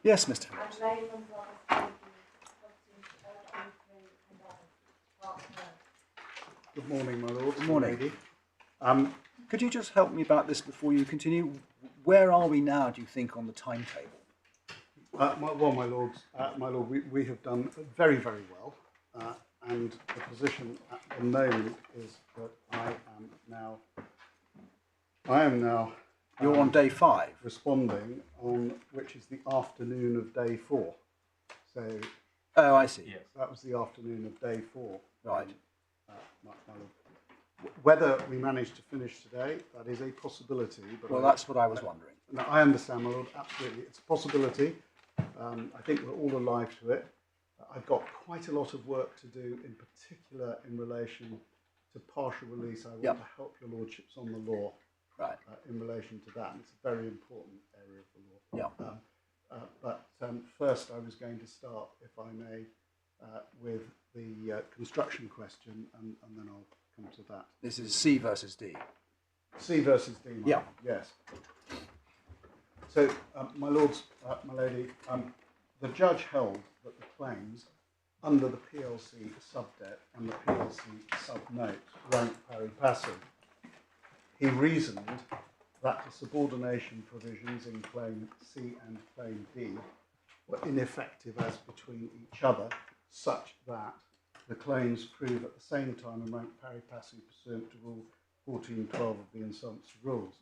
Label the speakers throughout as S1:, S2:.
S1: Yes, Mr.
S2: Good morning, my lord.
S1: Good morning.
S2: Lady.
S1: Could you just help me about this before you continue? Where are we now, do you think, on the timetable?
S2: My lord, we have done very, very well, and the position at the moment is that I am now.
S1: You're on day 5.
S2: Responding on which is the afternoon of day 4. So.
S1: Oh, I see.
S2: Yes. That was the afternoon of day 4.
S1: Right.
S2: My lord. Whether we manage to finish today, that is a possibility. But
S1: well, that's what I was wondering.
S2: No, I understand, my lord. Absolutely, it's a possibility. I think we're all alive to it. I've got quite a lot of work to do, in particular in relation to partial release. I want to help your lordships on the law,
S1: right?
S2: In relation to that, and it's a very important area of the law.
S1: Yeah.
S2: But first, I was going to start, if I may, with the construction question, and then I'll come to that.
S1: This is C versus D.
S2: C versus D.
S1: Yeah.
S2: Yes. So, my lords, my lady, the judge held that the claims under the PLC subdebt and the PLC subnote rank pari passu. He reasoned that the subordination provisions in Claim C and Claim D were ineffective as between each other, such that the claims prove at the same time and rank pari passu pursuant to Rule 1412 of the Insolvency Rules.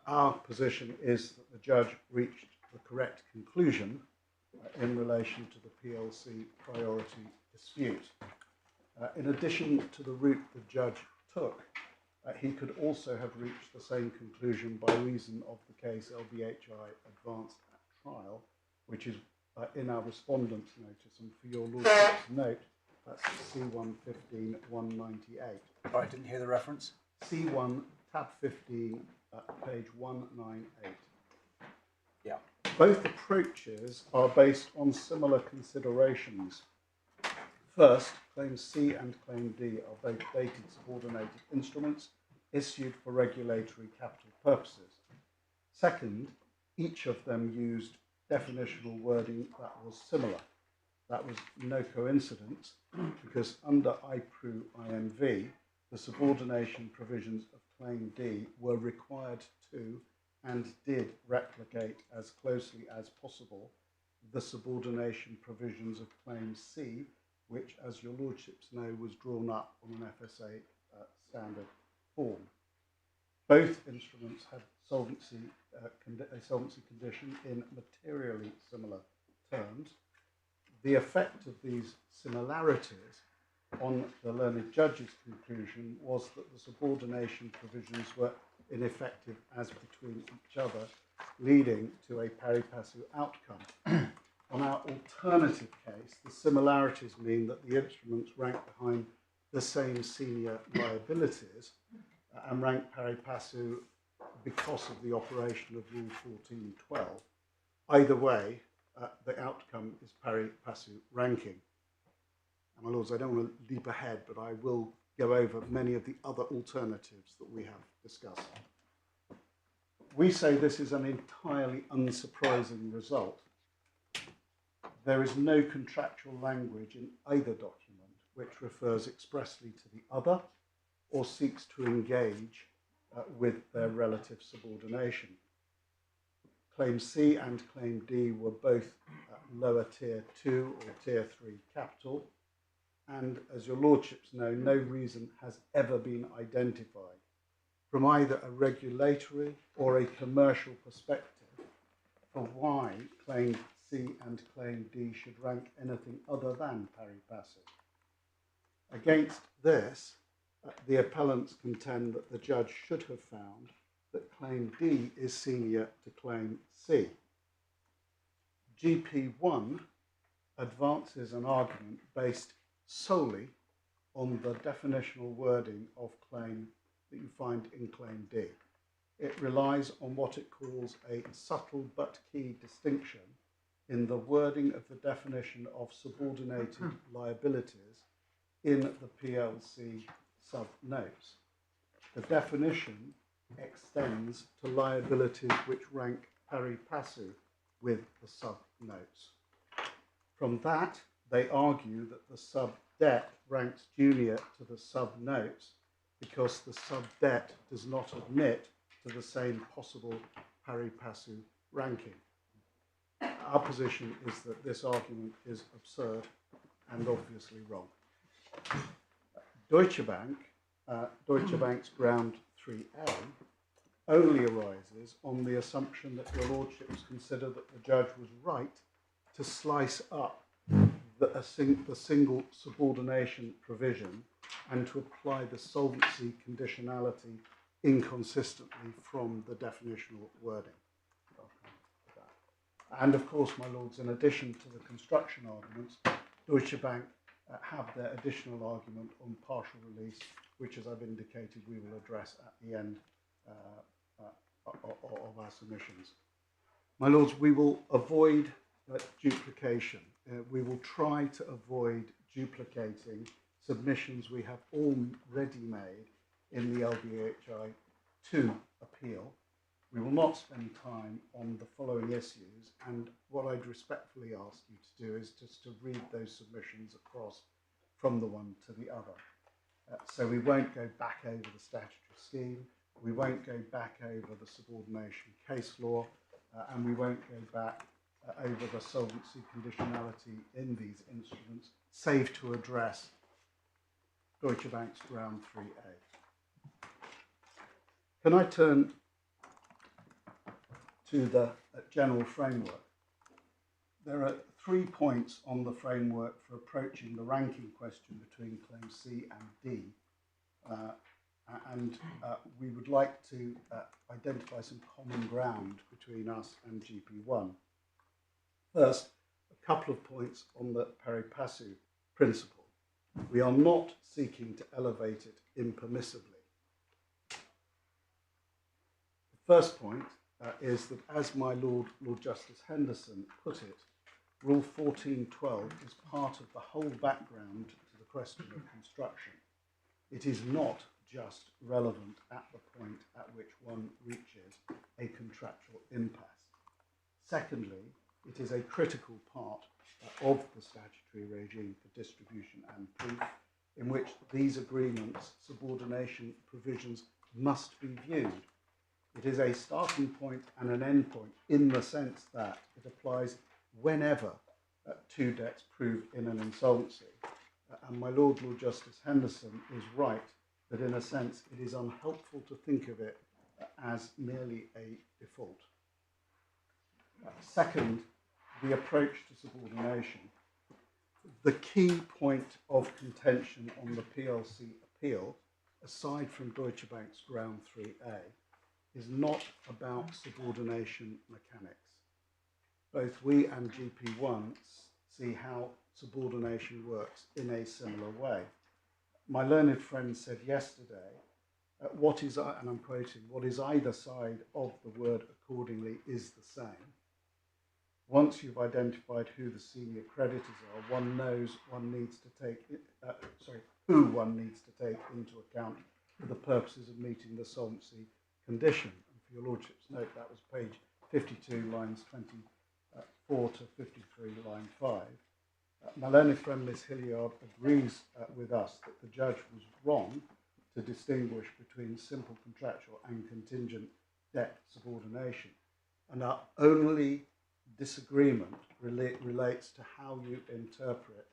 S2: Our position is that the judge reached the correct conclusion in relation to the PLC priority dispute. In addition to the route the judge took, he could also have reached the same conclusion by reason of the case LBHI advanced at trial, which is in our Respondents notice, and for your lordship's note, that's C115 198.
S1: Oh, I didn't hear the reference.
S2: C1 tab 15, page 198.
S1: Yeah.
S2: Both approaches are based on similar considerations. First, Claim C and Claim D are both dated subordinated instruments issued for regulatory capital purposes. Second, each of them used definitional wording that was similar. That was no coincidence, because under IPRU IMV, the subordination provisions of Claim D were required to and did replicate as closely as possible the subordination provisions of Claim C, which, as your lordships know, was drawn up on an FSA standard form. Both instruments had a solvency condition in materially similar terms. The effect of these similarities on the learned judge's conclusion was that the subordination provisions were ineffective as between each other, leading to a pari passu outcome. On our alternative case, the similarities mean that the instruments rank behind the same senior liabilities and rank pari passu because of the operation of Rule 1412. Either way, the outcome is pari passu ranking. And my lords, I don't want to leap ahead, but I will go over many of the other alternatives that we have discussed. We say this is an entirely unsurprising result. There is no contractual language in either document which refers expressly to the other or seeks to engage with their relative subordination. Claim C and Claim D were both lower tier 2 or tier 3 capital, and as your lordships know, no reason has ever been identified from either a regulatory or a commercial perspective for why Claim C and Claim D should rank anything other than pari passu. Against this, the appellants contend that the judge should have found that Claim D is senior to Claim C. GP1 advances an argument based solely on the definitional wording of claim that you find in Claim D. It relies on what it calls a subtle but key distinction in the wording of the definition of subordinated liabilities in the PLC sub-notes. The definition extends to liabilities which rank pari passu with the sub-notes. From that, they argue that the sub-debt ranks junior to the sub-notes because the sub-debt does not admit to the same possible pari passu ranking. Our position is that this argument is absurd and obviously wrong. Deutsche Bank's ground 3A only arises on the assumption that your lordships consider that the judge was right to slice up the single subordination provision and to apply the solvency conditionality inconsistently from the definitional wording. And of course, my lords, in addition to the construction arguments, Deutsche Bank have their additional argument on partial release, which, as I've indicated, we will address at the end of our submissions. My lords, we will avoid duplication. We will try to avoid duplicating submissions we have already made in the LBHI 2 appeal. We will not spend time on the following issues, and what I'd respectfully ask you to do is just to read those submissions across from the one to the other. So we won't go back over the statutory scheme, we won't go back over the subordination case law, and we won't go back over the solvency conditionality in these instruments, save to address Deutsche Bank's ground 3A. Can I turn to the general framework? There are 3 points on the framework for approaching the ranking question between claims C and D. We would like to identify some common ground between us and GP1. First, a couple of points on the pari passu principle. We are not seeking to elevate it impermissibly. The first point is that, as my Lord Justice Henderson put it, Rule 14.12 is part of the whole background to the question of construction. It is not just relevant at the point at which one reaches a contractual impasse. Secondly, it is a critical part of the statutory regime for distribution and proof, in which these agreements' subordination provisions must be viewed. It is a starting point and an end point in the sense that it applies whenever two debts prove in an insolvency. And my Lord Justice Henderson is right that, in a sense, it is unhelpful to think of it as merely a default. Second, the approach to subordination. The key point of contention on the PLC appeal, aside from Deutsche Bank's ground 3A, is not about subordination mechanics. Both we and GP1 see how subordination works in a similar way. My learned friend said yesterday, what is, and I'm quoting, what is either side of the word accordingly is the same. Once you've identified who the senior creditors are, one knows one needs to take, who one needs to take into account for the purposes of meeting the solvency condition. And for your lordship's note, that was page 52, lines 24 to 53, line 5. My learned friend Miss Hilliard agrees with us that the judge was wrong to distinguish between simple contractual and contingent debt subordination, and our only disagreement relates to how you interpret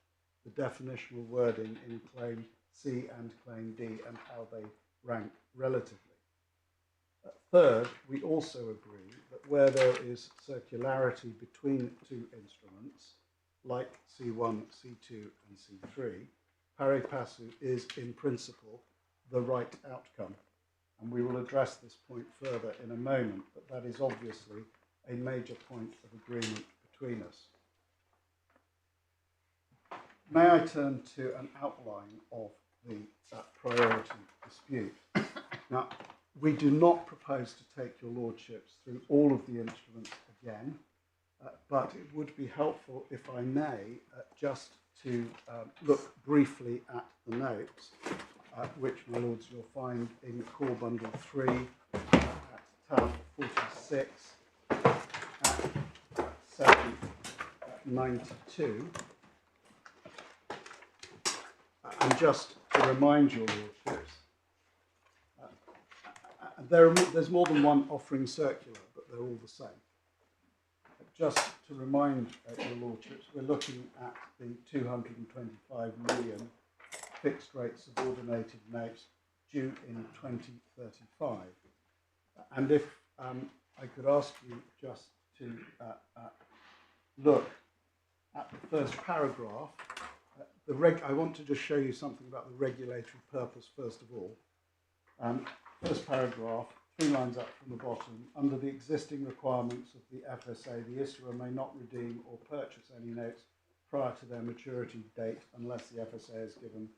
S2: the definitional wording in claim C and claim D and how they rank relatively. Third, we also agree that where there is circularity between two instruments, like C1, C2 and C3, pari passu is in principle the right outcome. And we will address this point further in a moment, but that is obviously a major point of agreement between us. May I turn to an outline of the priority dispute? Now, we do not propose to take your lordships through all of the instruments again, but it would be helpful, if I may, just to look briefly at the notes, which, my lords, you'll find in Core Bundle 3 tab 46 at 792. And just to remind your lordships, there's more than one offering circular, but they're all the same. Just to remind your lordships, we're looking at the 225 million fixed rate subordinated notes due in 2035. And if I could ask you just to look at the first paragraph, I want to just show you something about the regulatory purpose first of all. First paragraph, 3 lines up from the bottom. Under the existing requirements of the FSA, the issuer may not redeem or purchase any notes prior to their maturity date unless the FSA has given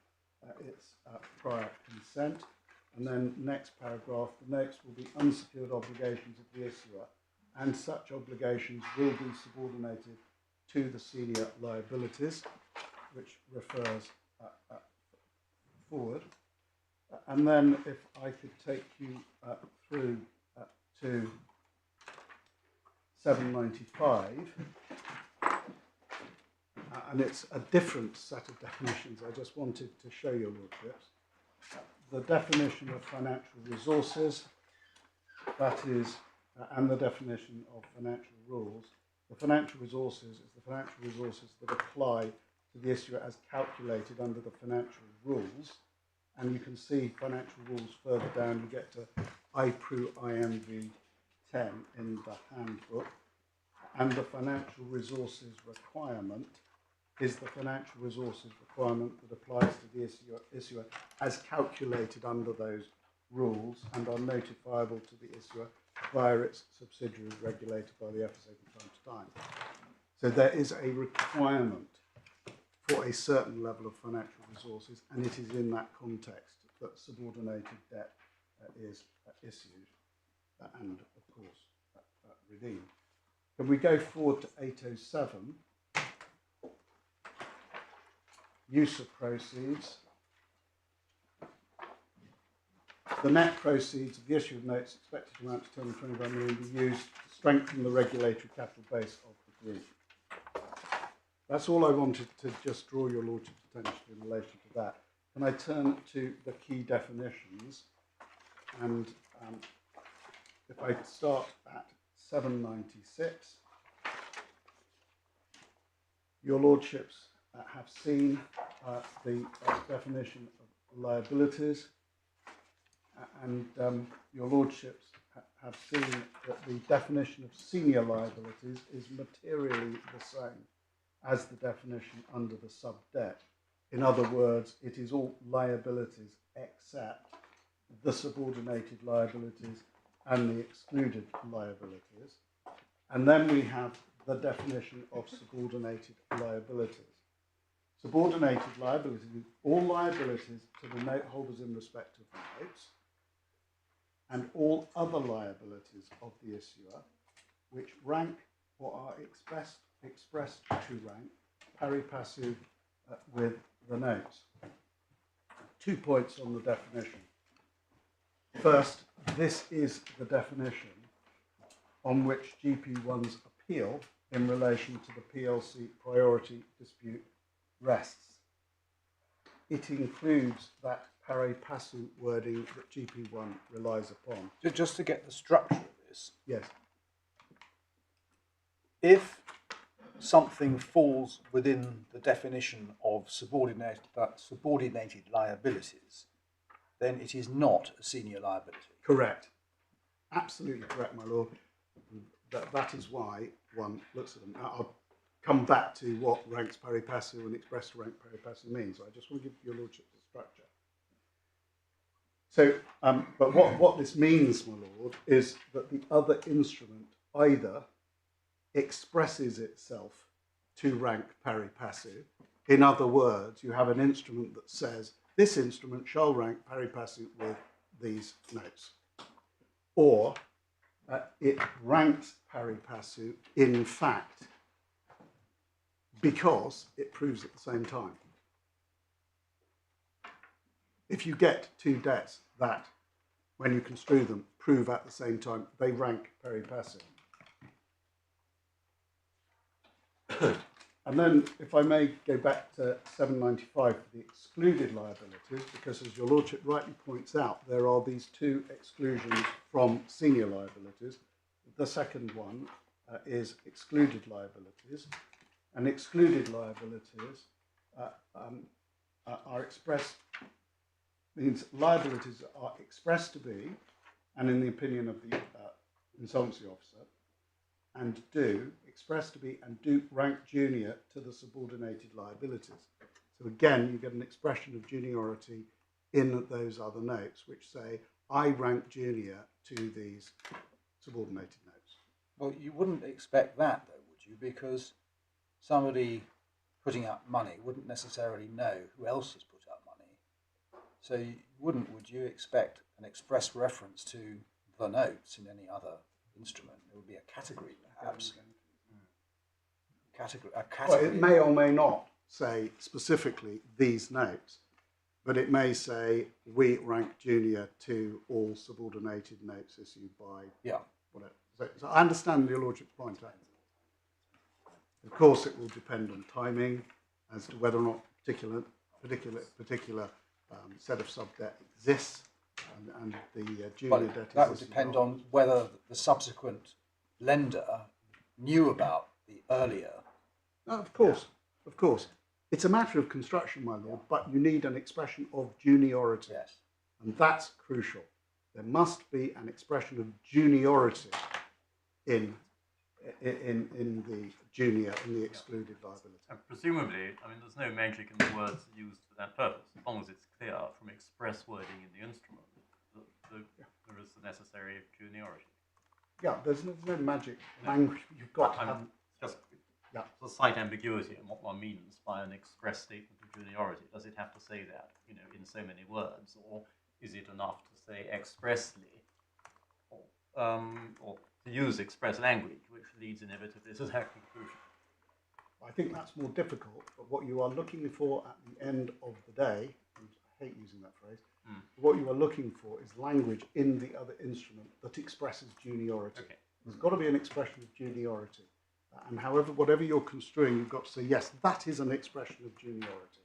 S2: its prior consent. And then next paragraph, the notes will be unsecured obligations of the issuer, and such obligations will be subordinated to the senior liabilities, which refers forward. And then if I could take you through to 795, and it's a different set of definitions. I just wanted to show your lordships. The definition of financial resources, that is, and the definition of financial rules. The financial resources is the financial resources that apply to the issuer as calculated under the financial rules. And you can see financial rules further down. You get to IPRU IMV 10 in the handbook. And the financial resources requirement is the financial resources requirement that applies to the issuer as calculated under those rules and are notifiable to the issuer via its subsidiaries regulated by the FSA from time to time. So there is a requirement for a certain level of financial resources, and it is in that context that subordinated debt is issued and, of course, redeemed. Can we go forward to 807? Use of proceeds. The net proceeds of the issue of notes expected to amount to 225 million be used to strengthen the regulatory capital base of the group. That's all I wanted to just draw your lordship's attention to in relation to that. Can I turn to the key definitions? And if I start at 796, your lordships have seen the definition of liabilities, and your lordships have seen that the definition of senior liabilities is materially the same as the definition under the sub-debt. In other words, it is all liabilities except the subordinated liabilities and the excluded liabilities. And then we have the definition of subordinated liabilities. Subordinated liabilities is all liabilities to the note holders in respect of the notes and all other liabilities of the issuer which rank or are expressed to rank pari passu with the notes. 2 points on the definition. First, this is the definition on which GP1's appeal in relation to the PLC priority dispute rests. It includes that pari passu wording that GP1 relies upon.
S1: Just to get the structure of this.
S2: Yes.
S1: If something falls within the definition of subordinated liabilities, then it is not a senior liability.
S2: Correct. Absolutely correct, my lord. That is why one looks at them. Now, I'll come back to what ranks pari passu and express to rank pari passu means. So I just want to give your lordship the structure. So, but what this means, my lord, is that the other instrument either expresses itself to rank pari passu. In other words, you have an instrument that says, this instrument shall rank pari passu with these notes. Or it ranks pari passu in fact because it proves at the same time. If you get two debts that, when you construe them, prove at the same time they rank pari passu. And then, if I may go back to 795 for the excluded liabilities, because as your Lordship rightly points out, there are these two exclusions from senior liabilities. The second one is excluded liabilities, and excluded liabilities are expressed, means liabilities are expressed to be, and in the opinion of the insolvency officer, and do express to be and do rank junior to the subordinated liabilities. So again, you get an expression of juniority in those other notes, which say, I rank junior to these subordinated notes.
S1: Well, you wouldn't expect that, though, would you? Because somebody putting up money wouldn't necessarily know who else has put up money. So you wouldn't, would you, expect an express reference to the notes in any other instrument? There would be a category, perhaps. A category.
S2: Well, it may or may not say specifically these notes, but it may say we rank junior to all subordinated notes issued by whatever. So I understand your Lordship's point. Of course, it will depend on timing as to whether or not particular set of sub-debt exists, and the junior debt.
S1: That would depend on whether the subsequent lender knew about the earlier.
S2: No, of course. It's a matter of construction, my lord, but you need an expression of juniority.
S1: Yes.
S2: And that's crucial. There must be an expression of juniority in the junior, in the excluded liability.
S3: And presumably, I mean, there's no magic in the words used for that purpose, as long as it's clear from express wording in the instrument that there is the necessary juniority.
S2: Yeah, there's no magic language. You've got to have...
S3: Just the slight ambiguity in what one means by an express statement of juniority. Does it have to say that, you know, in so many words, or is it enough to say expressly, or to use express language, which leads inevitably to that conclusion?
S2: I think that's more difficult, but what you are looking for at the end of the day, and I hate using that phrase, what you are looking for is language in the other instrument that expresses juniority.
S3: Okay.
S2: There's got to be an expression of juniority. And whatever you're construing, you've got to say, yes, that is an expression of juniority.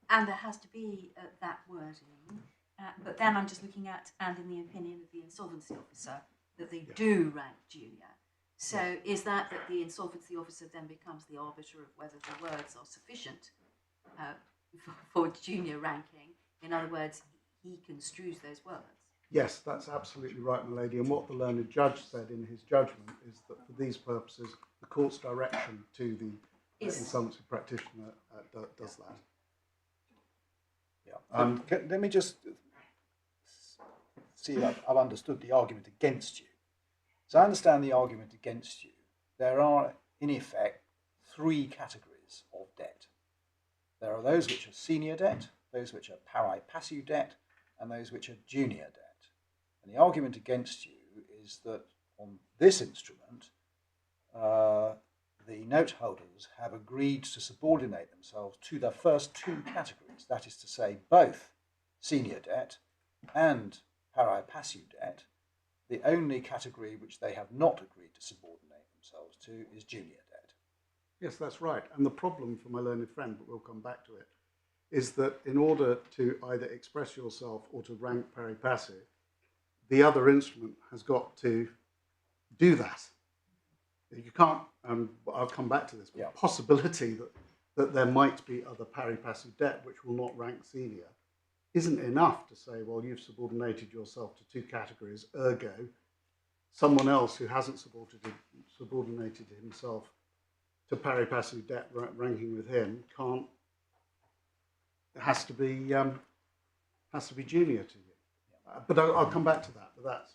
S4: And there has to be that wording. But then I'm just looking at, and in the opinion of the insolvency officer, that they do rank junior. So is that the insolvency officer then becomes the arbiter of whether the words are sufficient for junior ranking? In other words, he construes those words.
S2: Yes, that's absolutely right, my lady. And what the learned judge said in his judgment is that for these purposes, the court's direction to the insolvency practitioner does that.
S1: Yeah. Let me just see if I've understood the argument against you. So I understand the argument against you. There are, in effect, three categories of debt. There are those which are senior debt, those which are pari passu debt, and those which are junior debt. And the argument against you is that on this instrument, the note holders have agreed to subordinate themselves to the first two categories, that is to say, both senior debt and pari passu debt. The only category which they have not agreed to subordinate themselves to is junior debt.
S2: Yes, that's right. And the problem for my learned friend, but we'll come back to it, is that in order to either express yourself or to rank pari passu, the other instrument has got to do that. You can't, I'll come back to this, but the possibility that there might be other pari passu debt which will not rank senior isn't enough to say, well, you've subordinated yourself to two categories, ergo, someone else who hasn't subordinated himself to pari passu debt ranking with him can't, it has to be junior to you. But I'll come back to that. But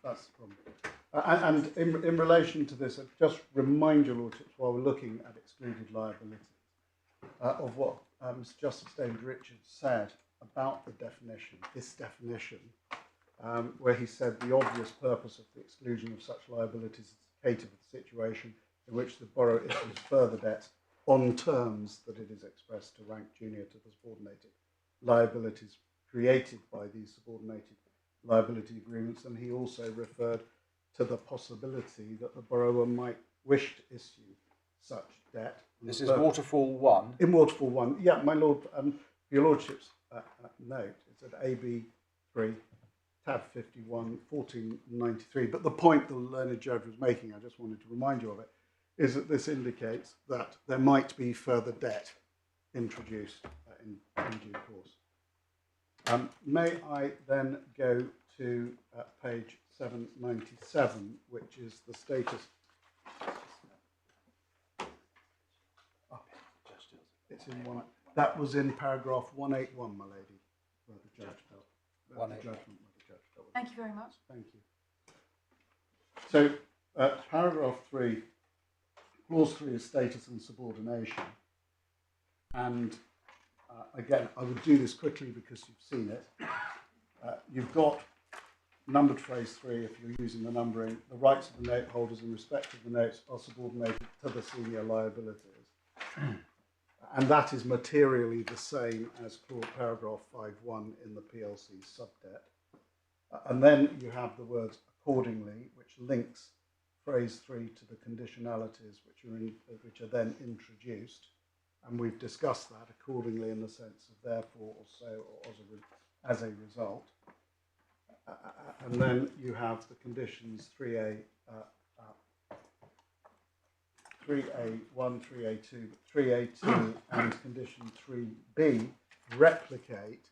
S2: that's the problem. And in relation to this, I'd just remind your Lordships, while we're looking at excluded liabilities, of what Mr. Justice David Richards said about the definition, this definition, where he said the obvious purpose of the exclusion of such liabilities is to cater for the situation in which the borrower issues further debts on terms that it is expressed to rank junior to the subordinated liabilities created by these subordinated liability agreements, and he also referred to the possibility that the borrower might wish to issue such debt.
S1: This is Waterfall 1.
S2: In Waterfall 1, yeah, my lord, your lordship's note, it's at AB3, tab 51, 1493. But the point the learned judge was making, I just wanted to remind you of it, is that this indicates that there might be further debt introduced in due course. May I then go to page 797, which is the status. It's in one. That was in paragraph 181, my lady, where the judge felt. The judgment where the judge felt.
S4: Thank you very much.
S2: Thank you. So, paragraph 3, clause 3 is status and subordination. And again, I would do this quickly because you've seen it. You've got numbered phrase 3, if you're using the numbering. The rights of the note holders in respect of the notes are subordinated to the senior liabilities. And that is materially the same as paragraph 5.1 in the PLC subdebt. And then you have the words accordingly, which links phrase 3 to the conditionalities which are then introduced. And we've discussed that accordingly in the sense of therefore or so or as a result. And then you have the conditions 3A, 3A1, 3A2, 3A2 and condition 3B replicate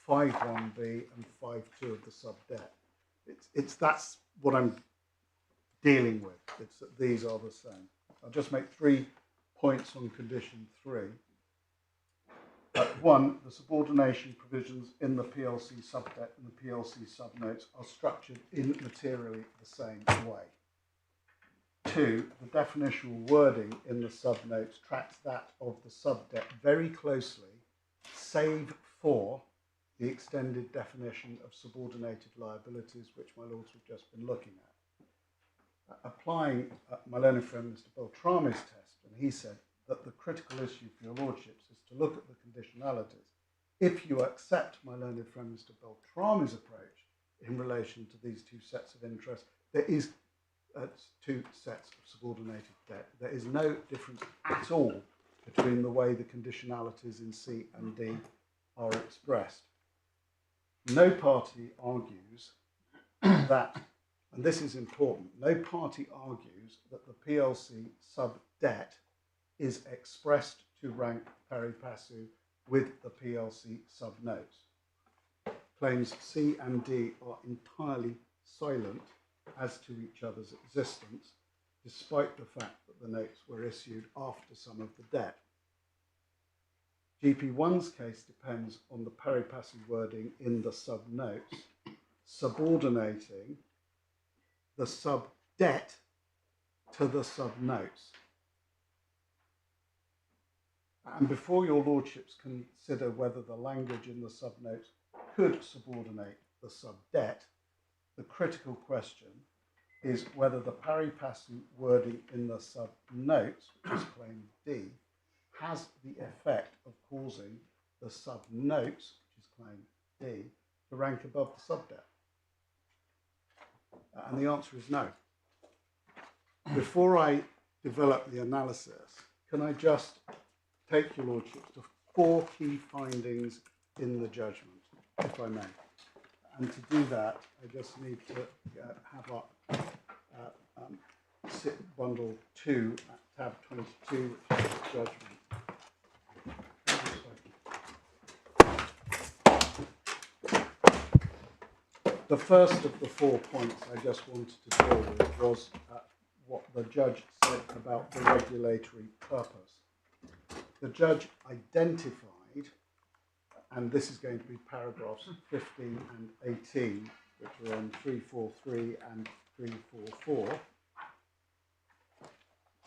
S2: 5.1b and 5.2 of the sub-debt. That's what I'm dealing with. It's that these are the same. I'll just make 3 points on condition 3. 1, the subordination provisions in the PLC subdebt and the PLC subnotes are structured in materially the same way. 2, the definitional wording in the subnotes tracks that of the subdebt very closely, save for the extended definition of subordinated liabilities, which my lords have just been looking at. Applying my learned friend Mr. Beltrami's test, and he said that the critical issue for your lordships is to look at the conditionalities. If you accept my learned friend Mr. Beltrami's approach in relation to these 2 sets of interests, there is 2 sets of subordinated debt. There is no difference at all between the way the conditionalities in C and D are expressed. No party argues that, and this is important, no party argues that the PLC sub-debt is expressed to rank pari passu with the PLC sub-notes. Claims C and D are entirely silent as to each other's existence, despite the fact that the notes were issued after some of the debt. GP1's case depends on the pari passu wording in the sub-notes, subordinating the sub-debt to the sub-notes. And before your lordships consider whether the language in the sub-notes could subordinate the sub-debt, the critical question is whether the pari passu wording in the sub-notes, which is claim D, has the effect of causing the sub-notes, which is claim D, to rank above the sub-debt. And the answer is no. Before I develop the analysis, can I just take your lordships to 4 key findings in the judgment, if I may? And to do that, I just need to have our SIP bundle 2 at tab 22, which is the judgment. The first of the 4 points I just wanted to deal with was what the judge said about the regulatory purpose. The judge identified, and this is going to be paragraphs 15 and 18, which are on 343 and 344.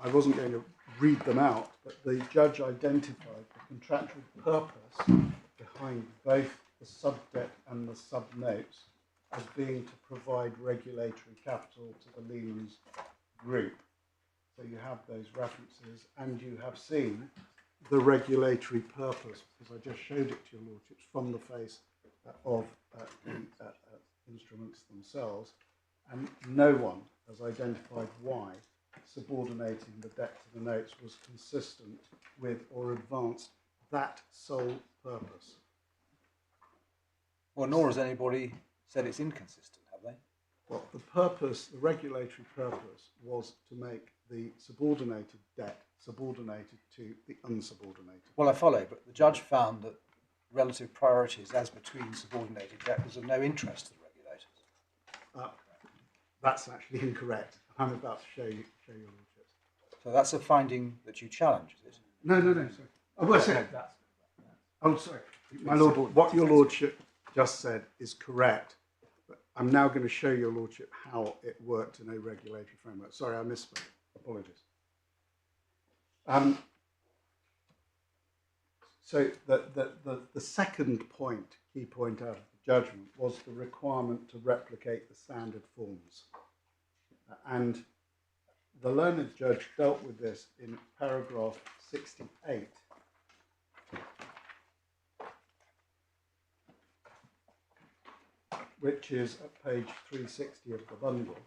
S2: I wasn't going to read them out, but the judge identified the contractual purpose behind both the subdebt and the subnotes as being to provide regulatory capital to the Lehman's group. So you have those references, and you have seen the regulatory purpose, because I just showed it to your lordships from the face of instruments themselves, and no one has identified why subordinating the debt to the notes was consistent with or advanced that sole purpose.
S1: Well, nor has anybody said it's inconsistent, have they?
S2: Well, the purpose, the regulatory purpose, was to make the subordinated debt subordinated to the unsubordinated.
S1: Well, I follow, but the judge found that relative priorities as between subordinated debt was of no interest to the regulators.
S2: That's actually incorrect. I'm about to show your lordships.
S1: So that's a finding that you challenge, is it?
S2: No, sorry. Oh, well, sorry. Oh, sorry. My lord, what your lordship just said is correct. But I'm now going to show your lordship how it worked in a regulatory framework. Sorry, I misspoke. Apologies. So the second point, key point out of the judgment, was the requirement to replicate the standard forms. And the learned judge dealt with this in paragraph 68. Which is at page 360 of the bundle.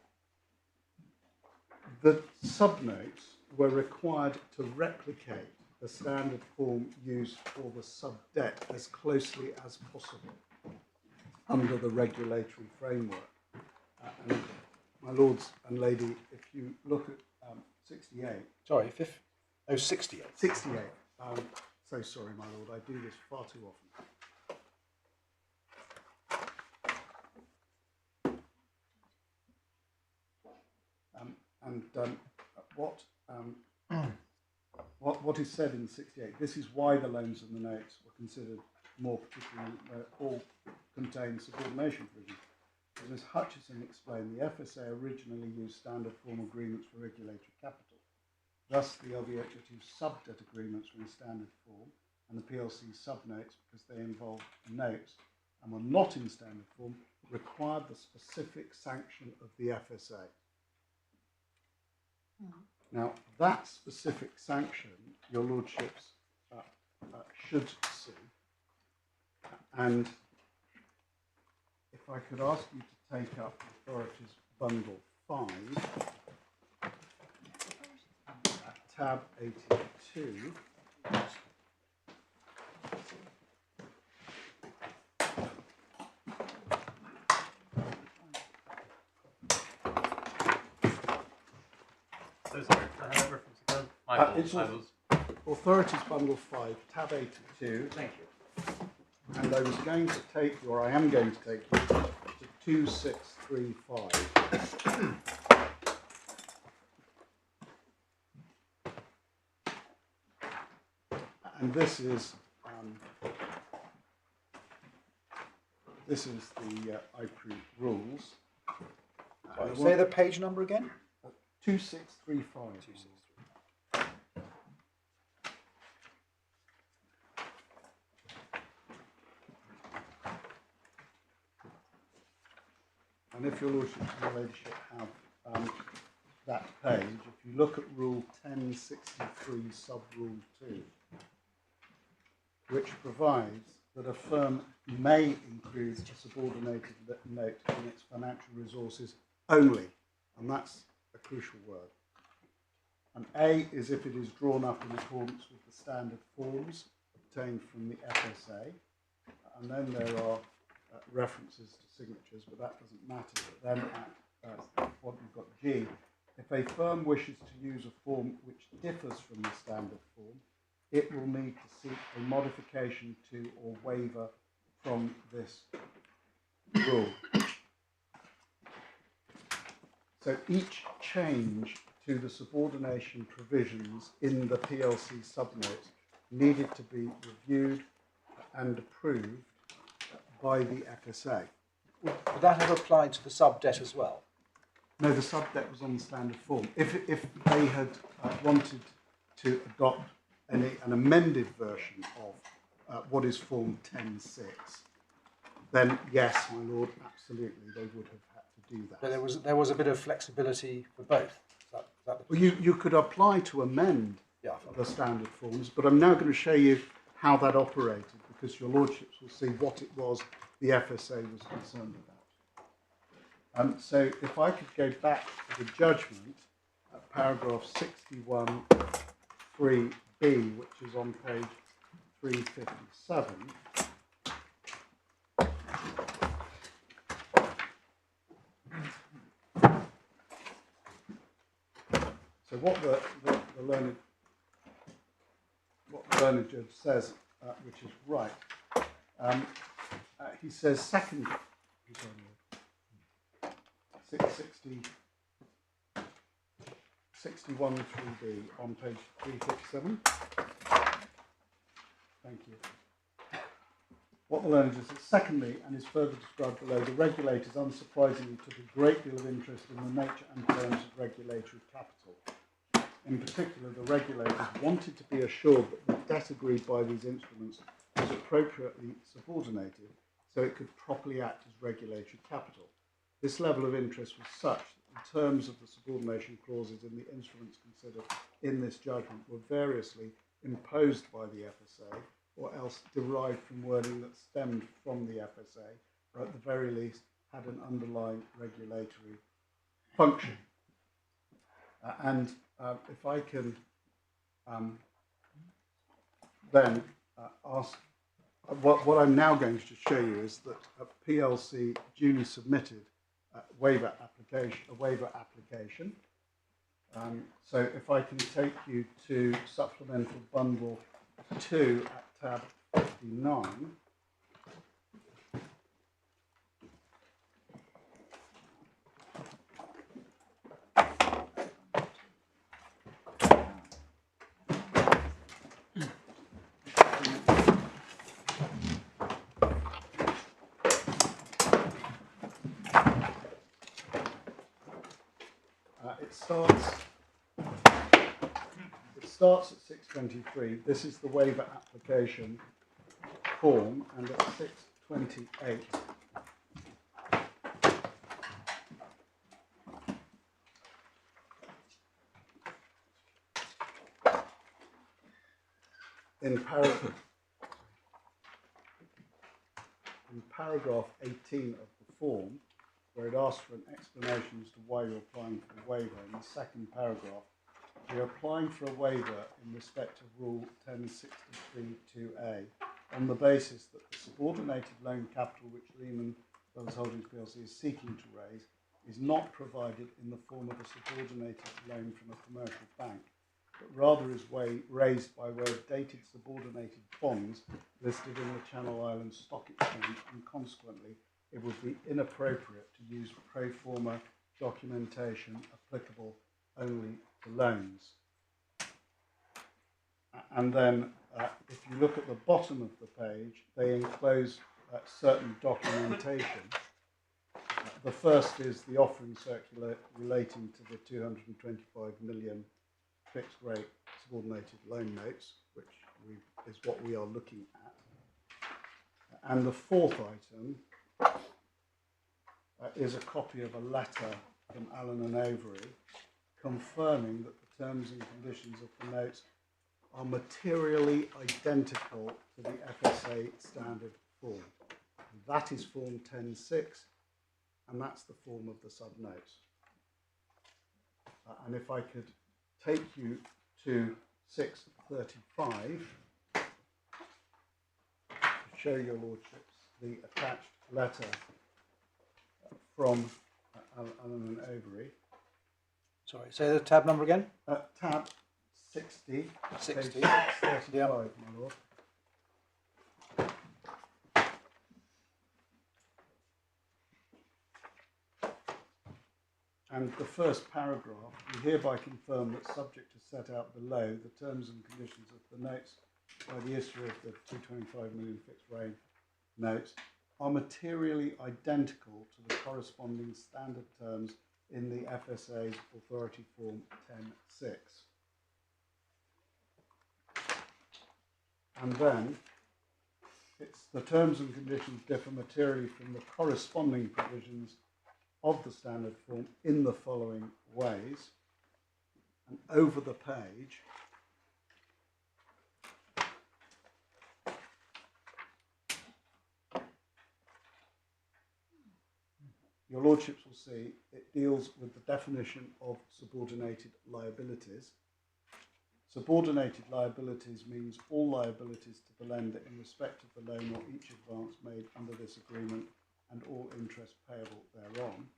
S2: The subnotes were required to replicate the standard form used for the sub-debt as closely as possible under the regulatory framework. And my lords and lady, if you look at 68.
S1: Sorry, 68.
S2: 68. So sorry, my lord, I do this far too often. What is said in 68, this is why the loans and the notes were considered more particularly, all contain subordination provisions. As Ms. Hutchison explained, the FSA originally used standard form agreements for regulatory capital. Thus, the LVH2 sub-debt agreements were in standard form, and the PLC sub-notes, because they involved notes and were not in standard form, required the specific sanction of the FSA. Now, that specific sanction, your lordships should see, and if I could ask you to take up Authorities Bundle 5, tab 82.
S3: So sorry, I have a reference again. My
S2: It's
S3: fault, I was...
S2: Authorities Bundle 5, tab 82.
S1: Thank you.
S2: And I was going to take you, or I am going to take you, to 2635. And this is the IPRU rules.
S1: Sorry, say the page number again.
S2: 2635.
S1: 263.
S2: And if your lordship and your ladyship have that page, if you look at Rule 1063, Sub-Rule 2, which provides that a firm may include a subordinated note in its financial resources only, and that's a crucial word. And A is if it is drawn up in accordance with the standard forms obtained from the FSA, and then there are references to signatures, but that doesn't matter. But then at what you've got G, if a firm wishes to use a form which differs from the standard form, it will need to seek a modification to or waiver from this rule. So each change to the subordination provisions in the PLC subnotes needed to be reviewed and approved by the FSA.
S1: Would that have applied to the sub-debt as well?
S2: No, the sub-debt was on the standard form. If they had wanted to adopt an amended version of what is Form 10.6, then yes, my lord, absolutely, they would have had to do that.
S1: But there was a bit of flexibility for both.
S2: Well, you could apply to amend the standard forms, but I'm now going to show you how that operated, because your lordships will see what it was the FSA was concerned about. So if I could go back to the judgment at paragraph 61, 3b, which is on page 357. So what the learned judge says, which is right, he says second, 61 3b on page 357. Thank you. What the learned judge says, secondly, and is further described below, the regulators unsurprisingly took a great deal of interest in the nature and terms of regulatory capital. In particular, the regulators wanted to be assured that the debt agreed by these instruments was appropriately subordinated so it could properly act as regulatory capital. This level of interest was such that the terms of the subordination clauses in the instruments considered in this judgment were variously imposed by the FSA or else derived from wording that stemmed from the FSA, or at the very least had an underlying regulatory function. If I can then ask, what I'm now going to show you is that a PLC duly submitted a waiver application. So if I can take you to supplemental bundle 2 at tab 59. It starts at 623. This is the waiver application form, and at 628 in paragraph 18 of the form, where it asks for an explanation as to why you're applying for the waiver, in the second paragraph, you're applying for a waiver in respect of Rule 1063(2)A on the basis that the subordinated loan capital which Lehman Brothers Holdings plc is seeking to raise is not provided in the form of a subordinated loan from a commercial bank, but rather is raised by way of dated subordinated bonds listed in the Channel Islands Stock Exchange, and consequently it would be inappropriate to use pro forma documentation applicable only to loans. And then if you look at the bottom of the page, they enclose certain documentation. The first is the offering circular relating to the 225 million fixed rate subordinated loan notes, which is what we are looking at. And the fourth item is a copy of a letter from Allen and Overy confirming that the terms and conditions of the notes are materially identical to the FSA standard form. That is form 10.6, and that's the form of the sub-notes. And if I could take you to 635 to show your lordships the attached letter from Allen and Overy.
S1: Sorry, say the tab number again.
S2: Tab 60.
S1: 60.
S2: 35,
S1: Yeah.
S2: my lord. And the first paragraph, we hereby confirm that subject to set out below, the terms and conditions of the notes by the issuer of the 225 million fixed rate notes are materially identical to the corresponding standard terms in the FSA's Authority Form 10.6. And then it's the terms and conditions differ materially from the corresponding provisions of the standard form in the following ways. And over the page, your lordships will see it deals with the definition of subordinated liabilities. Subordinated liabilities means all liabilities to the lender in respect of the loan or each advance made under this agreement and all interest payable thereon,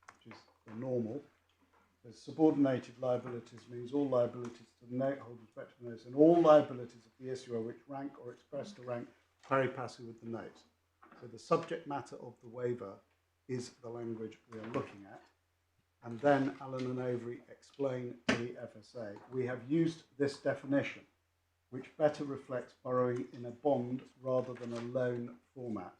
S2: which is the normal. The subordinated liabilities means all liabilities to the note holder respect of the notes and all liabilities of the issuer which rank or express to rank pari passu with the notes. So the subject matter of the waiver is the language we are looking at. And then Allen and Overy explain the FSA. We have used this definition, which better reflects borrowing in a bond rather than a loan format.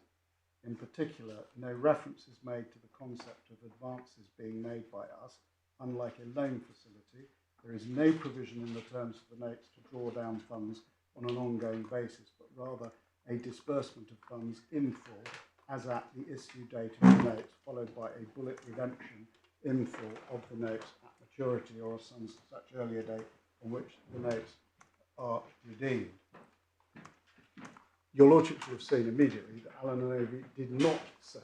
S2: In particular, no reference is made to the concept of advances being made by us. Unlike a loan facility, there is no provision in the terms of the notes to draw down funds on an ongoing basis, but rather a disbursement of funds in full as at the issue date of the notes, followed by a bullet redemption in full of the notes at maturity or some such earlier date on which the notes are redeemed. Your lordships will have seen immediately that Allen and Overy did not say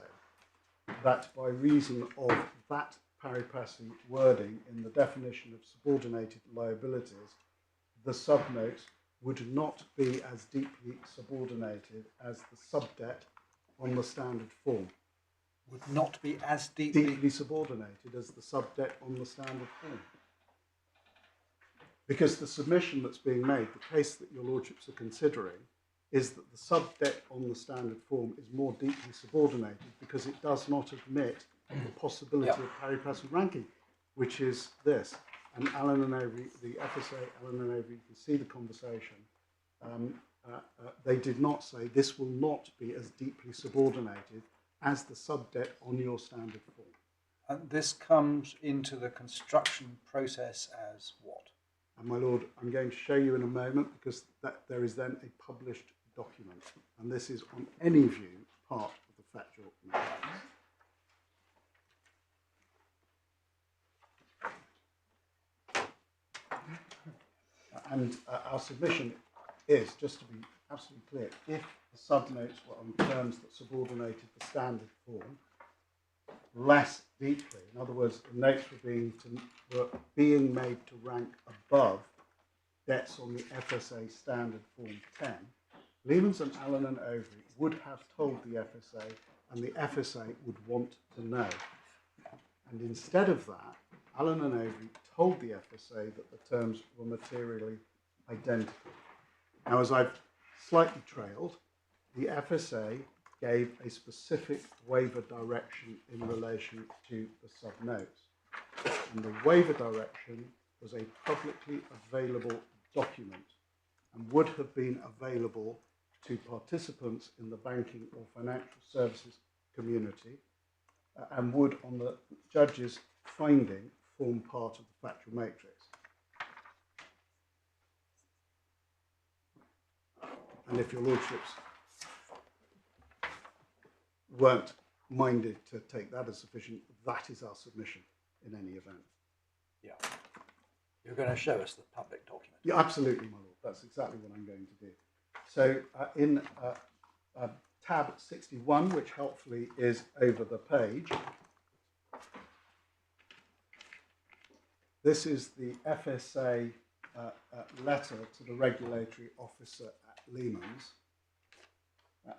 S2: that by reason of that pari passu wording in the definition of subordinated liabilities, the subnotes would not be as deeply subordinated as the subdebt on the standard form.
S1: Would not be as deeply
S2: subordinated as the subdebt on the standard form. Because the submission that's being made, the case that your lordships are considering, is that the subdebt on the standard form is more deeply subordinated because it does not admit the possibility of pari passu ranking, which is this. And Allen and Overy, the FSA, Allen and Overy, you can see the conversation. They did not say this will not be as deeply subordinated as the subdebt on your standard form.
S1: And this comes into the construction process as what?
S2: And my lord, I'm going to show you in a moment because there is then a published document. And this is on any view part of the factual analysis. And our submission is, just to be absolutely clear, if the subnotes were on terms that subordinated the standard form less deeply, in other words, the notes were being made to rank above debts on the FSA standard form 10, Lehman and Allen and Overy would have told the FSA, and the FSA would want to know. And instead of that, Allen and Overy told the FSA that the terms were materially identical. Now, as I've slightly trailed, the FSA gave a specific waiver direction in relation to the subnotes. And the waiver direction was a publicly available document and would have been available to participants in the banking or financial services community and would, on the judge's finding, form part of the factual matrix. And if your lordships weren't minded to take that as sufficient, that is our submission in any event.
S1: Yeah. You're going to show us the public document.
S2: Yeah, absolutely, my lord. That's exactly what I'm going to do. So in tab 61, which helpfully is over the page, this is the FSA letter to the regulatory officer at Lehman's.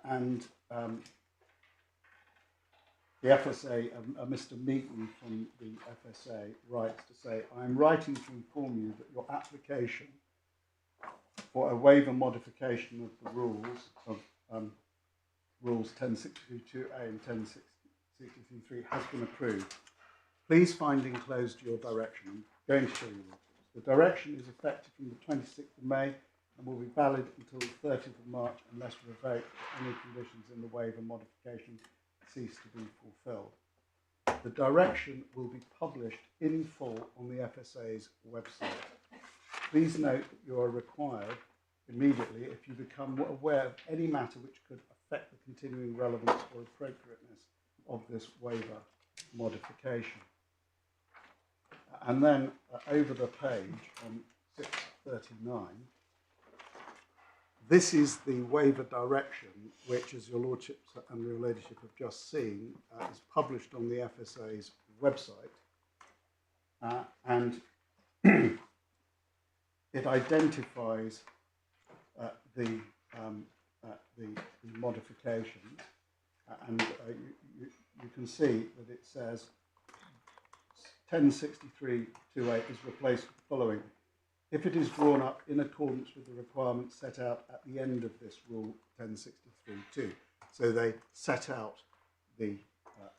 S2: And the FSA, Mr. Meaton from the FSA writes to say, I am writing to inform you that your application for a waiver modification of the rules of rules 1062A and 1063 has been approved. Please find enclosed your direction. I'm going to show you what it is. The direction is effective from the 26th of May and will be valid until the 30th of March unless revoked or any conditions in the waiver modification cease to be fulfilled. The direction will be published in full on the FSA's website. Please note that you are required immediately, if you become aware of any matter which could affect the continuing relevance or appropriateness of this waiver modification. And then over the page on 639, This is the waiver direction, which, as your lordships and your ladyship have just seen, is published on the FSA's website, and it identifies the modifications, and you can see that it says 1063.28 is replaced with the following. If it is drawn up in accordance with the requirements set out at the end of this rule 1063.2. So they set out the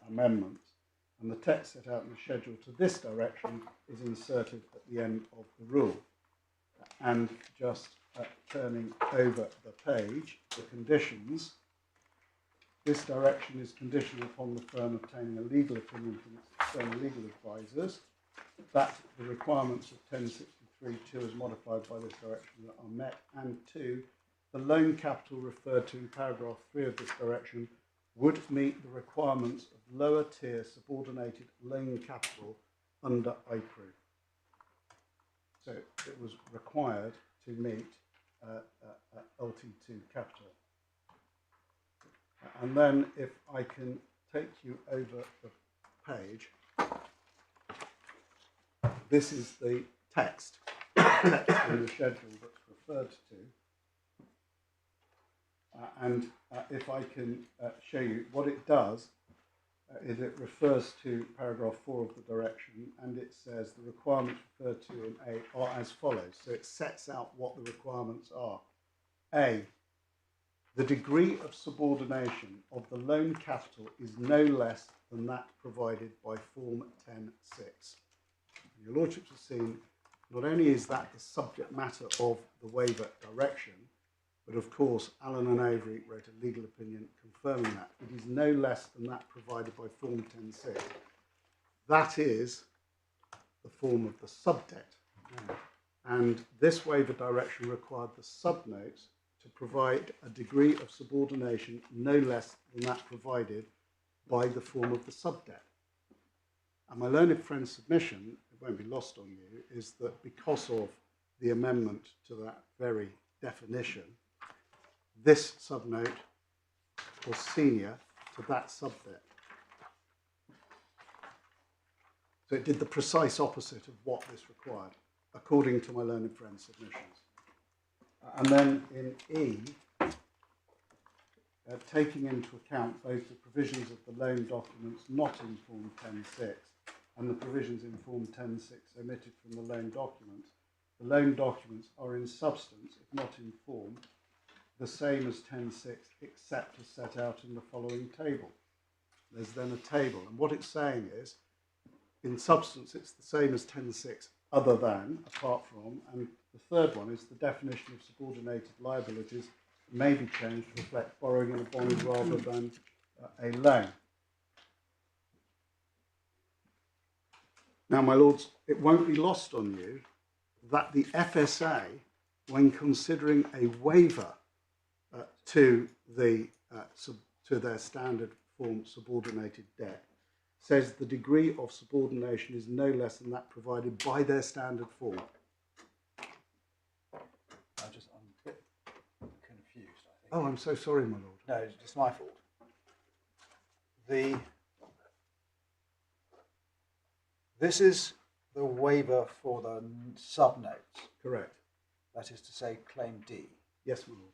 S2: amendments, and the text set out in the schedule to this direction is inserted at the end of the rule. And just turning over the page, the conditions. This direction is conditional upon the firm obtaining a legal opinion from its external legal advisors, that the requirements of 1063.2 as modified by this direction are met, and 2, the loan capital referred to in paragraph 3 of this direction would meet the requirements of lower tier subordinated loan capital under IPRU. So it was required to meet LT2 capital. And then if I can take you over the page, this is the text in the schedule that's referred to. And if I can show you what it does, is it refers to paragraph 4 of the direction, and it says the requirements referred to in A are as follows. So it sets out what the requirements are. A, the degree of subordination of the loan capital is no less than that provided by Form 10.6. Your lordships have seen, not only is that the subject matter of the waiver direction, but of course Allen and Avery wrote a legal opinion confirming that. It is no less than that provided by Form 10.6. That is the form of the subdebt. And this waiver direction required the subnotes to provide a degree of subordination no less than that provided by the form of the subdebt. And my learned friend's submission, it won't be lost on you, is that because of the amendment to that very definition, this subnote was senior to that subdebt. So it did the precise opposite of what this required, according to my learned friend's submissions. And then in E, taking into account both the provisions of the loan documents not in Form 10.6 and the provisions in Form 10.6 omitted from the loan documents are in substance, if not in form, the same as 10.6 except as set out in the following table. There's then a table, and what it's saying is, in substance, it's the same as 10.6 other than, apart from, and the third one is the definition of subordinated liabilities may be changed to reflect borrowing in a bond rather than a loan. Now, my lords, it won't be lost on you that the FSA, when considering a waiver to their standard form subordinated debt, says the degree of subordination is no less than that provided by their standard form.
S1: I'm a bit confused, I think.
S2: Oh, I'm so sorry, my lord.
S1: No, it's just my fault. This is the waiver for the subnotes.
S2: Correct.
S1: That is to say, Claim D.
S2: Yes, my lord.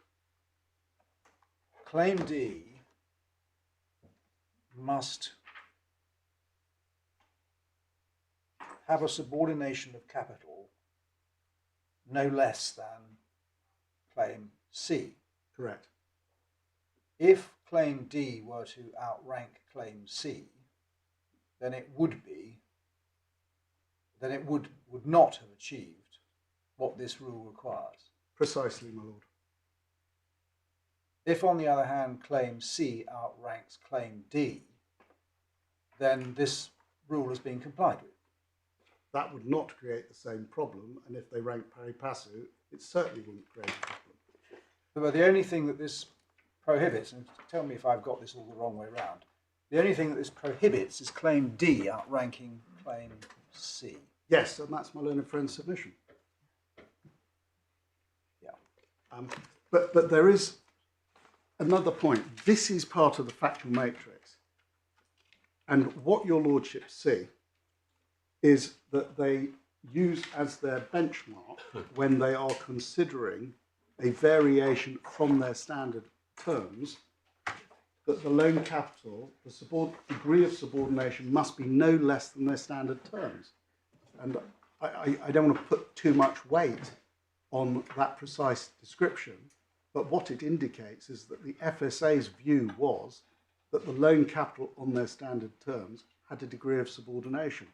S1: Claim D must have a subordination of capital no less than Claim C.
S2: Correct.
S1: If Claim D were to outrank Claim C, then it would not have achieved what this rule requires.
S2: Precisely, my lord.
S1: If, on the other hand, Claim C outranks Claim D, then this rule has been complied with.
S2: That would not create the same problem, and if they rank pari passu, it certainly wouldn't create a problem.
S1: But the only thing that this prohibits, and tell me if I've got this all the wrong way round, the only thing that this prohibits is Claim D outranking Claim C.
S2: Yes, and that's my learned friend's submission.
S1: Yeah.
S2: But there is another point. This is part of the factual matrix. And what your lordships see is that they use as their benchmark when they are considering a variation from their standard terms that the loan capital, the degree of subordination must be no less than their standard terms. And I don't want to put too much weight on that precise description, but what it indicates is that the FSA's view was that the loan capital on their standard terms had a degree of subordination.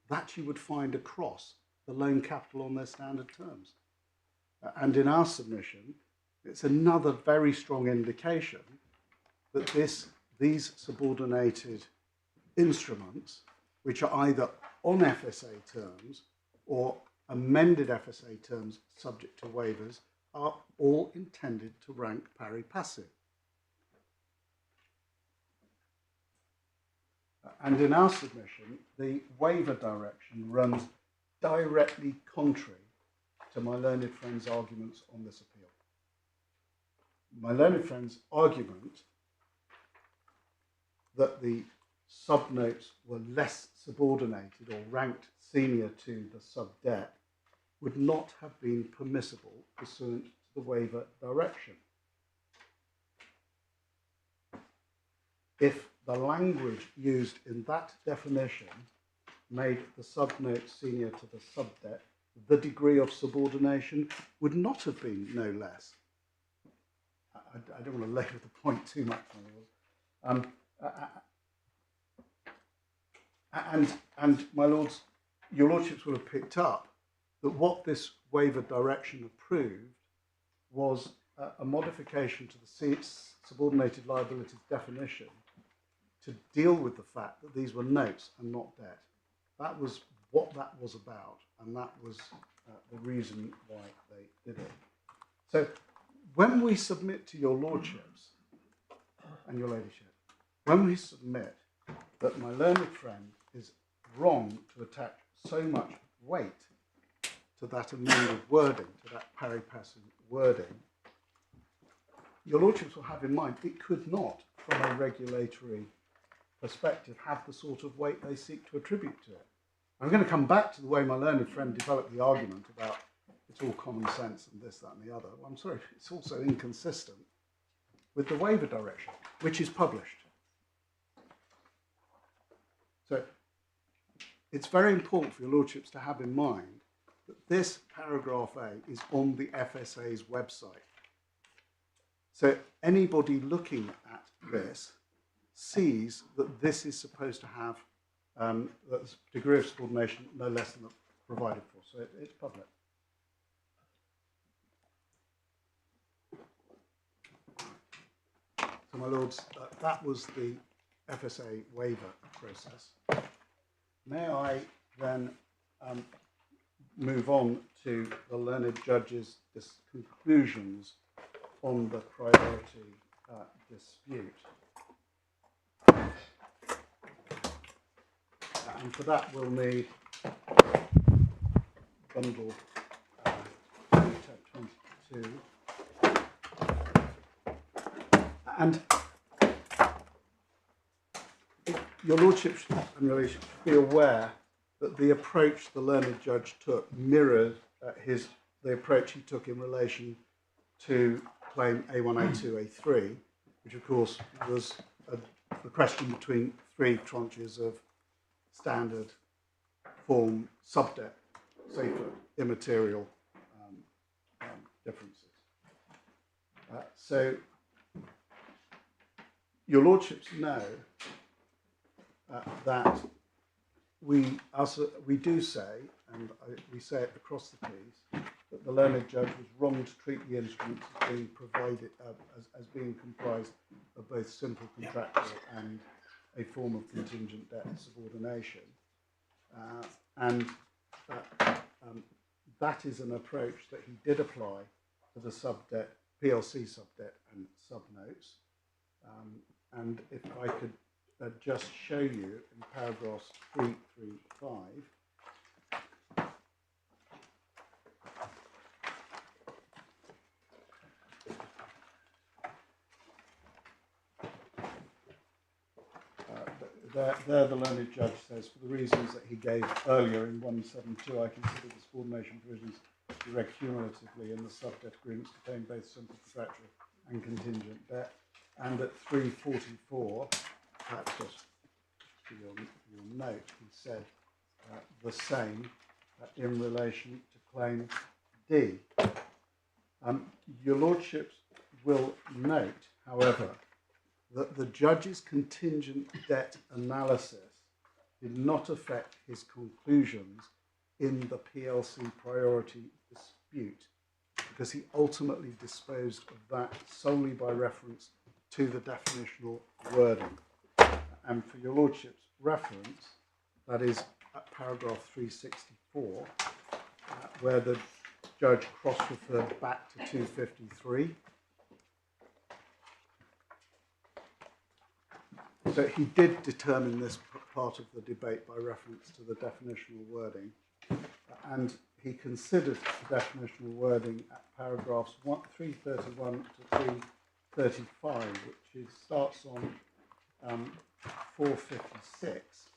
S2: That you would find across the loan capital on their standard terms. And in our submission, it's another very strong indication that these subordinated instruments, which are either on FSA terms or amended FSA terms subject to waivers, are all intended to rank pari passu. And in our submission, the waiver direction runs directly contrary to my learned friend's arguments on this appeal. My learned friend's argument that the subnotes were less subordinated or ranked senior to the sub-debt would not have been permissible pursuant to the waiver direction. If the language used in that definition made the subnote senior to the sub-debt, the degree of subordination would not have been no less. I don't want to labour the point too much, and my lords, your lordships will have picked up that what this waiver direction approved was a modification to the subordinated liabilities definition to deal with the fact that these were notes and not debt. That was what that was about, and that was the reason why they did it. So when we submit to your lordships and your ladyship, when we submit that my learned friend is wrong to attach so much weight to that amended wording, to that pari passu wording, your lordships will have in mind it could not, from a regulatory perspective, have the sort of weight they seek to attribute to it. I'm going to come back to the way my learned friend developed the argument about it's all common sense and this, that and the other. Well, I'm sorry, it's also inconsistent with the waiver direction, which is published. So it's very important for your lordships to have in mind that this paragraph A is on the FSA's website. So anybody looking at this sees that this is supposed to have the degree of subordination no less than provided for. So it's public. So my lords, that was the FSA waiver process. May I then move on to the learned judge's conclusions on the priority dispute. And for that we'll need bundle 22. And your lordship and your lordship should be aware that the approach the learned judge took mirrored the approach he took in relation to claim A1, A2, A3, which of course was the question between three tranches of standard form sub-debt, safer, immaterial differences. So your lordships know that we do say, and we say it across the piece, that the learned judge was wrong to treat the instruments as being provided as being comprised of both simple contractual and a form of contingent debt subordination, that is an approach that he did apply to the sub-debt, PLC sub-debt and sub-notes. And if I could just show you in paragraphs 3 through 5. there the learned judge says, for the reasons that he gave earlier in 172, I consider the subordination provisions to be read cumulatively in the sub-debt agreements contain both simple contractual and contingent debt. And at 344, perhaps just for your note, he said the same in relation to claim D. Your lordships will note, however, that the judge's contingent debt analysis did not affect his conclusions in the PLC priority dispute, because he ultimately disposed of that solely by reference to the definitional wording. And for your lordship's reference, that is at paragraph 364, where the judge cross-referred back to 253. So he did determine this part of the debate by reference to the definitional wording, and he considered the definitional wording at paragraphs 331 to 335, which starts on 456.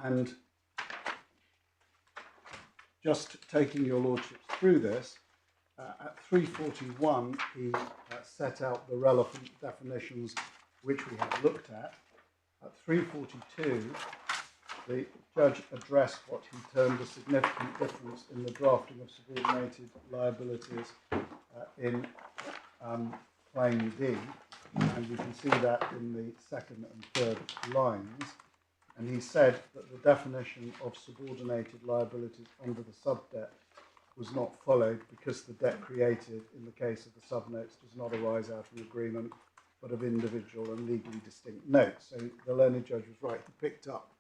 S2: And just taking your lordships through this, at 341, he set out the relevant definitions which we have looked at. At 342, the judge addressed what he termed a significant difference in the drafting of subordinated liabilities in claim D, and you can see that in the second and third lines. And he said that the definition of subordinated liabilities under the subdebt was not followed because the debt created in the case of the subnotes does not arise out of an agreement, but of individual and legally distinct notes. So the learned judge was right. He picked up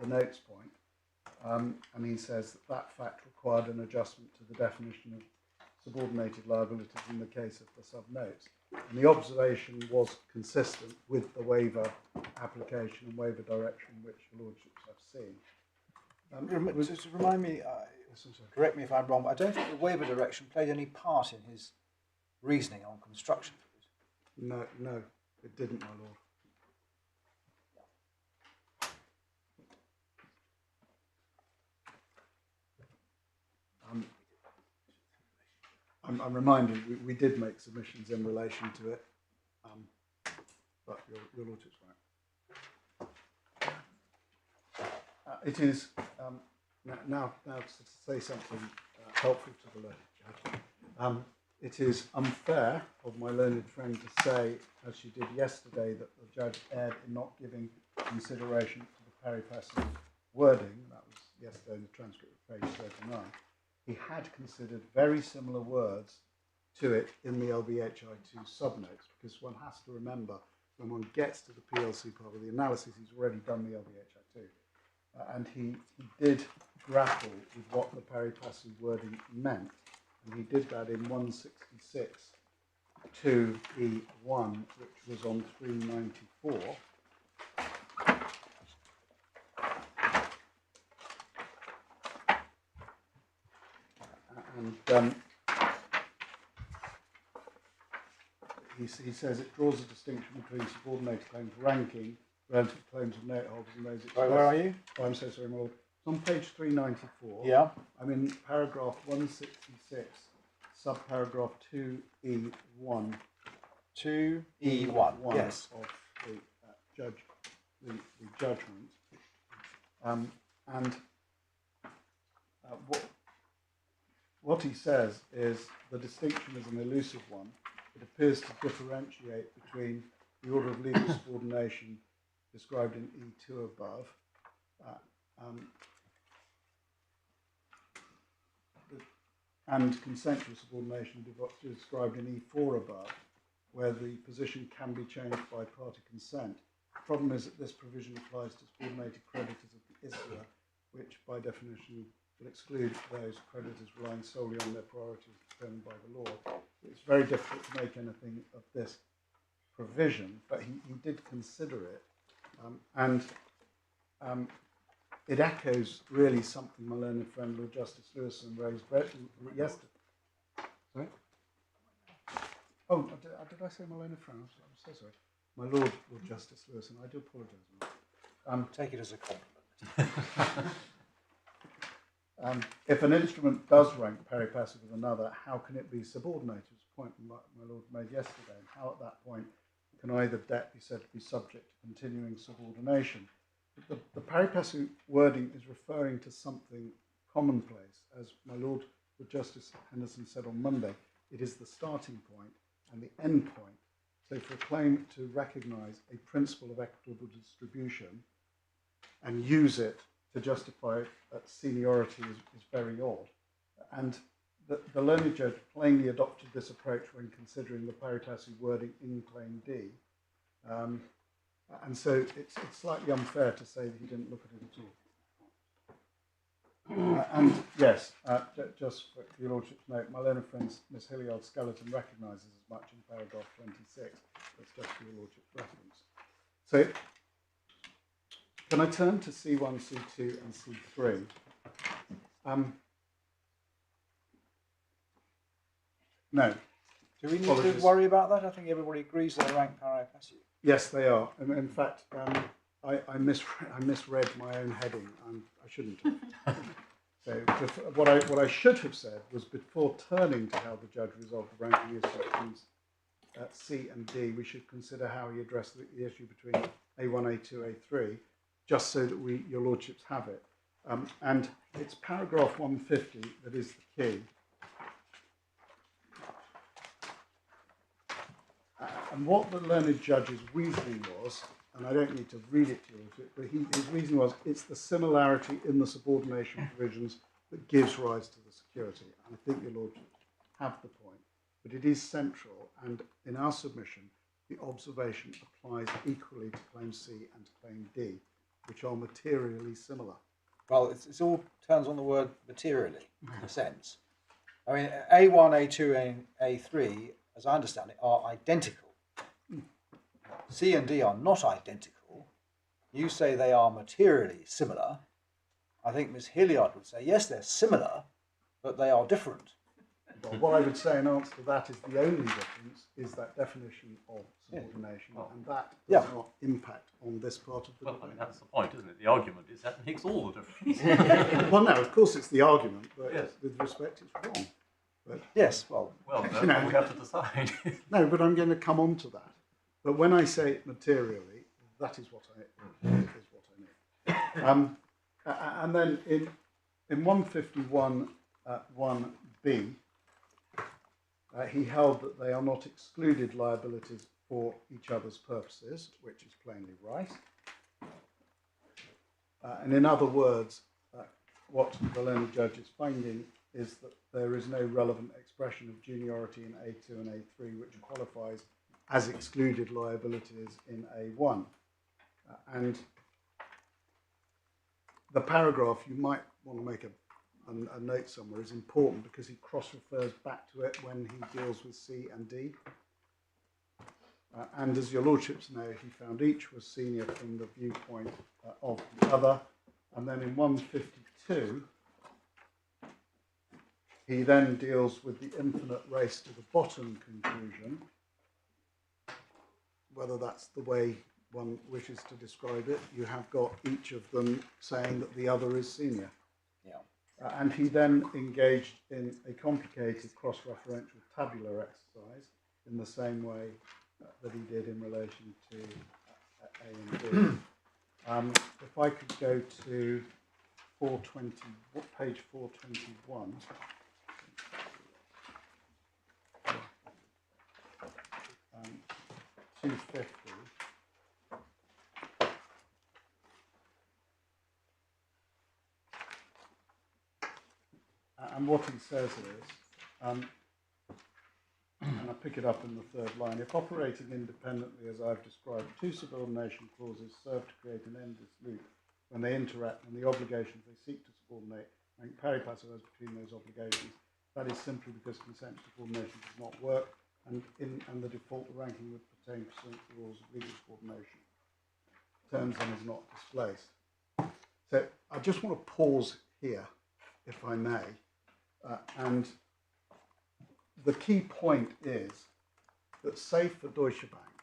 S2: the notes point, and he says that that fact required an adjustment to the definition of subordinated liabilities in the case of the subnotes. And the observation was consistent with the waiver application and waiver direction which the lordships have seen.
S1: Just remind me, correct me if I'm wrong, but I don't think the waiver direction played any part in his reasoning on construction.
S2: No, it didn't, my lord. I'm reminded we did make submissions in relation to it, but your lordship's right. It is now to say something helpful to the learned judge. It is unfair of my learned friend to say, as she did yesterday, that the judge erred in not giving consideration to the pari passu wording. That was yesterday in the transcript of page 39. He had considered very similar words to it in the LBHI2 subnotes, because one has to remember when one gets to the PLC part of the analysis, he's already done the LBHI2. And he did grapple with what the pari passu wording meant, and he did that in 166 2E1, which was on 394. And he says it draws a distinction between subordinated claims ranking relative to claims of note holders and those expressed.
S1: Right, where are you?
S2: Oh, I'm so sorry, my lord. It's on page 394.
S1: Yeah.
S2: I'm in paragraph 166, subparagraph 2E1.
S1: 2E1, yes.
S2: Of the judgment. What he says is the distinction is an elusive one. It appears to differentiate between the order of legal subordination described in E2 above and consensual subordination described in E4 above, where the position can be changed by party consent. The problem is that this provision applies to subordinated creditors of the issuer, which by definition will exclude those creditors relying solely on their priorities determined by the law. It's very difficult to make anything of this provision, but he did consider it, and it echoes really something my learned friend Lord Justice Lewison raised yesterday. Sorry? Oh, did I say my Lord Fran? I'm so sorry. My Lord Justice Lewison, I do apologise.
S1: Take it as a compliment.
S2: If an instrument does rank pari passu with another, how can it be subordinated? It's a point my Lord made yesterday. And how at that point can either debt be said to be subject to continuing subordination? The pari passu wording is referring to something commonplace. As my Lord Justice Henderson said on Monday, it is the starting point and the end point. So for a claim to recognise a principle of equitable distribution and use it to justify seniority is very odd. And the learned judge plainly adopted this approach when considering the pari passu wording in Claim D. And so it's slightly unfair to say that he didn't look at it at all. And yes, just for your Lordship's note, my learned friend Miss Hilliard's skeleton recognises as much in paragraph 26. That's just for your Lordship's reference. So, can I turn to C1, C2 and C3? No.
S1: Do we need to worry about that? I think everybody agrees they're ranked pari passu.
S2: Yes, they are. And in fact, I misread my own heading, and I shouldn't have. So what I should have said was, before turning to how the judge resolved the ranking issues at C and D, we should consider how he addressed the issue between A1, A2, A3, just so that your Lordships have it. And it's paragraph 150 that is the key. And what the learned judge's reasoning was, and I don't need to read it to you, but his reasoning was, it's the similarity in the subordination provisions that gives rise to the security. And I think your Lordship have the point, but it is central, and in our submission, the observation applies equally to Claim C and to Claim D, which are materially similar.
S1: Well, it's all turns on the word materially, in a sense. I mean, A1, A2, and A3, as I understand it, are identical. C and D are not identical. You say they are materially similar. I think Ms. Hilliard would say, yes, they're similar, but they are different.
S2: Well, what I would say in answer to that is the only difference is that definition of subordination, and that does not impact on this part of the
S3: debate. I mean, that's the point, isn't it? The argument is that makes all the difference.
S2: Well, no, of course it's the argument, but with respect, it's wrong. But,
S1: yes, well,
S3: we have to decide.
S2: No, but I'm going to come on to that. But when I say it materially, that is what I mean. And then in 151 1b, he held that they are not excluded liabilities for each other's purposes, which is plainly right. And in other words, what the learned judge is finding is that there is no relevant expression of juniority in A2 and A3 which qualifies as excluded liabilities in A1. And the paragraph, you might want to make a note somewhere, is important because he cross-refers back to it when he deals with C and D. And as your Lordships know, he found each was senior from the viewpoint of the other. And then in 152, he then deals with the infinite race to the bottom conclusion, whether that's the way one wishes to describe it. You have got each of them saying that the other is senior.
S1: Yeah.
S2: And he then engaged in a complicated cross-referential tabular exercise in the same way that he did in relation to A and B. If I could go to page 421. 250. And what he says is, and I pick it up in the third line, if operating independently as I've described, two subordination clauses serve to create an endless loop when they interact and the obligations they seek to subordinate rank pari passu as between those obligations. That is simply because consent to subordination does not work, and the default ranking would pertain pursuant to the rules of legal subordination. Turns and is not displaced. So I just want to pause here, if I may, and the key point is that say for Deutsche Bank,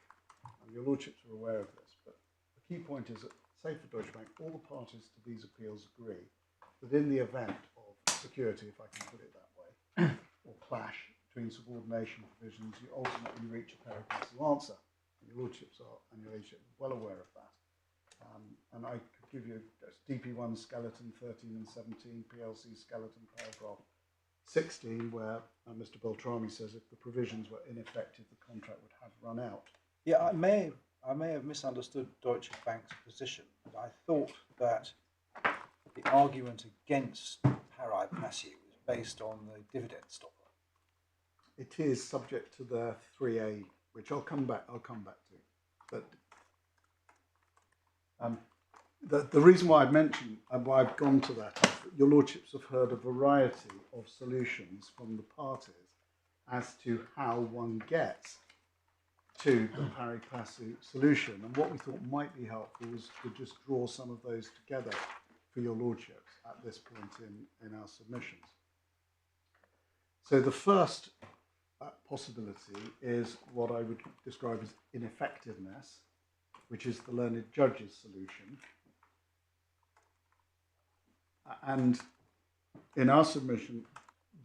S2: and your lordships are aware of this, but the key point is that say for Deutsche Bank, all the parties to these appeals agree that in the event of security, if I can put it that way, or clash between subordination provisions, you ultimately reach a pari passu answer. And your lordships are, and your ladyship are well aware of that. And I could give you DP1 skeleton 13 and 17, PLC skeleton paragraph 16, where Mr. Beltrami says if the provisions were ineffective, the contract would have run out.
S1: Yeah, I may have misunderstood Deutsche Bank's position, but I thought that the argument against pari passu was based on the dividend stopper.
S2: It is subject to the 3A, which I'll come back to. But the reason why I've mentioned and why I've gone to that is that your lordships have heard a variety of solutions from the parties as to how one gets to the pari passu solution. And what we thought might be helpful was to just draw some of those together for your lordships at this point in our submissions. So the first possibility is what I would describe as ineffectiveness, which is the learned judge's solution. And in our submission,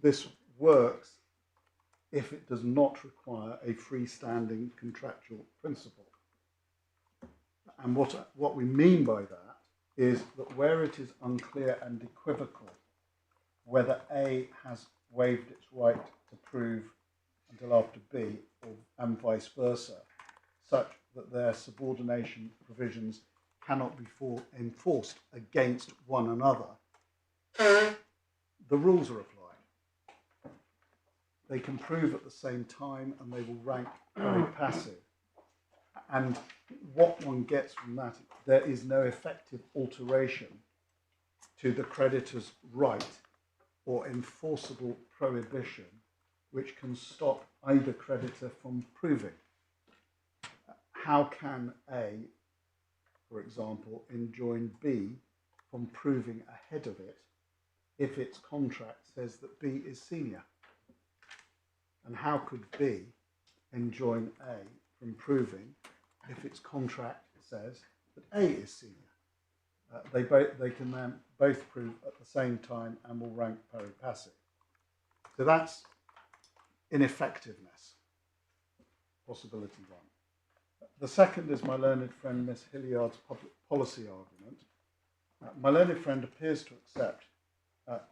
S2: this works if it does not require a freestanding contractual principle. And what we mean by that is that where it is unclear and equivocal whether A has waived its right to prove until after B, and vice versa, such that their subordination provisions cannot be enforced against one another, the rules are applied. They can prove at the same time and they will rank pari passu. And what one gets from that, there is no effective alteration to the creditor's right or enforceable prohibition which can stop either creditor from proving. How can A, for example, enjoin B from proving ahead of it if its contract says that B is senior? And how could B enjoin A from proving if its contract says that A is senior? They can then both prove at the same time and will rank pari passu. So that's ineffectiveness, possibility one. The second is my learned friend Miss Hilliard's public policy argument. My learned friend appears to accept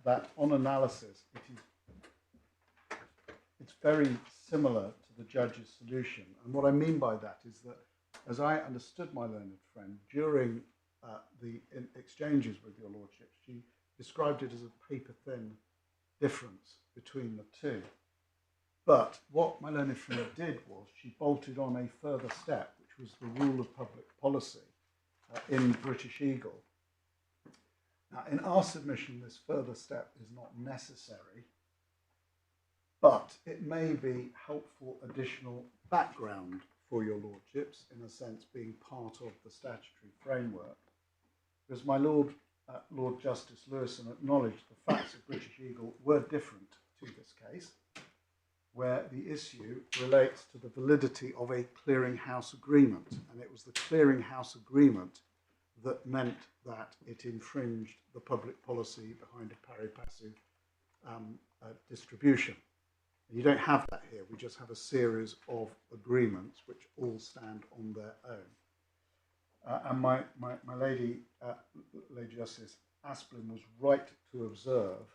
S2: that on analysis it's very similar to the judge's solution. And what I mean by that is that, as I understood my learned friend, during the exchanges with your lordship, she described it as a paper-thin difference between the two. But what my learned friend did was she bolted on a further step, which was the rule of public policy in British Eagle. Now, in our submission, this further step is not necessary, but it may be helpful additional background for your lordships, in a sense being part of the statutory framework, because my Lord Justice Lewison acknowledged the facts of British Eagle were different to this case, where the issue relates to the validity of a clearinghouse agreement, and it was the clearinghouse agreement that meant that it infringed the public policy behind a pari passu distribution. You don't have that here. We just have a series of agreements which all stand on their own. And my Lady Justice Asplin was right to observe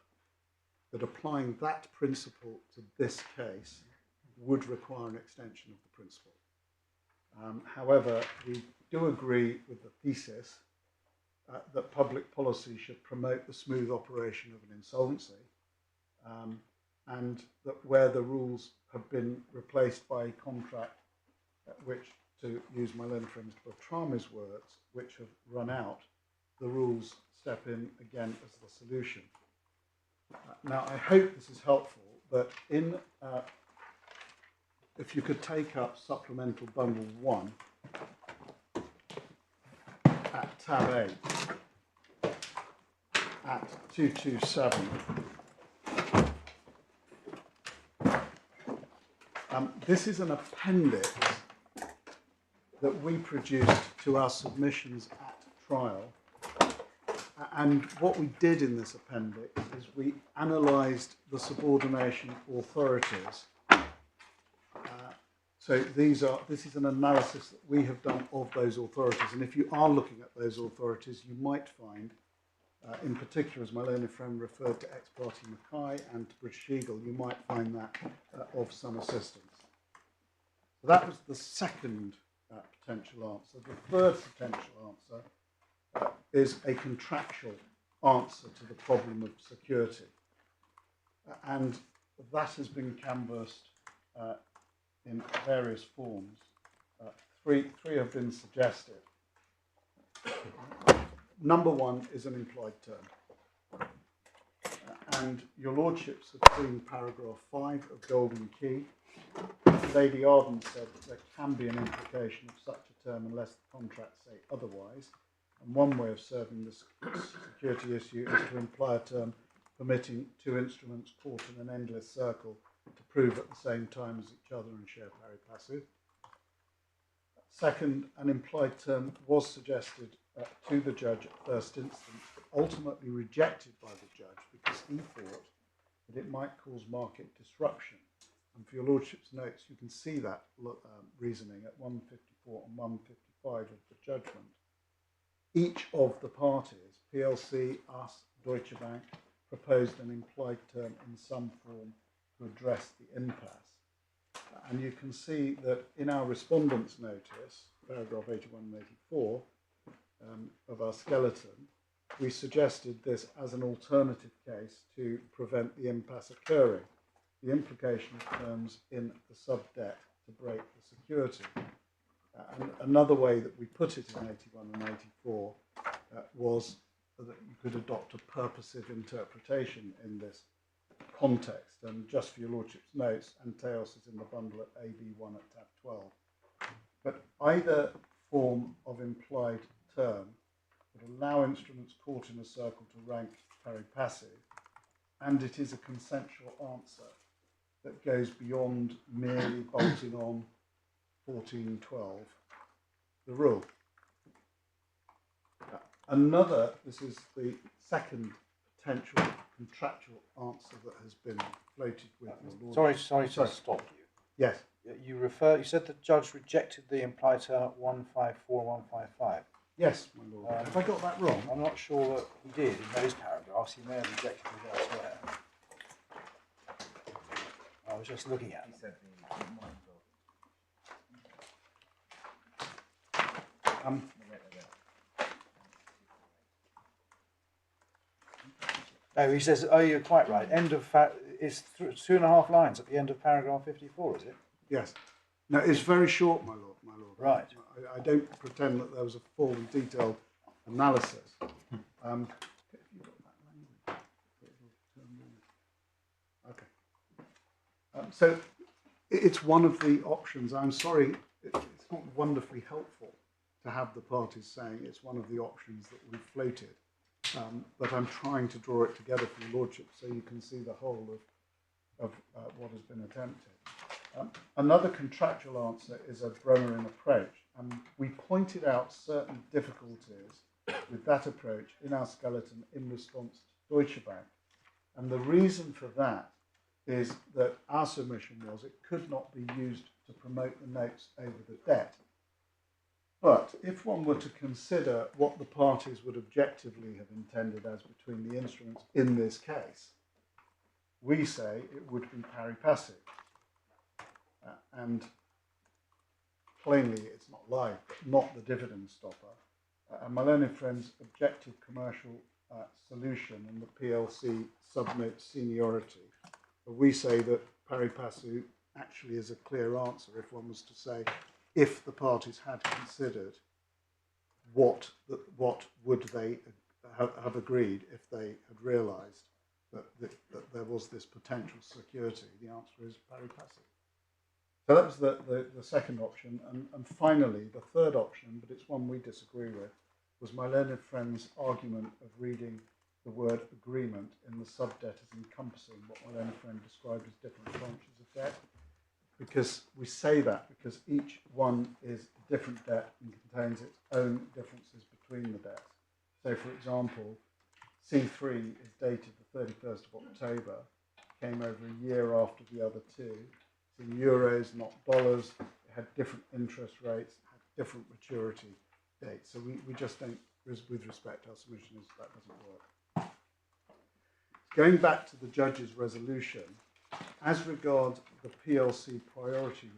S2: that applying that principle to this case would require an extension of the principle. However, we do agree with the thesis that public policy should promote the smooth operation of an insolvency, and that where the rules have been replaced by a contract which, to use my learned friend Beltrami's words, which have run out, the rules step in again as the solution. Now, I hope this is helpful, but if you could take up supplemental bundle 1 at tab 8 at 227, This is an appendix that we produced to our submissions at trial. And what we did in this appendix is we analysed the subordination authorities. So this is an analysis that we have done of those authorities. And if you are looking at those authorities, you might find, in particular, as my learned friend referred to ex parte Mackay and to British Eagle, you might find that of some assistance. So that was the second potential answer. The third potential answer is a contractual answer to the problem of security. And that has been canvassed in various forms. Three have been suggested. Number one is an implied term. And your lordships have seen paragraph 5 of Golden Key. Lady Arden said that there can be an implication of such a term unless the contracts say otherwise. And one way of serving this security issue is to imply a term permitting two instruments caught in an endless circle to prove at the same time as each other and share pari passu. Second, an implied term was suggested to the judge at first instance, but ultimately rejected by the judge because he thought that it might cause market disruption. And for your lordship's notes, you can see that reasoning at 154 and 155 of the judgment. Each of the parties, PLC, us, Deutsche Bank, proposed an implied term in some form to address the impasse. And you can see that in our respondents' notice, paragraph 81 and 84 of our skeleton, we suggested this as an alternative case to prevent the impasse occurring. The implication of terms in the sub-debt to break the security. And another way that we put it in 81 and 84 was that you could adopt a purposive interpretation in this context. And just for your lordship's notes, Anteos is in the bundle at AB1 at tab 12. But either form of implied term would allow instruments caught in a circle to rank pari passu, and it is a consensual answer that goes beyond merely bolting on 1412, the rule. This is the second potential contractual answer that has been floated with your lordship.
S1: Sorry to stop you.
S2: Yes.
S1: You said the judge rejected the implied term at 154 and 155.
S2: Yes, my lord. Have I got that wrong?
S1: I'm not sure that he did in those paragraphs. He may have rejected it elsewhere. I was just looking at them. No, he says, oh, you're quite right. End of it's 2.5 lines at the end of paragraph 54, is it?
S2: Yes. No, it's very short, my lord.
S1: Right.
S2: I don't pretend that there was a full and detailed analysis. So it's one of the options. I'm sorry, it's not wonderfully helpful to have the parties saying it's one of the options that we've floated. But I'm trying to draw it together for your lordship so you can see the whole of what has been attempted. Another contractual answer is a Bromerian approach, and we pointed out certain difficulties with that approach in our skeleton in response to Deutsche Bank. And the reason for that is that our submission was it could not be used to promote the notes over the debt. But if one were to consider what the parties would objectively have intended as between the instruments in this case, we say it would be pari passu. And plainly it's not live, but not the dividend stopper. And my learned friend's objective commercial solution in the PLC subnote seniority, we say that pari passu actually is a clear answer if one was to say, if the parties had considered what would they have agreed if they had realised that there was this potential security, the answer is pari passu. So that was the second option. And finally, the third option, but it's one we disagree with, was my learned friend's argument of reading the word agreement in the sub-debt as encompassing what my learned friend described as different branches of debt. because we say that because each one is a different debt and contains its own differences between the debts. So, for example, C3 is dated the 31st of October, came over a year after the other two. It's in euros, not dollars. It had different interest rates, had different maturity dates. So we just don't, with respect to our submission, that doesn't work. Going back to the judge's resolution, as regards the PLC priority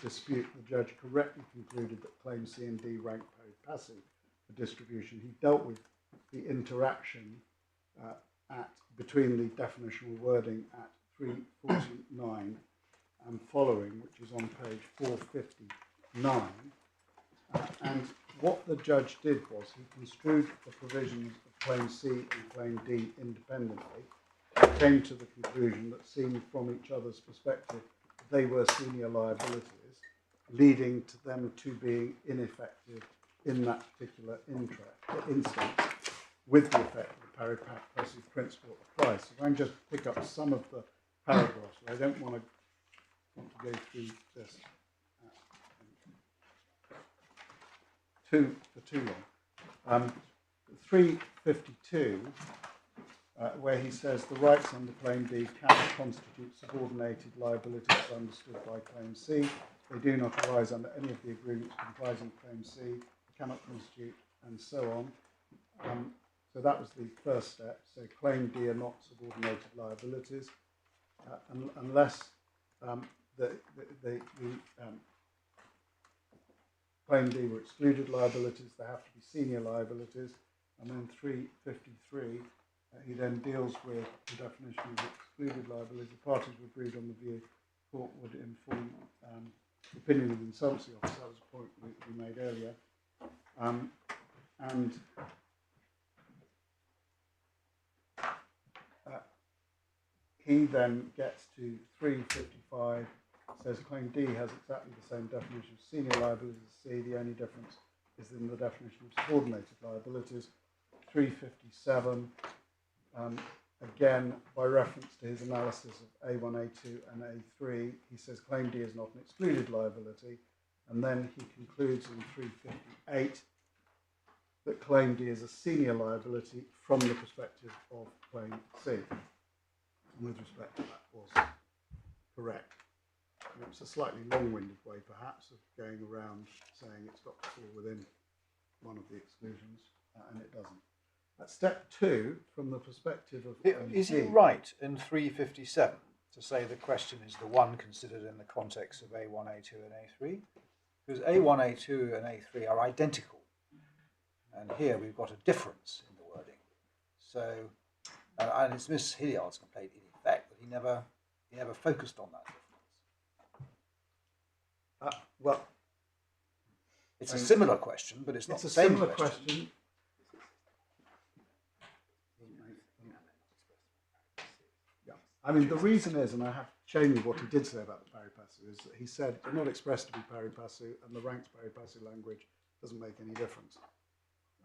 S2: dispute, the judge correctly concluded that claims C and D rank pari passu for distribution. He dealt with the interaction between the definitional wording at 349 and following, which is on page 459. And what the judge did was he construed the provisions of claim C and claim D independently and came to the conclusion that, seen from each other's perspective, they were senior liabilities, leading to them to being ineffective in that particular instance, with the effect of the pari passu principle applies. So if I can just pick up some of the paragraphs, I don't want to go through this for too long. 352, where he says the rights under claim D cannot constitute subordinated liabilities understood by claim C. They do not arise under any of the agreements comprising claim C. They cannot constitute, and so on. So that was the first step. So claim D are not subordinated liabilities unless the claim D were excluded liabilities. They have to be senior liabilities. And then 353, he then deals with the definition of excluded liabilities. The parties were agreed on the view the court would inform the opinion of the insolvency officer. That was a point we made earlier. And he then gets to 355, says claim D has exactly the same definition of senior liabilities as C. The only difference is in the definition of subordinated liabilities. 357, again, by reference to his analysis of A1, A2, and A3, he says claim D is not an excluded liability. And then he concludes in 358 that claim D is a senior liability from the perspective of claim C. And with respect to that was correct. And it's a slightly long-winded way, perhaps, of going around saying it's got to fall within one of the exclusions, and it doesn't. At step 2, from the perspective of
S1: is it right in 357 to say the question is the one considered in the context of A1, A2, and A3? Because A1, A2, and A3 are identical, and here we've got a difference in the wording. So, and it's Miss Hilliard's complaint in effect that he never focused on that difference.
S2: Well,
S1: it's a similar question, but it's not the same
S2: similar
S1: question.
S2: Yeah, I mean, the reason is, and I have shown you what he did say about the pari passu, is that he said they're not expressed to be pari passu, and the ranked pari passu language doesn't make any difference.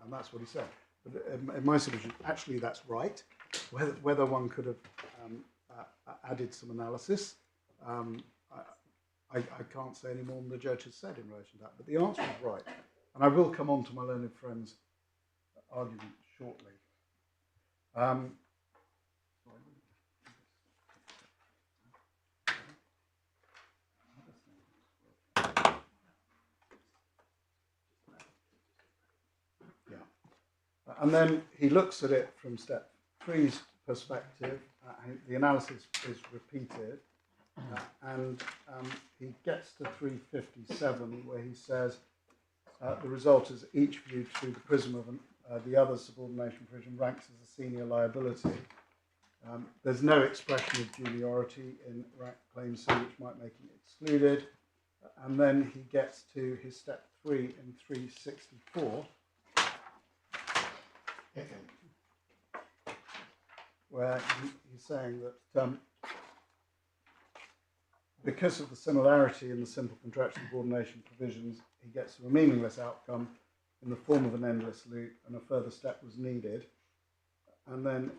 S2: And that's what he said. But in my submission, actually that's right. Whether one could have added some analysis, I can't say any more than the judge has said in relation to that. But the answer is right. And I will come on to my learned friend's argument shortly. And then he looks at it from step 3's perspective. The analysis is repeated. And he gets to 357, where he says the result is each viewed through the prism of the other subordination provision ranks as a senior liability. There's no expression of juniority in claim C, which might make it excluded. And then he gets to his step 3 in 364, where he's saying that because of the similarity in the simple contractual subordination provisions, he gets to a meaningless outcome in the form of an endless loop, and a further step was needed. And then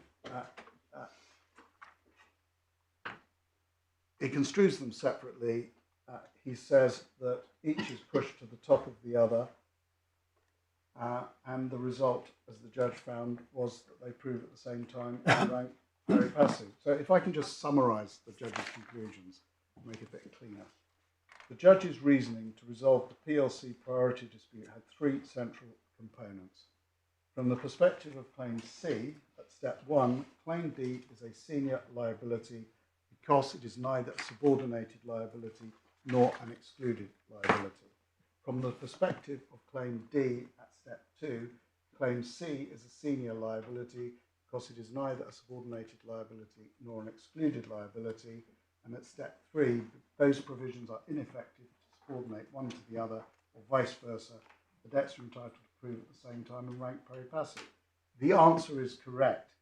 S2: he construes them separately. He says that each is pushed to the top of the other, and the result, as the judge found, was that they prove at the same time and rank pari passu. So if I can just summarise the judge's conclusions, make it a bit cleaner. The judge's reasoning to resolve the PLC priority dispute had three central components. From the perspective of Claim C, at step 1, Claim D is a senior liability because it is neither a subordinated liability nor an excluded liability. From the perspective of Claim D at step 2, Claim C is a senior liability because it is neither a subordinated liability nor an excluded liability. And at step 3, those provisions are ineffective to subordinate one to the other, or vice versa. The debts are entitled to prove at the same time and rank pari passu. The answer is correct.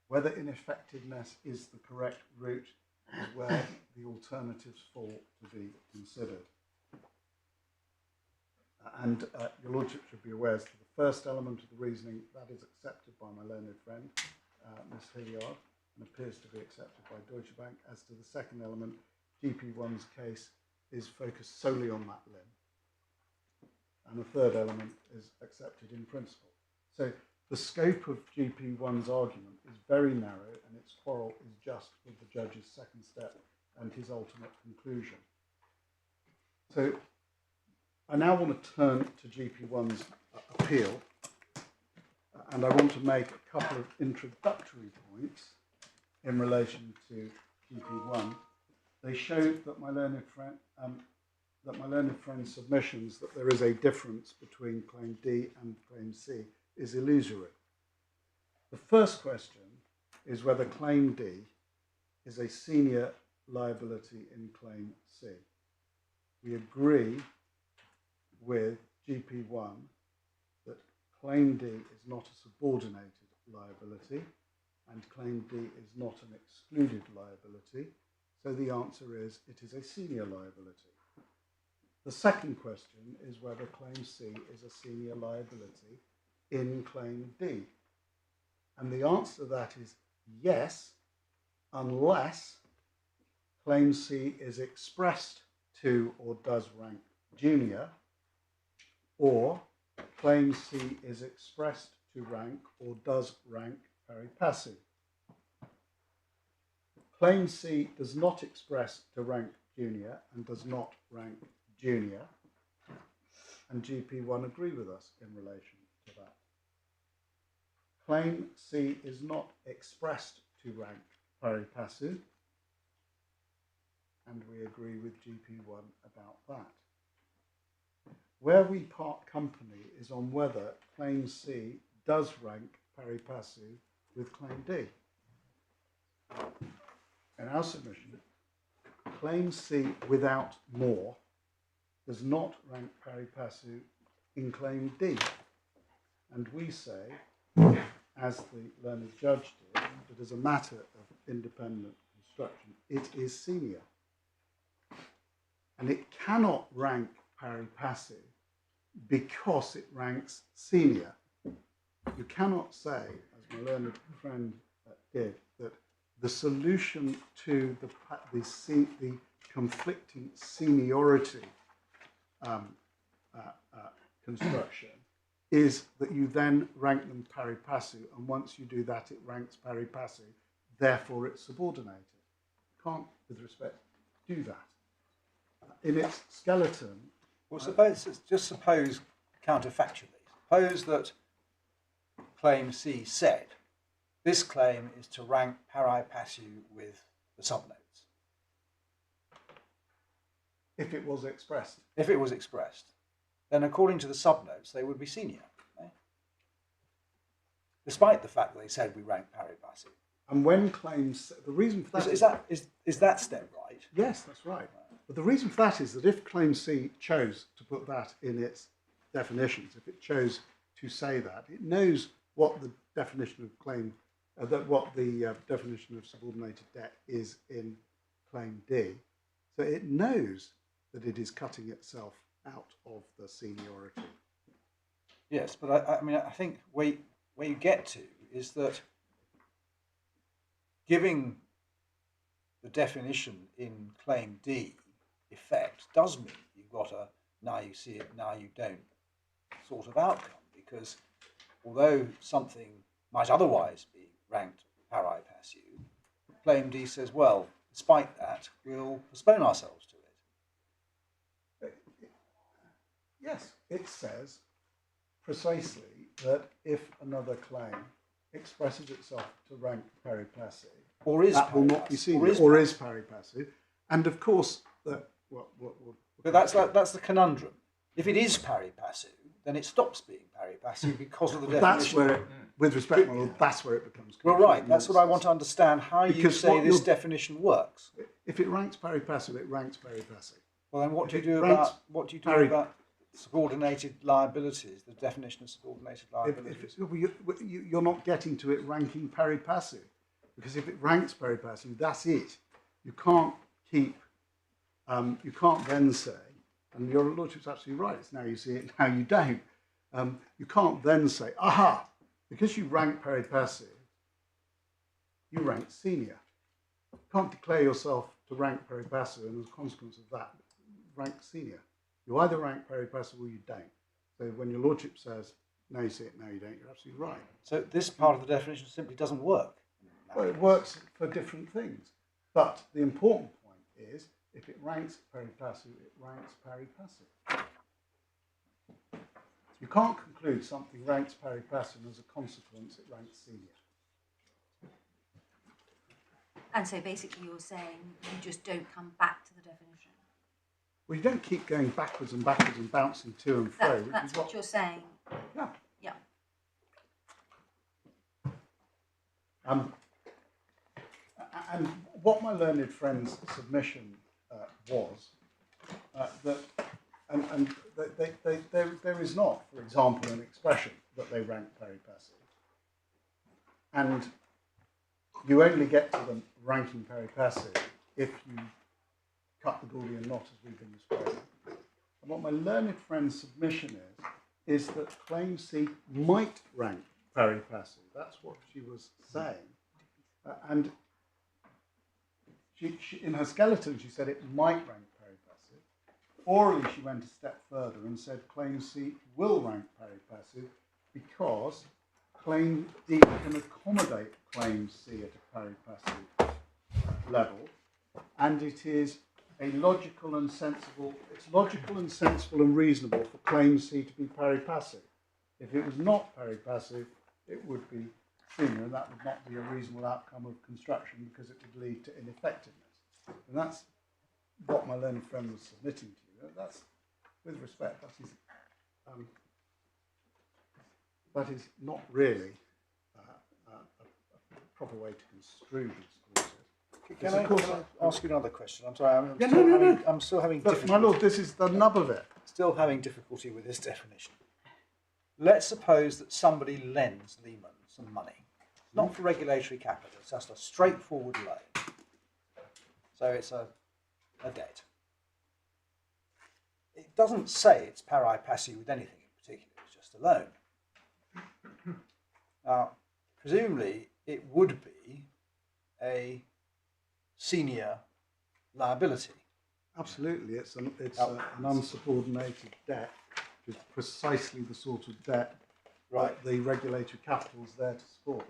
S2: Whether ineffectiveness is the correct route is where the alternatives fall to be considered. And your Lordship should be aware as to the first element of the reasoning, that is accepted by my learned friend, Miss Hilliard, and appears to be accepted by Deutsche Bank. As to the second element, GP1's case is focused solely on that limb. And the third element is accepted in principle. So the scope of GP1's argument is very narrow, and its quarrel is just with the judge's second step and his ultimate conclusion. So I now want to turn to GP1's appeal, and I want to make a couple of introductory points in relation to GP1. They show that my learned friend's submissions that there is a difference between Claim D and Claim C is illusory. The first question is whether Claim D is a senior liability in Claim C. We agree with GP1 that Claim D is not a subordinated liability and Claim D is not an excluded liability. So the answer is it is a senior liability. The second question is whether Claim C is a senior liability in Claim D. And the answer to that is yes, unless Claim C is expressed to or does rank junior, or Claim C is expressed to rank or does rank pari passu. Claim C does not express to rank junior and does not rank junior, and GP1 agree with us in relation to that. Claim C is not expressed to rank pari passu, and we agree with GP1 about that. Where we part company is on whether Claim C does rank pari passu with Claim D. In our submission, Claim C without more does not rank pari passu in Claim D. And we say, as the learned judge did, that as a matter of independent construction, it is senior. And it cannot rank pari passu because it ranks senior. You cannot say, as my learned friend did, that the solution to the conflicting seniority construction is that you then rank them pari passu, and once you do that, it ranks pari passu, therefore it's subordinated. You can't, with respect, do that. In its skeleton...
S1: Well, just suppose counterfactually, suppose that Claim C said, this claim is to rank pari passu with the subnotes.
S2: If it was expressed.
S1: If it was expressed, then according to the subnotes, they would be senior, eh? Despite the fact that they said we rank pari passu.
S2: And when claims, the reason for that
S1: is that step right?
S2: Yes, that's right. But the reason for that is that if Claim C chose to put that in its definitions, if it chose to say that, it knows what the definition of claim, what the definition of subordinated debt is in Claim D. So it knows that it is cutting itself out of the seniority.
S1: Yes, but I think where you get to is that giving the definition in Claim D, effect, does mean you've got a now you see it, now you don't sort of outcome, because although something might otherwise be ranked pari passu, Claim D says, well, despite that, we'll postpone ourselves to it.
S2: Yes, it says precisely that if another claim expresses itself to rank pari passu,
S1: Or is
S2: that will
S1: pari
S2: not be
S1: passu,
S2: seen, or is pari passu. And of course,
S1: but that's the conundrum. If it is pari passu, then it stops being pari passu because of the definition.
S2: That's where, with respect, my lord, that's where it becomes.
S1: Well, right. That's what I want to understand. How you say this definition works.
S2: If it ranks pari passu, it ranks pari passu.
S1: Well, then what do you do about subordinated liabilities? The definition of subordinated liabilities.
S2: You're not getting to it ranking pari passu, because if it ranks pari passu, that's it. You can't keep. You can't then say, and your lordship's absolutely right. It's now you see it, now you don't. You can't then say, aha, because you rank pari passu, you rank senior. You can't declare yourself to rank pari passu, and as a consequence of that, rank senior. You either rank pari passu or you don't. So when your lordship says, now you see it, now you don't, you're absolutely right.
S1: So this part of the definition simply doesn't work.
S2: Well, it works for different things. But the important point is, if it ranks pari passu, it ranks pari passu. You can't conclude something ranks pari passu and as a consequence it ranks senior.
S4: And so basically you're saying you just don't come back to the definition.
S2: Well, you don't keep going backwards and backwards and bouncing to and fro.
S4: That's what you're saying.
S2: Yeah.
S4: Yeah.
S2: And what my learned friend's submission was that, there is not, for example, an expression that they rank pari passu, and you only get to them ranking pari passu if you cut the Gordian knot, as we've been describing. And what my learned friend's submission is that claim C might rank pari passu. That's what she was saying, and she, in her skeleton, she said it might rank pari passu. Orally, she went a step further and said claim C will rank pari passu because claim D can accommodate claim C at a pari passu level, and it is it's logical and sensible and reasonable for claim C to be pari passu. If it was not pari passu, it would be senior, and that would not be a reasonable outcome of construction because it would lead to ineffectiveness. And that's what my learned friend was submitting to you. That's, with respect, that is not really a proper way to construe these clauses.
S1: Can I ask you another question? I'm sorry, I'm still having difficulty.
S2: My lord, this is the nub of it.
S1: Still having difficulty with this definition. Let's suppose that somebody lends Lehman some money. Not for regulatory capital, it's just a straightforward loan. So it's a debt. It doesn't say it's pari passu with anything in particular, it's just a loan. Now, presumably it would be a senior liability.
S2: Absolutely, it's an unsubordinated debt, which is precisely the sort of debt that the regulatory capital is there to support.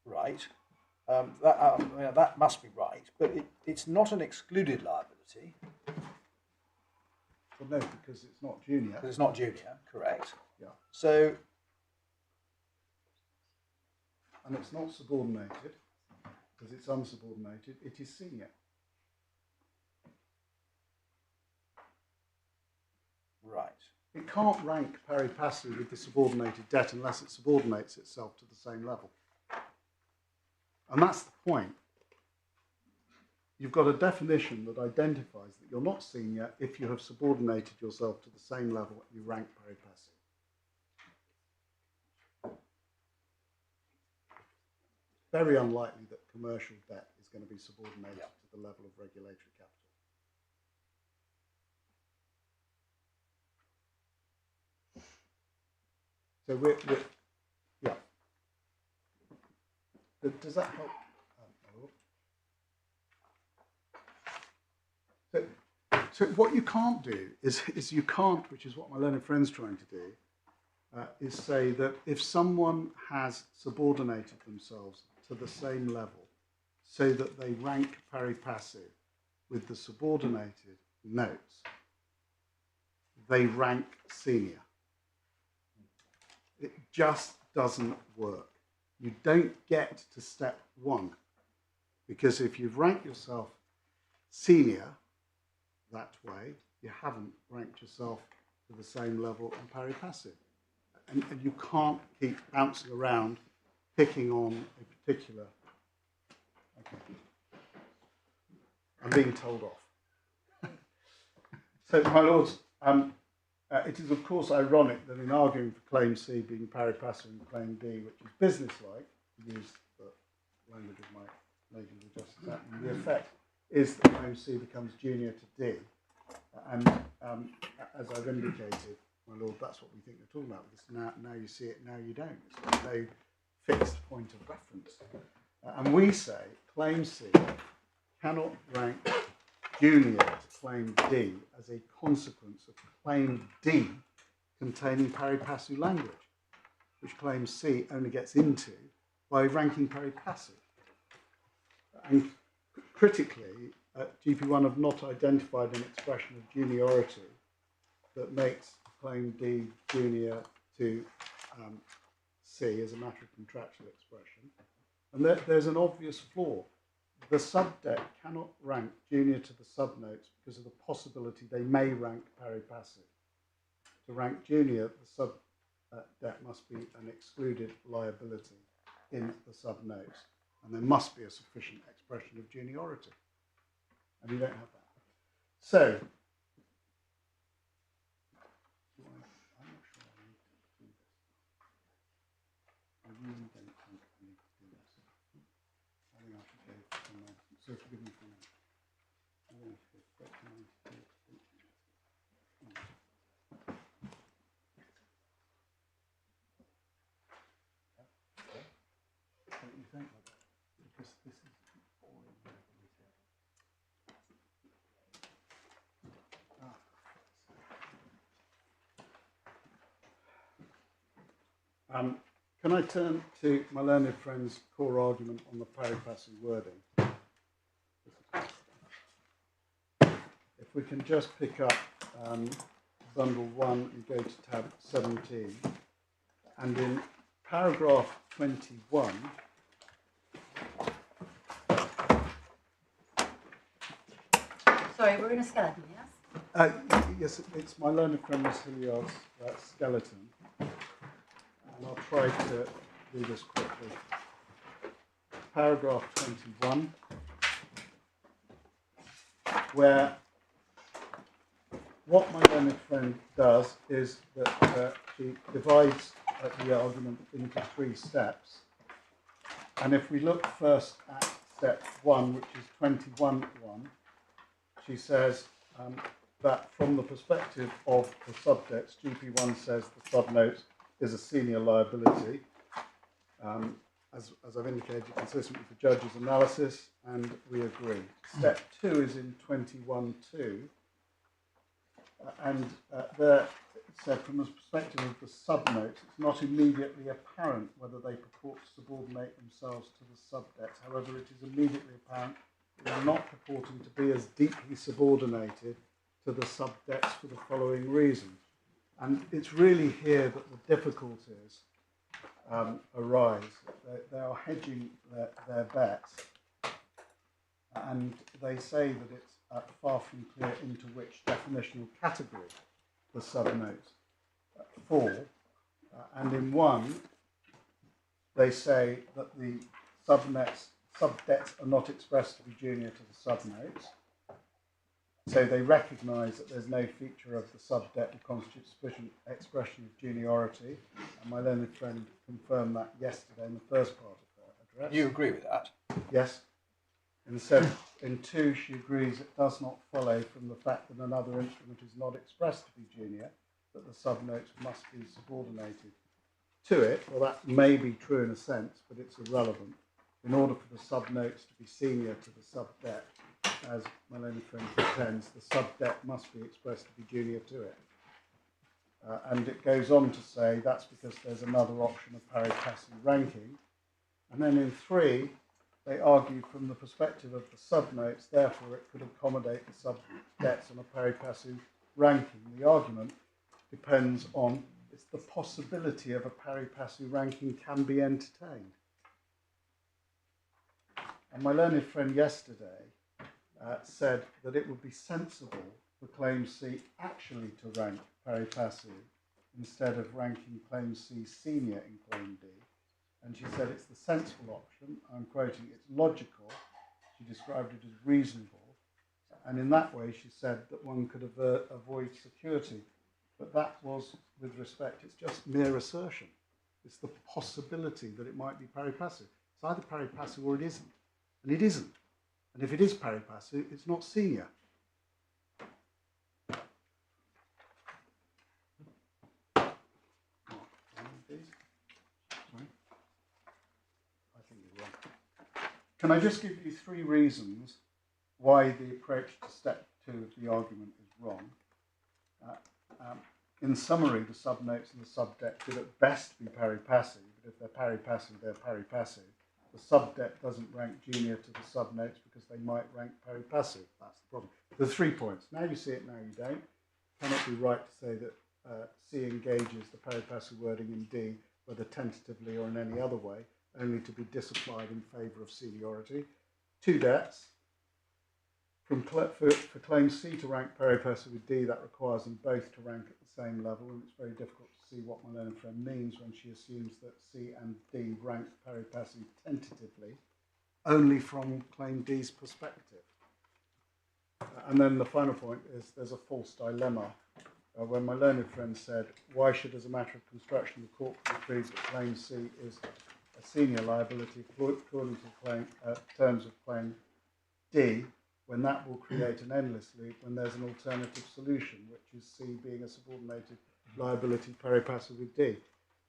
S1: Right. That must be right, but it's not an excluded liability.
S2: Well, no, because it's not junior.
S1: Because it's not junior, correct.
S2: Yeah.
S1: So,
S2: and it's not subordinated, because it's unsubordinated, it is senior.
S1: Right.
S2: It can't rank pari passu with the subordinated debt unless it subordinates itself to the same level. And that's the point. You've got a definition that identifies that you're not senior if you have subordinated yourself to the same level you rank pari passu. Very unlikely that commercial debt is going to be subordinated to the level of regulatory capital. So yeah. Does that help? So what you can't do is you can't, which is what my learned friend's trying to do, is say that if someone has subordinated themselves to the same level so that they rank pari passu with the subordinated notes, they rank senior. It just doesn't work. You don't get to step one, because if you've ranked yourself senior that way, you haven't ranked yourself to the same level on pari passu. And you can't keep bouncing around, picking on a particular... Okay. I'm being told off. So, my lords, it is of course ironic that in arguing for claim C being pari passu and claim D, which is businesslike, to use the language of my lady Lord Justice Newey, the effect is that claim C becomes junior to D. And as I've indicated, my lord, that's what we think they're talking about. Because now you see it, now you don't. It's no fixed point of reference. And we say claim C cannot rank junior to claim D as a consequence of claim D containing pari passu language, which claim C only gets into by ranking pari passu. And critically, GP1 have not identified an expression of juniority that makes claim D junior to C as a matter of contractual expression. And there's an obvious flaw. The subdebt cannot rank junior to the subnotes because of the possibility they may rank pari passu. To rank junior, the subdebt must be an excluded liability in the subnotes, and there must be a sufficient expression of juniority. And you don't have that. So, I'm not sure I need to do this. I really don't think I need to do this. I think I should go for my, so forgive me for that. I think I should go back to 92. What do you think of that? Because this is boring. Can I turn to my learned friend's core argument on the pari passu wording? If we can just pick up bundle 1 and go to tab 17, and in paragraph 21,
S4: Sorry, we're in a skeleton, yes?
S2: yes, it's my learned friend Miss Hilliard's skeleton. And I'll try to do this quickly. Paragraph 21, where what my learned friend does is that she divides the argument into 3 steps. And if we look first at step 1, which is 21.1, she says that from the perspective of the subdebts, GP1 says the subnote is a senior liability, as I've indicated, consistent with the judge's analysis, and we agree. Step 2 is in 21.2, and there it said from the perspective of the subnote, it's not immediately apparent whether they purport to subordinate themselves to the subdebts. However, it is immediately apparent they are not purporting to be as deeply subordinated to the subdebts for the following reasons. And it's really here that the difficulties arise. They are hedging their bets, and they say that it's far from clear into which definitional category the subnotes fall. And in 1, they say that the subdebts are not expressed to be junior to the subnotes. So they recognise that there's no feature of the subdebt that constitutes sufficient expression of juniority. And my learned friend confirmed that yesterday in the first part of her address.
S1: You agree with that?
S2: Yes. And so in 2, she agrees it does not follow from the fact that another instrument is not expressed to be junior that the subnotes must be subordinated to it. Well, that may be true in a sense, but it's irrelevant. In order for the subnotes to be senior to the subdebt, as my learned friend pretends, the sub-debt must be expressed to be junior to it. And it goes on to say that's because there's another option of pari passu ranking. And then in 3, they argue from the perspective of the sub-notes, therefore it could accommodate the sub-debts on a pari passu ranking. The argument depends on it's the possibility of a pari passu ranking can be entertained. And my learned friend yesterday said that it would be sensible for claim C actually to rank pari passu instead of ranking claim C senior in claim D. And she said it's the sensible option. I'm quoting, it's logical. She described it as reasonable. And in that way, she said that one could avoid security. But that was, with respect, it's just mere assertion. It's the possibility that it might be pari passu. It's either pari passu or it isn't. And it isn't. And if it is pari passu, it's not senior. Can I just give you 3 reasons why the approach to step 2 of the argument is wrong? In summary, the sub-notes and the sub-debt could at best be pari passu, but if they're pari passu, they're pari passu. The sub-debt doesn't rank junior to the sub-notes because they might rank pari passu. That's the problem. The 3 points. Now you see it, now you don't. It cannot be right to say that C engages the pari passu wording in D, whether tentatively or in any other way, only to be disapplied in favour of seniority. 2 debts. For claim C to rank pari passu with D, that requires them both to rank at the same level, and it's very difficult to see what my learned friend means when she assumes that C and D rank pari passu tentatively, only from claim D's perspective. And then the final point is there's a false dilemma. When my learned friend said, why should, as a matter of construction, the court conclude that claim C is a senior liability according to terms of claim D, when that will create an endless loop when there's an alternative solution, which is C being a subordinated liability pari passu with D.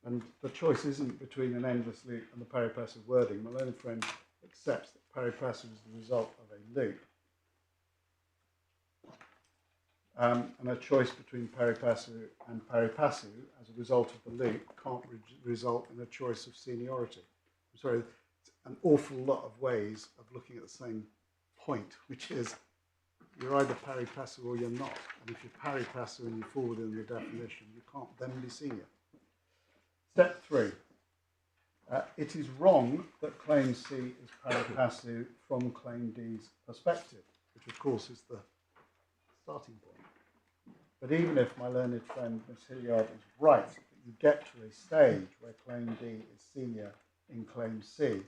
S2: And the choice isn't between an endless loop and the pari passu wording. My learned friend accepts that pari passu is the result of a loop. And a choice between pari passu and pari passu as a result of the loop can't result in a choice of seniority. I'm sorry, it's an awful lot of ways of looking at the same point, which is you're either pari passu or you're not. And if you're pari passu and you fall within the definition, you can't then be senior. Step 3. It is wrong that claim C is pari passu from claim D's perspective, which of course is the starting point. But even if my learned friend Miss Hilliard is right, that you get to a stage where claim D is senior in claim C,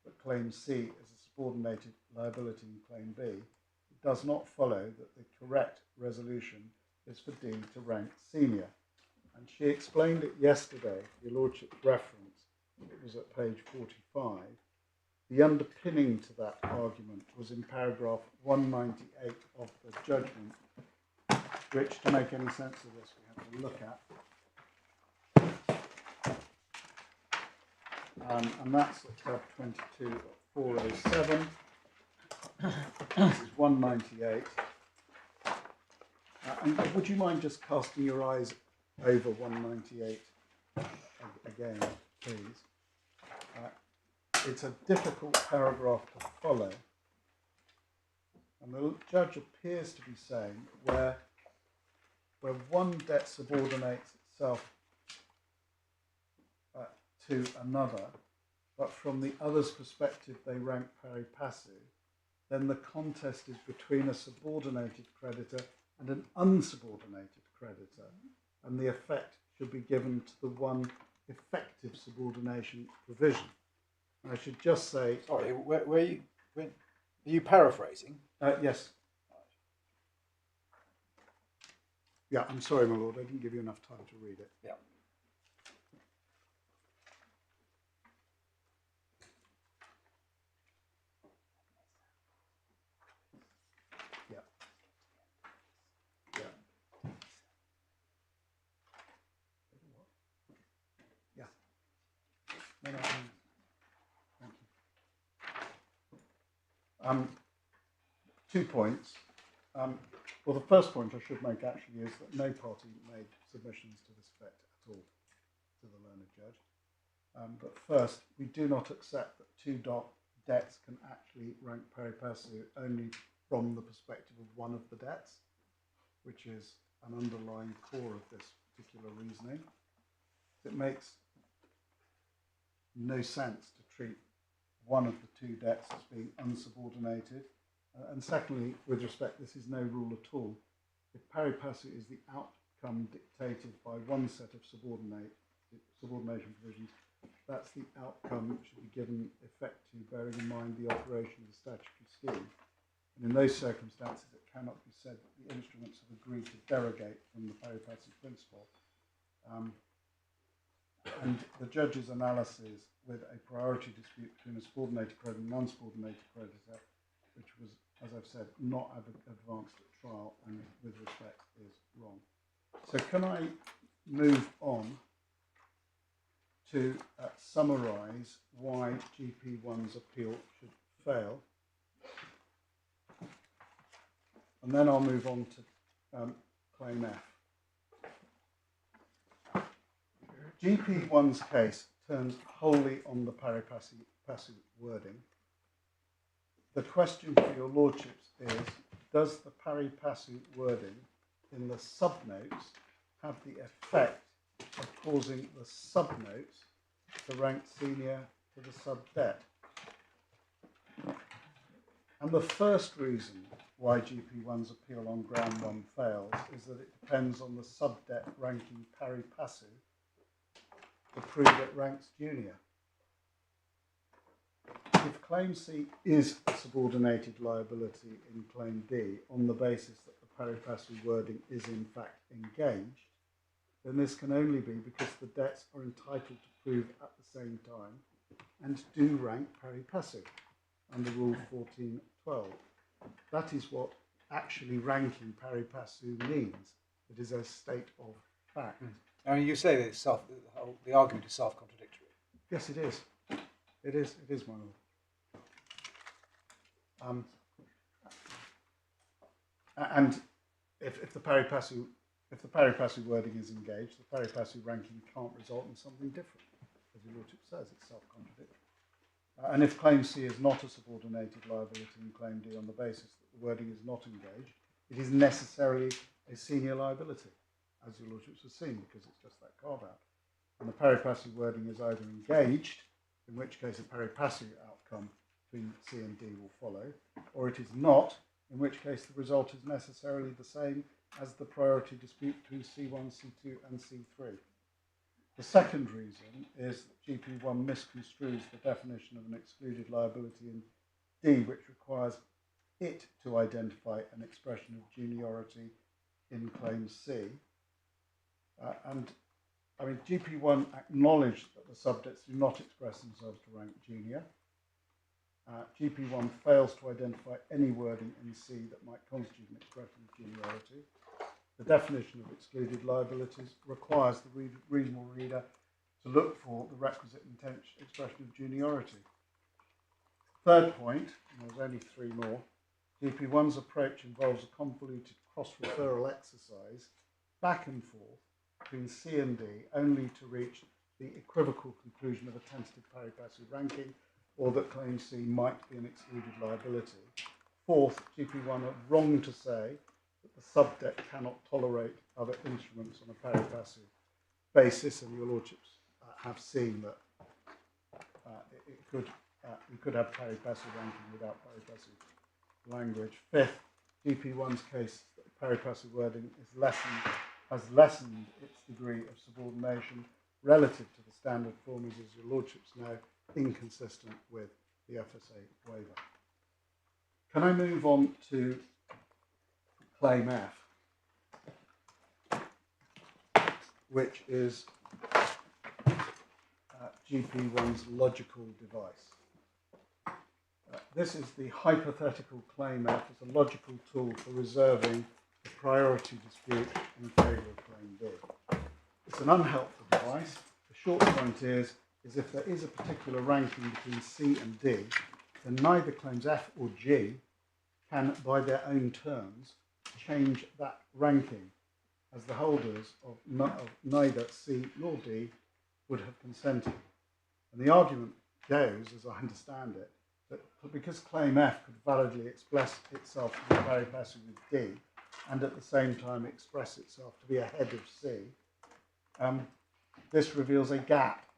S2: but claim C is a subordinated liability in claim B, it does not follow that the correct resolution is for D to rank senior. And she explained it yesterday, Your Lordship's reference, it was at page 45. The underpinning to that argument was in paragraph 198 of the judgment, which, to make any sense of this, we have to look at. And that's at tab 22 of 407. This is 198. And would you mind just casting your eyes over 198 again, please? It's a difficult paragraph to follow. And the judge appears to be saying where one debt subordinates itself to another, but from the other's perspective they rank pari passu, then the contest is between a subordinated creditor and an unsubordinated creditor, and the effect should be given to the one effective subordination provision. And I should just say...
S1: Sorry, are you paraphrasing?
S2: Yes. Yeah, I'm sorry, my lord, I didn't give you enough time to read it.
S1: Yeah.
S2: No, thank you. 2 points. Well, the first point I should make actually is that no party made submissions to this effect at all to the learned judge. But first, we do not accept that two debts can actually rank pari passu only from the perspective of one of the debts, which is an underlying core of this particular reasoning. It makes no sense to treat one of the two debts as being unsubordinated. And secondly, with respect, this is no rule at all. If pari passu is the outcome dictated by one set of subordination provisions, that's the outcome which should be given effect to, bearing in mind the operation of the statutory scheme. And in those circumstances, it cannot be said that the instruments have agreed to derogate from the pari passu principle. And the judge's analysis with a priority dispute between a subordinated creditor and non-subordinated creditor, which was, as I've said, not advanced at trial and with respect is wrong. So can I move on to summarise why GP1's appeal should fail? And then I'll move on to Claim F. GP1's case turns wholly on the pari passu wording. The question for your lordships is, does the pari passu wording in the subnotes have the effect of causing the subnotes to rank senior to the sub-debt? And the first reason why GP1's appeal on ground 1 fails is that it depends on the sub-debt ranking pari passu to prove it ranks junior. If Claim C is a subordinated liability in Claim D on the basis that the pari passu wording is in fact engaged, then this can only be because the debts are entitled to prove at the same time and do rank pari passu under Rule 14.12. That is what actually ranking pari passu means. It is a state of fact.
S1: I mean, you say that the argument is self-contradictory.
S2: Yes, it is. It is one of them. And if the pari passu wording is engaged, the pari passu ranking can't result in something different. As your lordship says, it's self-contradictory. And if Claim C is not a subordinated liability in Claim D on the basis that the wording is not engaged, it is necessarily a senior liability, as your lordships have seen, because it's just that carve-out. And the pari passu wording is either engaged, in which case a pari passu outcome between C and D will follow, or it is not, in which case the result is necessarily the same as the priority dispute between C1, C2 and C3. The second reason is that GP1 misconstrues the definition of an excluded liability in D, which requires it to identify an expression of juniority in Claim C. And I mean, GP1 acknowledged that the subdebts do not express themselves to rank junior. GP1 fails to identify any wording in C that might constitute an expression of juniority. The definition of excluded liabilities requires the reasonable reader to look for the requisite expression of juniority. Third point, and there's only 3 more, GP1's approach involves a convoluted cross-referral exercise back and forth between C and D only to reach the equivocal conclusion of a tentative pari passu ranking, or that Claim C might be an excluded liability. Fourth, GP1 are wrong to say that the subdebt cannot tolerate other instruments on a pari passu basis, and your lordships have seen that you could have pari passu ranking without pari passu language. Fifth, GP1's case that pari passu wording has lessened its degree of subordination relative to the standard form, as your lordships know, inconsistent with the FSA waiver. Can I move on to Claim F, which is GP1's logical device? This is the hypothetical Claim F as a logical tool for reserving the priority dispute in favour of Claim B. It's an unhelpful device. The short point is if there is a particular ranking between C and D, then neither Claims F or G can, by their own terms, change that ranking, as the holders of neither C nor D would have consented. And the argument goes, as I understand it, that because claim F could validly express itself to be pari passu with D, and at the same time express itself to be ahead of C, this reveals a gap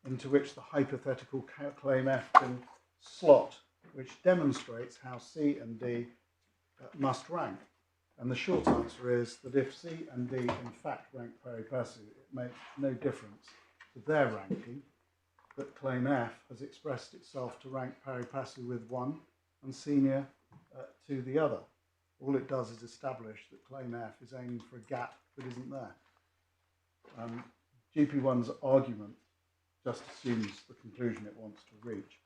S2: into which the hypothetical claim F can slot, which demonstrates how C and D must rank. And the short answer is that if C and D in fact rank pari passu, it makes no difference to their ranking, that claim F has expressed itself to rank pari passu with one and senior to the other. All it does is establish that claim F is aiming for a gap that isn't there. GP1's argument just assumes the conclusion it wants to reach.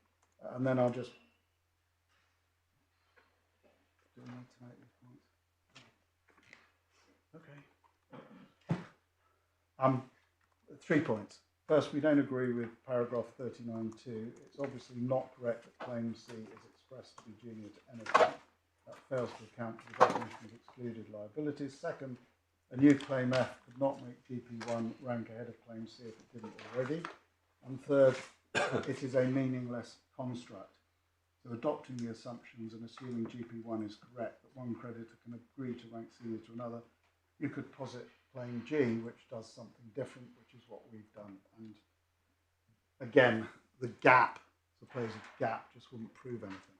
S2: And then I'll just... Do I need to make these points? Okay. 3 points. First, we don't agree with paragraph 39.2. It's obviously not correct that claim C is expressed to be junior to anything. That fails to account for the definition of excluded liabilities. Second, a new claim F could not make GP1 rank ahead of claim C if it didn't already. And third, it is a meaningless construct. So adopting the assumptions and assuming GP1 is correct, that one creditor can agree to rank senior to another, you could posit claim G, which does something different, which is what we've done. And again, the gap, supposed gap, just wouldn't prove anything.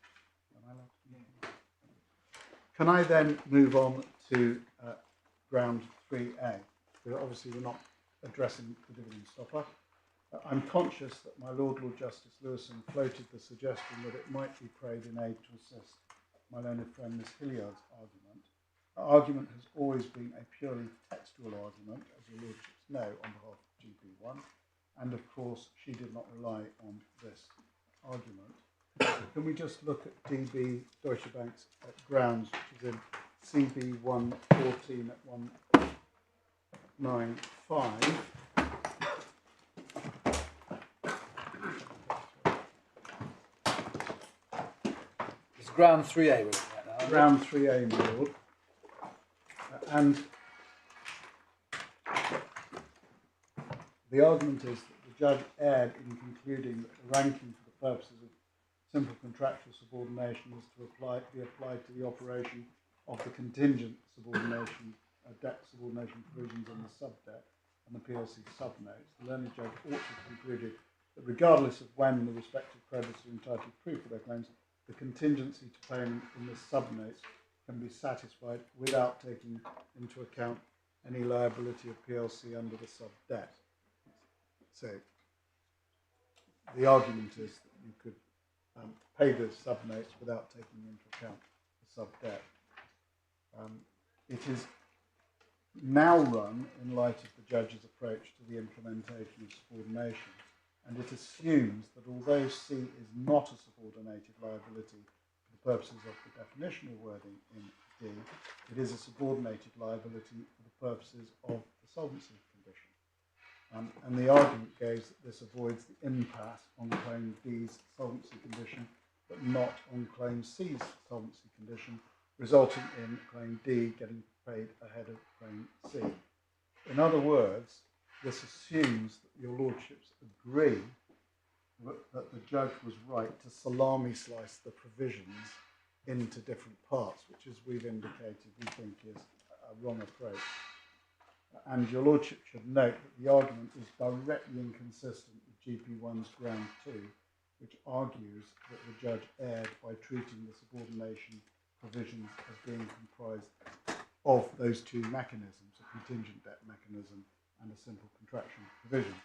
S2: Am I allowed to move on? Can I then move on to ground 3A? Because obviously we're not addressing the dividend stopper. I'm conscious that my Lord Justice Lewison floated the suggestion that it might be prayed in aid to assist my learned friend Miss Hilliard's argument. Our argument has always been a purely textual argument, as your lordships know, on behalf of GP1, and of course she did not rely on this argument. Can we just look at DB Deutsche Bank's grounds, which is in CB 114 at 195.
S1: It's ground 3A we're looking at now.
S2: Ground 3A, my lord. And the argument is that the judge erred in concluding that the ranking for the purposes of simple contractual subordination is to be applied to the operation of the contingent subordination, debt subordination provisions on the subdebt and the PLC subnotes. The learned judge ought to have concluded that regardless of when the respective creditors are entitled to proof of their claims, the contingency to payment in the subnotes can be satisfied without taking into account any liability of PLC under the sub-debt. So the argument is that you could pay the subnotes without taking into account the sub-debt. It is now run in light of the judge's approach to the implementation of subordination, and it assumes that although C is not a subordinated liability for the purposes of the definitional wording in D, it is a subordinated liability for the purposes of the solvency condition. And the argument goes that this avoids the impasse on claim D's solvency condition, but not on claim C's solvency condition, resulting in claim D getting paid ahead of claim C. In other words, this assumes that your lordships agree that the judge was right to salami slice the provisions into different parts, which, as we've indicated, we think is a wrong approach. And your lordship should note that the argument is directly inconsistent with GP1's ground 2, which argues that the judge erred by treating the subordination provisions as being comprised of those two mechanisms, a contingent debt mechanism and a simple contraction provision.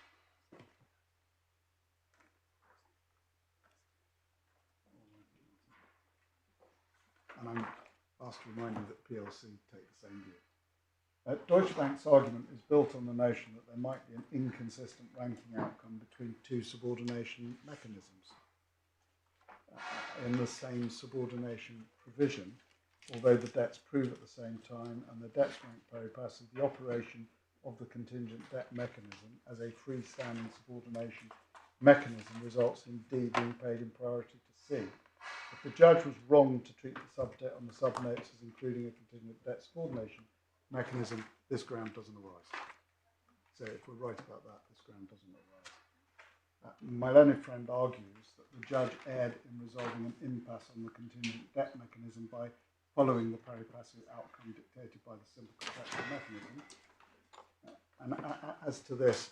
S2: And I'm asked to remind you that PLC take the same view. Deutsche Bank's argument is built on the notion that there might be an inconsistent ranking outcome between two subordination mechanisms in the same subordination provision, although the debts prove at the same time and the debts rank pari passu, the operation of the contingent debt mechanism as a freestanding subordination mechanism results in D being paid in priority to C. If the judge was wrong to treat the subdebt on the subnotes as including a contingent debt subordination mechanism, this ground doesn't arise. So if we're right about that, this ground doesn't arise. My learned friend argues that the judge erred in resolving an impasse on the contingent debt mechanism by following the pari passu outcome dictated by the simple contractual mechanism. And as to this,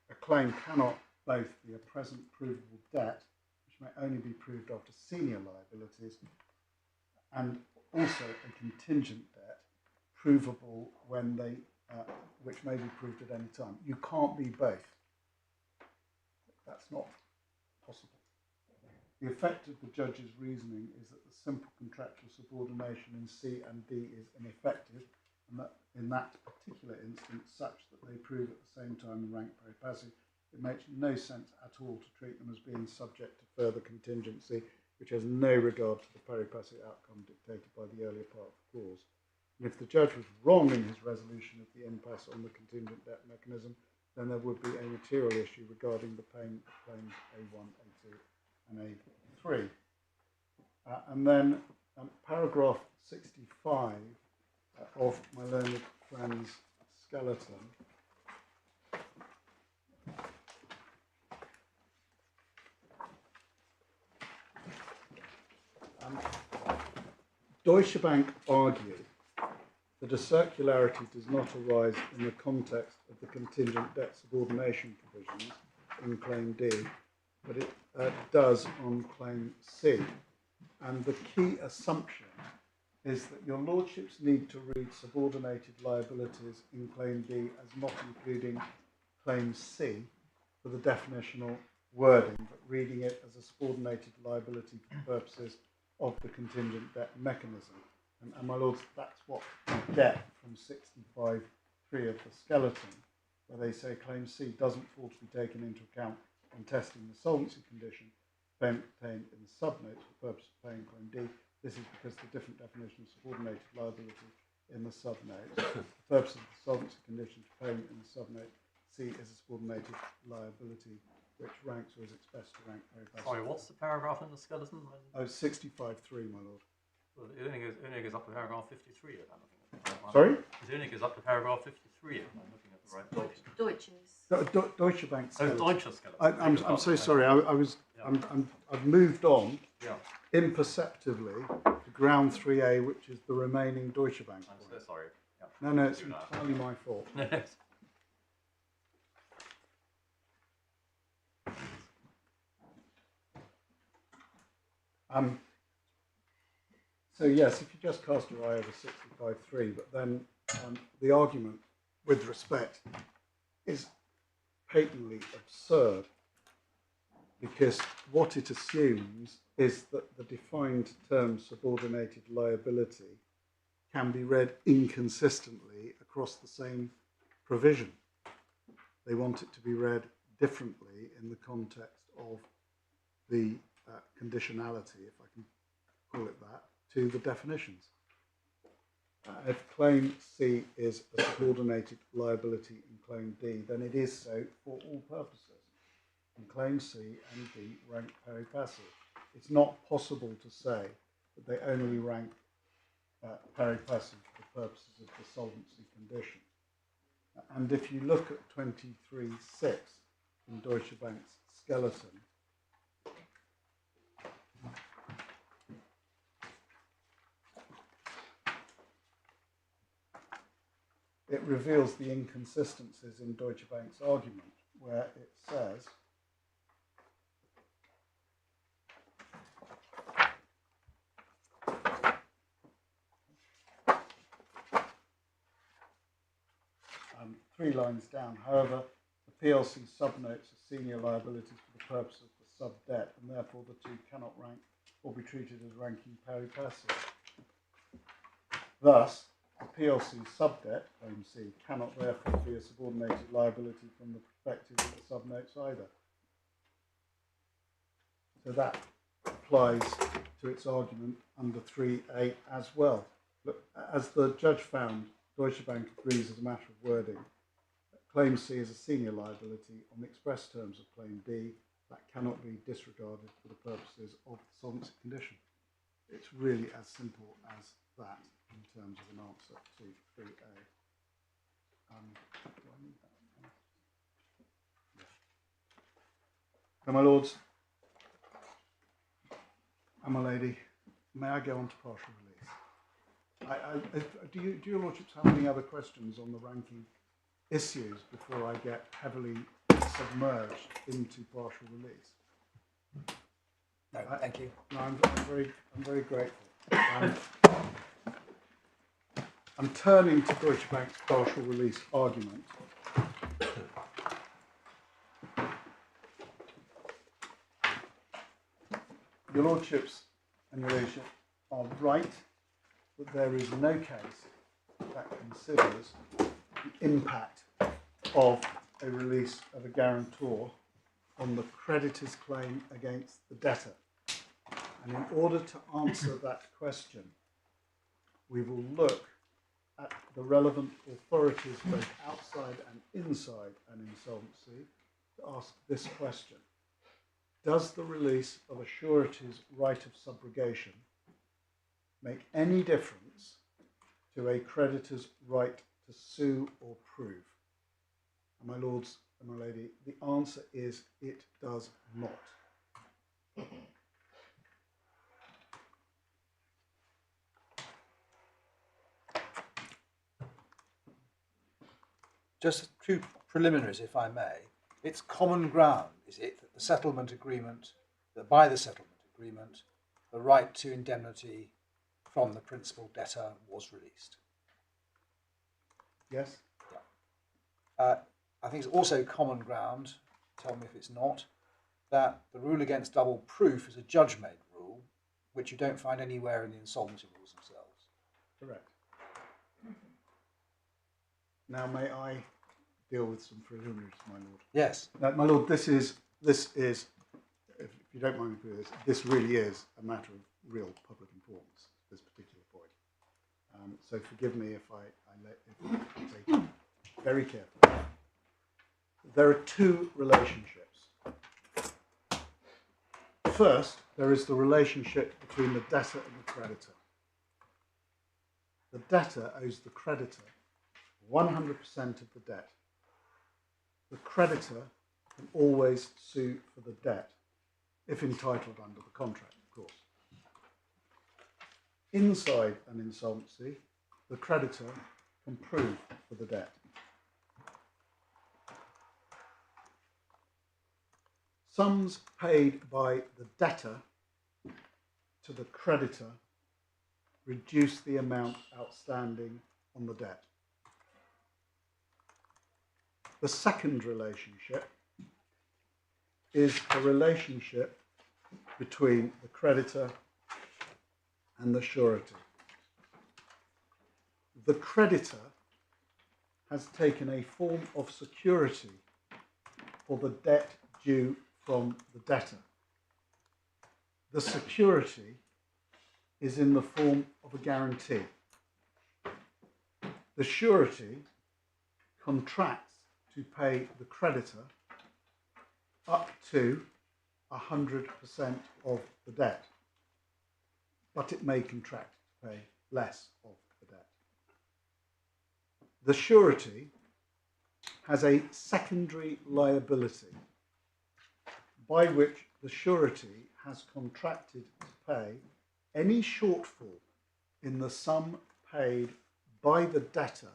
S2: a claim cannot both be a present provable debt, which may only be proved after senior liabilities, and also a contingent debt, provable when they, which may be proved at any time. You can't be both. That's not possible. The effect of the judge's reasoning is that the simple contractual subordination in C and D is ineffective, and that in that particular instance, such that they prove at the same time and rank pari passu, it makes no sense at all to treat them as being subject to further contingency, which has no regard to the pari passu outcome dictated by the earlier part of the clause. And if the judge was wrong in his resolution of the impasse on the contingent debt mechanism, then there would be a material issue regarding the payment of claims A1, A2 and A3. And then paragraph 65 of my learned friend's skeleton Deutsche Bank argued that a circularity does not arise in the context of the contingent debt subordination provisions in Claim D, but it does on Claim C. And the key assumption is that your lordships need to read subordinated liabilities in Claim D as not including Claim C for the definitional wording, but reading it as a subordinated liability for purposes of the contingent debt mechanism. And my lords, that's what you get from 65.3 of the skeleton, where they say Claim C doesn't fall to be taken into account when testing the solvency condition contained in the subnotes for purpose of paying Claim D. This is because the different definition of subordinated liability in the subnotes. The purpose of the solvency condition for payment in the subnote C is a subordinated liability which ranks or is expressed to rank pari passu.
S3: Sorry, what's the paragraph in the skeleton?
S2: Oh, 65.3, my lord.
S3: Well, it only goes up to paragraph 53 if I'm looking at the right one.
S2: Sorry?
S3: It only goes up to paragraph 53 if I'm looking at the right one.
S4: Deutsches.
S2: Deutsche Bank skeleton.
S3: Oh, Deutsche skeleton.
S2: I'm so sorry. I've moved on imperceptibly to ground 3A, which is the remaining Deutsche Bank.
S3: I'm so sorry. Yeah.
S2: No, it's entirely my fault. So yes, if you just cast your eye over 65.3, but then the argument with respect is patently absurd, because what it assumes is that the defined term subordinated liability can be read inconsistently across the same provision. They want it to be read differently in the context of the conditionality, if I can call it that, to the definitions. If Claim C is a subordinated liability in Claim D, then it is so for all purposes. And Claim C and D rank pari passu. It's not possible to say that they only rank pari passu for the purposes of the solvency condition. And if you look at 23.6 in Deutsche Bank's skeleton, it reveals the inconsistencies in Deutsche Bank's argument, where it says, three lines down, however, the PLC subnotes are senior liabilities for the purpose of the sub-debt, and therefore the two cannot rank or be treated as ranking pari passu. Thus, the PLC subdebt, Claim C, cannot therefore be a subordinated liability from the perspective of the subnotes either. So that applies to its argument under 3A as well. But as the judge found, Deutsche Bank agrees as a matter of wording that Claim C is a senior liability on the express terms of Claim D, that cannot be disregarded for the purposes of the solvency condition. It's really as simple as that in terms of an answer to 3A. Do I need that? Yeah. Now, my lords and my lady, may I go on to partial release? Do your lordships have any other questions on the ranking issues before I get heavily submerged into partial release?
S1: No, thank you.
S2: No, I'm very grateful. I'm turning to Deutsche Bank's partial release argument. Your lordships and your ladyship are right that there is no case that considers the impact of a release of a guarantor on the creditor's claim against the debtor. And in order to answer that question, we will look at the relevant authorities both outside and inside an insolvency to ask this question. Does the release of a surety's right of subrogation make any difference to a creditor's right to sue or prove? And my lords and my lady, the answer is it does not.
S1: Just two preliminaries, if I may. It's common ground, is it, that the settlement agreement, that by the settlement agreement, the right to indemnity from the principal debtor was released?
S2: Yes?
S1: Yeah. I think it's also common ground, tell me if it's not, that the rule against double proof is a judge-made rule, which you don't find anywhere in the insolvency rules themselves.
S2: Correct. Now, may I deal with some preliminaries, my lord?
S1: Yes.
S2: Now, my lord, this is, if you don't mind me putting this really is a matter of real public importance, this particular point. So forgive me if I take it very carefully. There are two relationships. First, there is the relationship between the debtor and the creditor. The debtor owes the creditor 100% of the debt. The creditor can always sue for the debt, if entitled under the contract, of course. Inside an insolvency, the creditor can prove for the debt. Sums paid by the debtor to the creditor reduce the amount outstanding on the debt. The second relationship is a relationship between the creditor and the surety. The creditor has taken a form of security for the debt due from the debtor. The security is in the form of a guarantee. The surety contracts to pay the creditor up to 100% of the debt, but it may contract to pay less of the debt. The surety has a secondary liability by which the surety has contracted to pay any shortfall in the sum paid by the debtor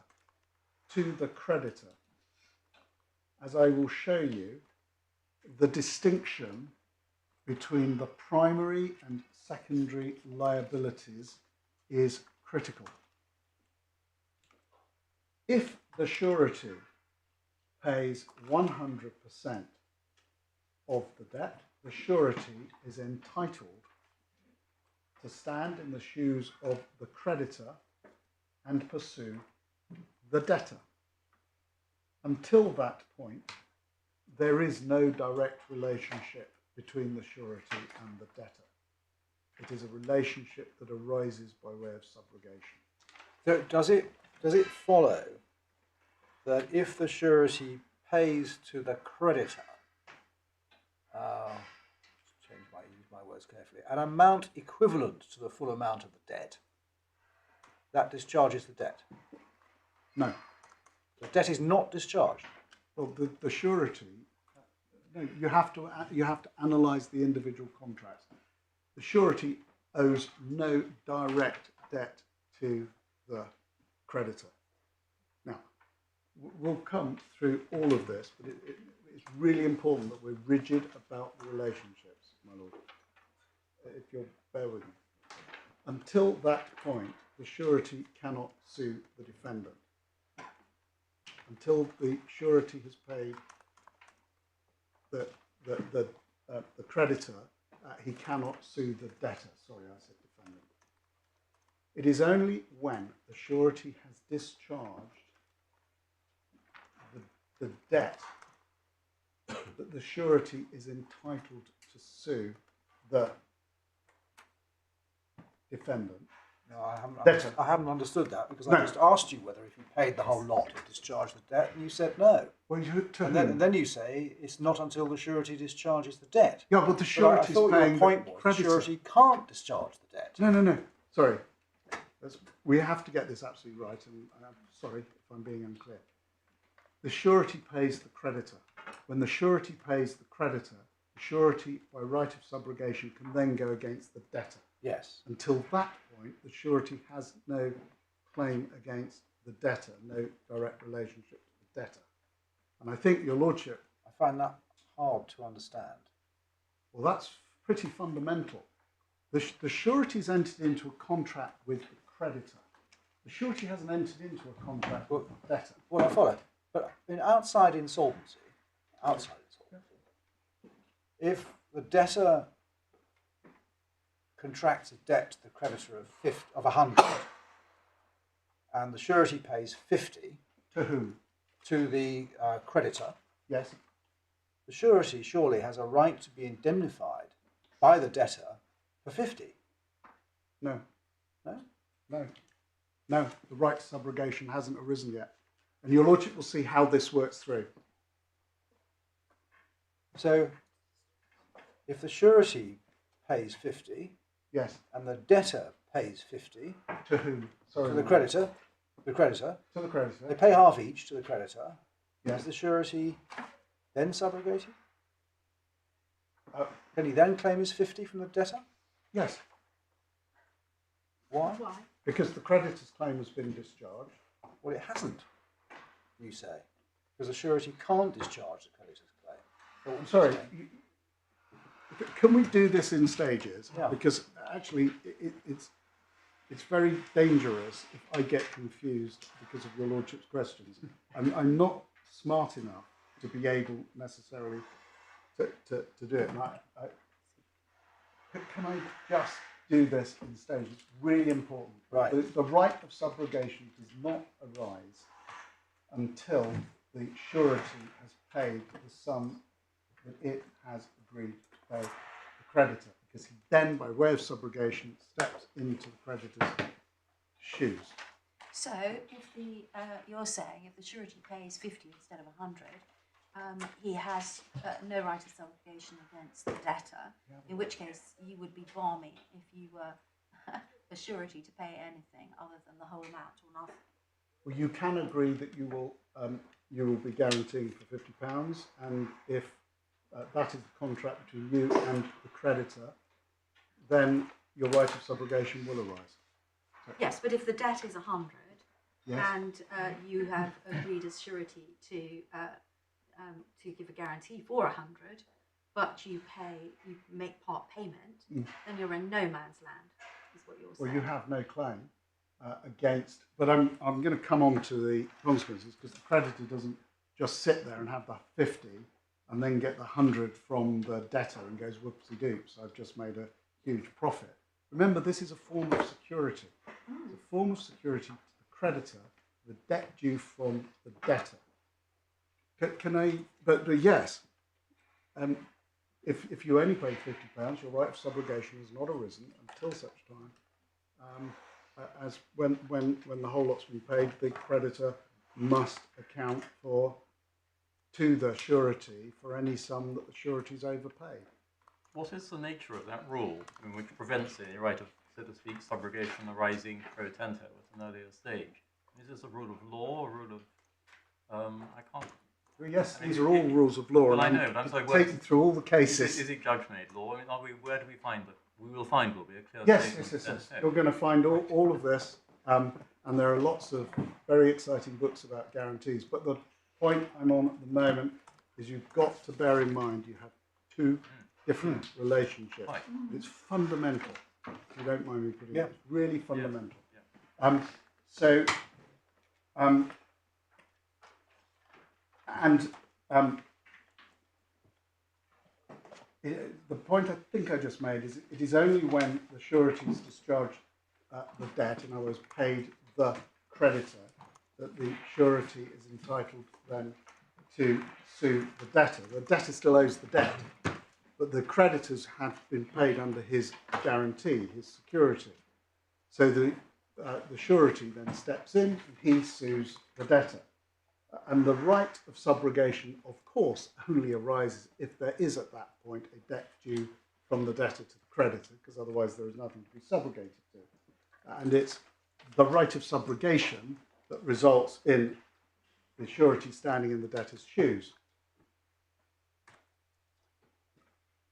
S2: to the creditor. As I will show you, the distinction between the primary and secondary liabilities is critical. If the surety pays 100% of the debt, the surety is entitled to stand in the shoes of the creditor and pursue the debtor. Until that point, there is no direct relationship between the surety and the debtor. It is a relationship that arises by way of subrogation.
S1: So does it follow that if the surety pays to the creditor words carefully, an amount equivalent to the full amount of the debt, that discharges the debt.
S2: No.
S1: The debt is not discharged.
S2: Well, the surety, no, you have to analyse the individual contracts. The surety owes no direct debt to the creditor. Now, we'll come through all of this, but it's really important that we're rigid about the relationships, my lord, if you'll bear with me. Until that point, the surety cannot sue the defendant. Until the surety has paid the creditor, he cannot sue the debtor. Sorry, I said defendant. It is only when the surety has discharged the debt that the surety is entitled to sue the defendant.
S1: No,
S2: Debtor.
S1: I haven't understood that, because I just asked you whether if you paid the whole lot it discharged the debt, and you said no.
S2: Well,
S1: And then you say it's not until the surety discharges the debt.
S2: Yeah, but the surety is paying
S1: your point
S2: the
S1: was
S2: creditor.
S1: the surety can't discharge the debt.
S2: No. Sorry. We have to get this absolutely right, and I'm sorry if I'm being unclear. The surety pays the creditor. When the surety pays the creditor, the surety, by right of subrogation, can then go against the debtor.
S1: Yes.
S2: Until that point, the surety has no claim against the debtor, no direct relationship to the debtor. And I think, your lordship...
S1: I find that hard to understand.
S2: Well, that's pretty fundamental. The surety's entered into a contract with the creditor. The surety hasn't entered into a contract with the debtor.
S1: Well, I follow. But outside insolvency, if the debtor contracts a debt to the creditor of 100, and the surety pays 50.
S2: To whom?
S1: To the creditor.
S2: Yes.
S1: The surety surely has a right to be indemnified by the debtor for 50.
S2: No.
S1: No?
S2: No. No, the right to subrogation hasn't arisen yet. And your lordship will see how this works through.
S1: So, if the surety pays 50,
S2: yes,
S1: and the debtor pays 50,
S2: to whom? Sorry,
S1: to the creditor. The creditor.
S2: To the creditor.
S1: They pay half each to the creditor.
S2: Yes.
S1: Is the surety then subrogated? Can he then claim his 50 from the debtor?
S2: Yes.
S1: Why?
S4: Why?
S2: Because the creditor's claim has been discharged.
S1: Well, it hasn't, you say, because the surety can't discharge the creditor's claim.
S2: I'm sorry. Can we do this in stages?
S1: Yeah.
S2: Because actually, it's very dangerous if I get confused because of your lordship's questions. I'm not smart enough to be able necessarily to do it. And can I just do this in stages? It's really important.
S1: Right.
S2: The right of subrogation does not arise until the surety has paid the sum that it has agreed to pay the creditor, because he then, by way of subrogation, steps into the creditor's shoes.
S4: So, if you're saying if the surety pays 50 instead of 100, he has no right of subrogation against the debtor, in which case you would be balmy if you were a surety to pay anything other than the whole amount or nothing.
S2: Well, you can agree that you will be guaranteeing for £50, and if that is the contract between you and the creditor, then your right of subrogation will arise. So,
S4: yes, but if the debt is 100,
S2: yes,
S4: and you have agreed as surety to give a guarantee for 100, but you make part payment, then you're in no man's land, is what you're saying.
S2: well, you have no claim against, but I'm going to come on to the consequences, because the creditor doesn't just sit there and have the 50 and then get the 100 from the debtor and goes, whoopsie-doops, I've just made a huge profit. Remember, this is a form of security. It's a form of security to the creditor, the debt due from the debtor. Can I, but yes, if you only pay £50, your right of subrogation has not arisen until such time as when the whole lot's been paid, the creditor must account to the surety for any sum that the surety's overpaid.
S3: what is the nature of that rule which prevents any right of, so to speak, subrogation arising pro tanto at an earlier stage? Is this a rule of law, a rule of, I can't...
S2: Well, yes,
S3: I mean,
S2: these are all rules of law,
S3: well,
S2: and
S3: I know, but I'm sorry,
S2: take you through all the cases.
S3: Is it judge-made law? I mean, where do we find the... We will find will be a clear
S2: Yes,
S3: statement.
S2: yes. You're going to find all of this, and there are lots of very exciting books about guarantees. But the point I'm on at the moment is you've got to bear in mind you have two different relationships.
S3: Right.
S2: It's fundamental. If you don't mind me putting it, it's really fundamental.
S3: Yeah.
S2: The point I think I just made is it is only when the sureties discharge the debt, in other words, paid the creditor, that the surety is entitled then to sue the debtor. The debtor still owes the debt, but the creditors have been paid under his guarantee, his security. So the surety then steps in and he sues the debtor. And the right of subrogation, of course, only arises if there is at that point a debt due from the debtor to the creditor, because otherwise there is nothing to be subrogated to. And it's the right of subrogation that results in the surety standing in the debtor's shoes.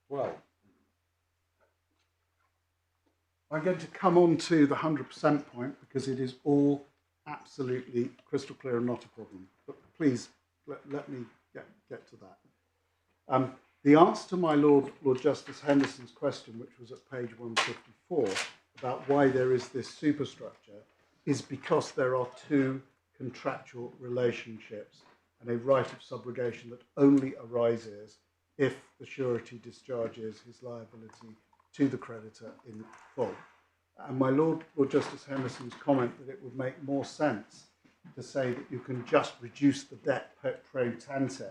S1: Well,
S2: I'm going to come on to the 100% point because it is all absolutely crystal clear and not a problem. But please let me get to that. The answer to my Lord Justice Henderson's question, which was at page 154, about why there is this superstructure, is because there are two contractual relationships and a right of subrogation that only arises if the surety discharges his liability to the creditor in full. And my Lord Justice Henderson's comment that it would make more sense to say that you can just reduce the debt pro tanto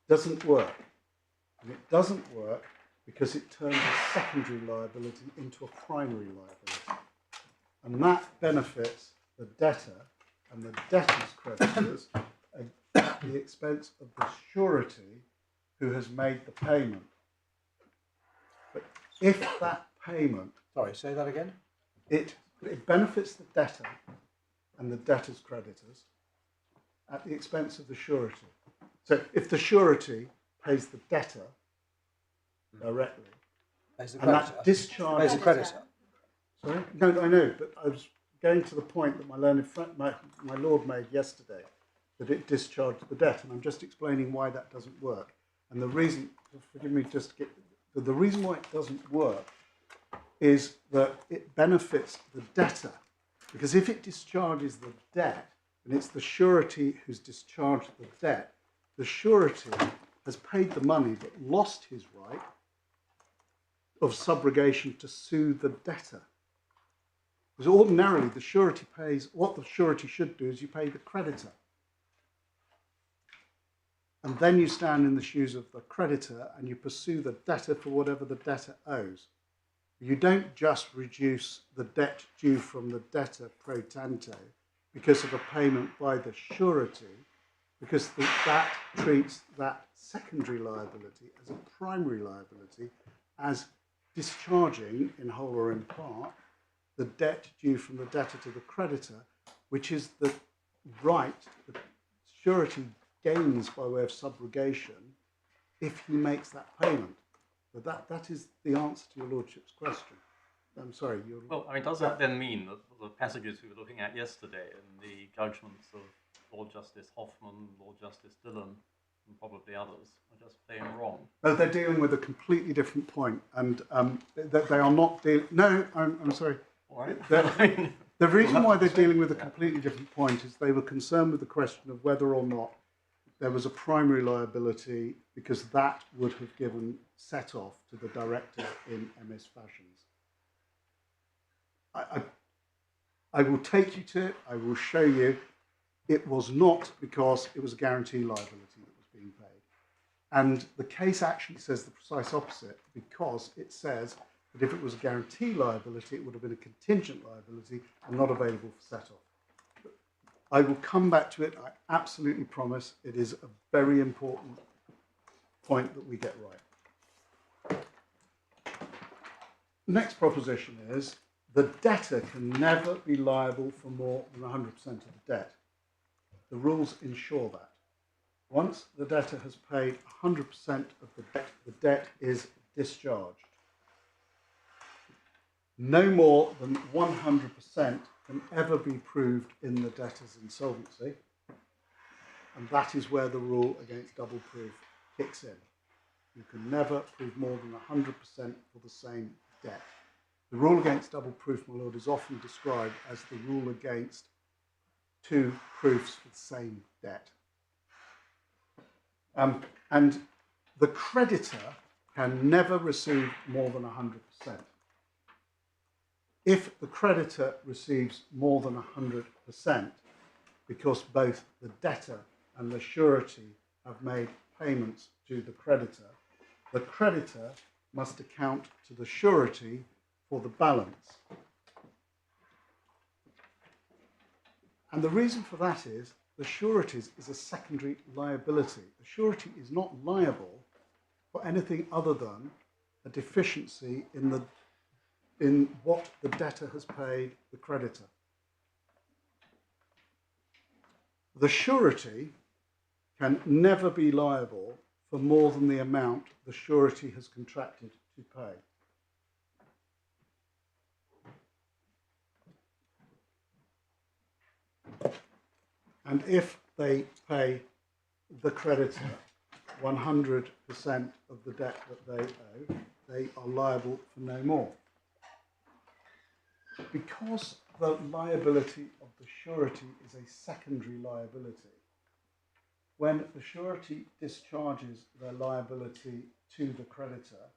S2: doesn't work. And it doesn't work because it turns a secondary liability into a primary liability. And that benefits the debtor and the debtor's creditors at the expense of the surety who has made the payment. But if that payment...
S1: Sorry, say that again.
S2: It benefits the debtor and the debtor's creditors at the expense of the surety. So if the surety pays the debtor directly, and that discharge...
S1: Pays the creditor.
S2: Sorry? No, I know, but I was going to the point that my learned friend, my Lord made yesterday, that it discharged the debt, and I'm just explaining why that doesn't work. And the reason, forgive me, the reason why it doesn't work is that it benefits the debtor, because if it discharges the debt, and it's the surety who's discharged the debt, the surety has paid the money but lost his right of subrogation to sue the debtor. Because ordinarily the surety pays, what the surety should do is you pay the creditor. And then you stand in the shoes of the creditor and you pursue the debtor for whatever the debtor owes. You don't just reduce the debt due from the debtor pro tanto because of a payment by the surety, because that treats that secondary liability as a primary liability, as discharging, in whole or in part, the debt due from the debtor to the creditor, which is the right the surety gains by way of subrogation if he makes that payment. But that is the answer to your Lordship's question. I'm sorry.
S3: Well, I mean, does that then mean that the passages we were looking at yesterday in the judgments of Lord Justice Hoffman, Lord Justice Dillon, and probably others are just plain wrong?
S2: No, they're dealing with a completely different point, and that they are not dealing... No, I'm sorry.
S3: All right.
S2: The reason why they're dealing with a completely different point is they were concerned with the question of whether or not there was a primary liability, because that would have given set off to the director in MS Fashions. I will take you to it, I will show you. It was not because it was a guarantee liability that was being paid. And the case actually says the precise opposite, because it says that if it was a guarantee liability, it would have been a contingent liability and not available for set off. I will come back to it, I absolutely promise. It is a very important point that we get right. The next proposition is the debtor can never be liable for more than 100% of the debt. The rules ensure that. Once the debtor has paid 100% of the debt is discharged. No more than 100% can ever be proved in the debtor's insolvency, and that is where the rule against double proof kicks in. You can never prove more than 100% for the same debt. The rule against double proof, my lord, is often described as the rule against two proofs for the same debt. And the creditor can never receive more than 100%. If the creditor receives more than 100%, because both the debtor and the surety have made payments to the creditor must account to the surety for the balance. And the reason for that is the sureties is a secondary liability. The surety is not liable for anything other than a deficiency in what the debtor has paid the creditor. The surety can never be liable for more than the amount the surety has contracted to pay. And if they pay the creditor 100% of the debt that they owe, they are liable for no more. Because the liability of the surety is a secondary liability, when the surety discharges their liability to the creditor,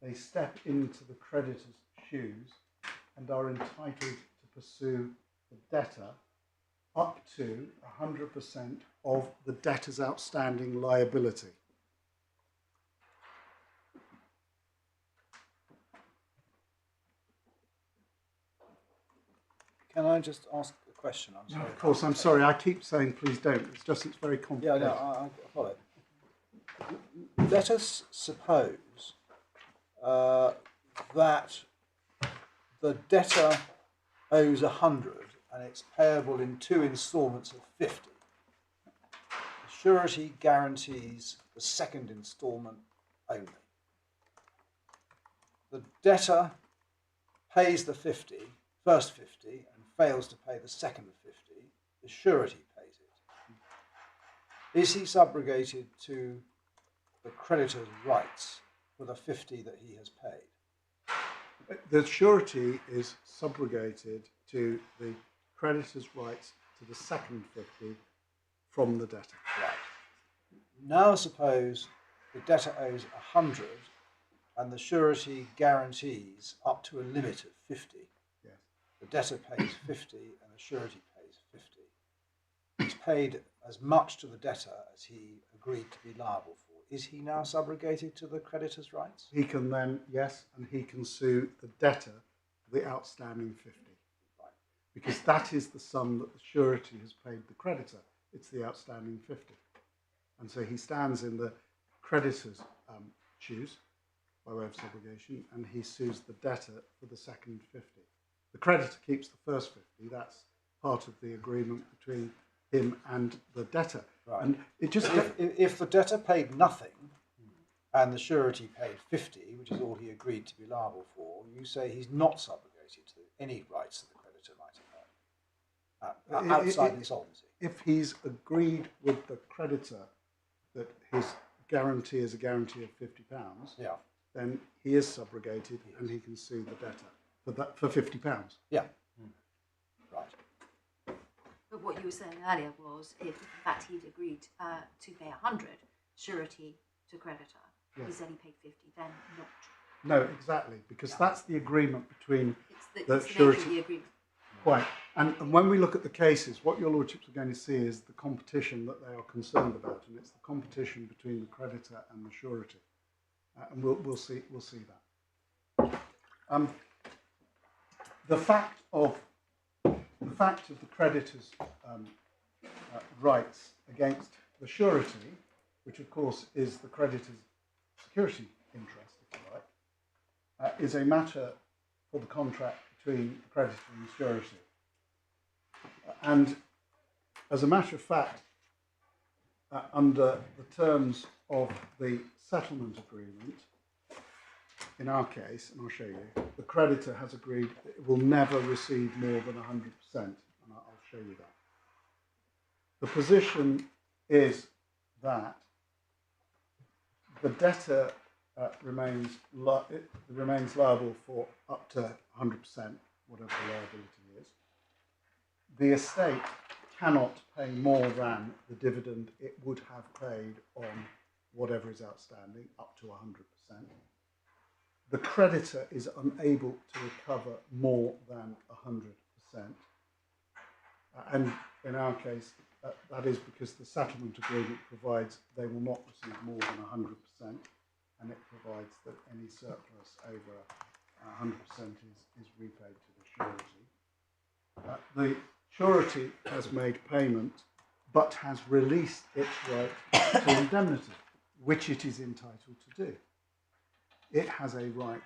S2: they step into the creditor's shoes and are entitled to pursue the debtor up to 100% of the debtor's outstanding liability.
S1: Can I just ask a question? I'm sorry.
S2: Of course, I'm sorry. I keep saying please don't. It's very complicated.
S1: Yeah, no, I follow. Let us suppose that the debtor owes 100 and it's payable in 2 instalments of 50. The surety guarantees the second instalment only. The debtor pays the first 50 and fails to pay the second of 50. The surety pays it. Is he subrogated to the creditor's rights for the 50 that he has paid?
S2: The surety is subrogated to the creditor's rights to the second 50 from the debtor.
S1: Right. Now suppose the debtor owes 100 and the surety guarantees up to a limit of 50.
S2: Yes.
S1: The debtor pays 50 and the surety pays 50. He's paid as much to the debtor as he agreed to be liable for. Is he now subrogated to the creditor's rights?
S2: He can then, yes, and he can sue the debtor for the outstanding 50.
S1: Right.
S2: Because that is the sum that the surety has paid the creditor. It's the outstanding 50. And so he stands in the creditor's shoes by way of subrogation, and he sues the debtor for the second 50. The creditor keeps the first 50. That's part of the agreement between him and the debtor.
S1: Right.
S2: And it just
S1: if the debtor paid nothing and the surety paid 50, which is all he agreed to be liable for, you say he's not subrogated to any rights that the creditor might have had outside insolvency.
S2: If he's agreed with the creditor that his guarantee is a guarantee of £50,
S1: yeah,
S2: then he is subrogated and he can sue the debtor for £50.
S1: Yeah. Right.
S4: But what you were saying earlier was if in fact he'd agreed to pay 100 surety to creditor, he said he paid 50, then not.
S2: No, exactly, because that's the agreement between
S4: it's
S2: the
S4: nature
S2: surety.
S4: of the agreement.
S2: Quite. And when we look at the cases, what your lordships are going to see is the competition that they are concerned about, and it's the competition between the creditor and the surety. And we'll see that. The fact of the creditor's rights against the surety, which of course is the creditor's security interest, if you like, is a matter for the contract between the creditor and the surety. And as a matter of fact, under the terms of the settlement agreement, in our case, and I'll show you, the creditor has agreed that it will never receive more than 100%, and I'll show you that. The position is that the debtor remains liable for up to 100%, whatever the liability is. The estate cannot pay more than the dividend it would have paid on whatever is outstanding, up to 100%. The creditor is unable to recover more than 100%. And in our case, that is because the settlement agreement provides they will not receive more than 100%, and it provides that any surplus over 100% is repaid to the surety. The surety has made payment, but has released its right to indemnity, which it is entitled to do. It has a right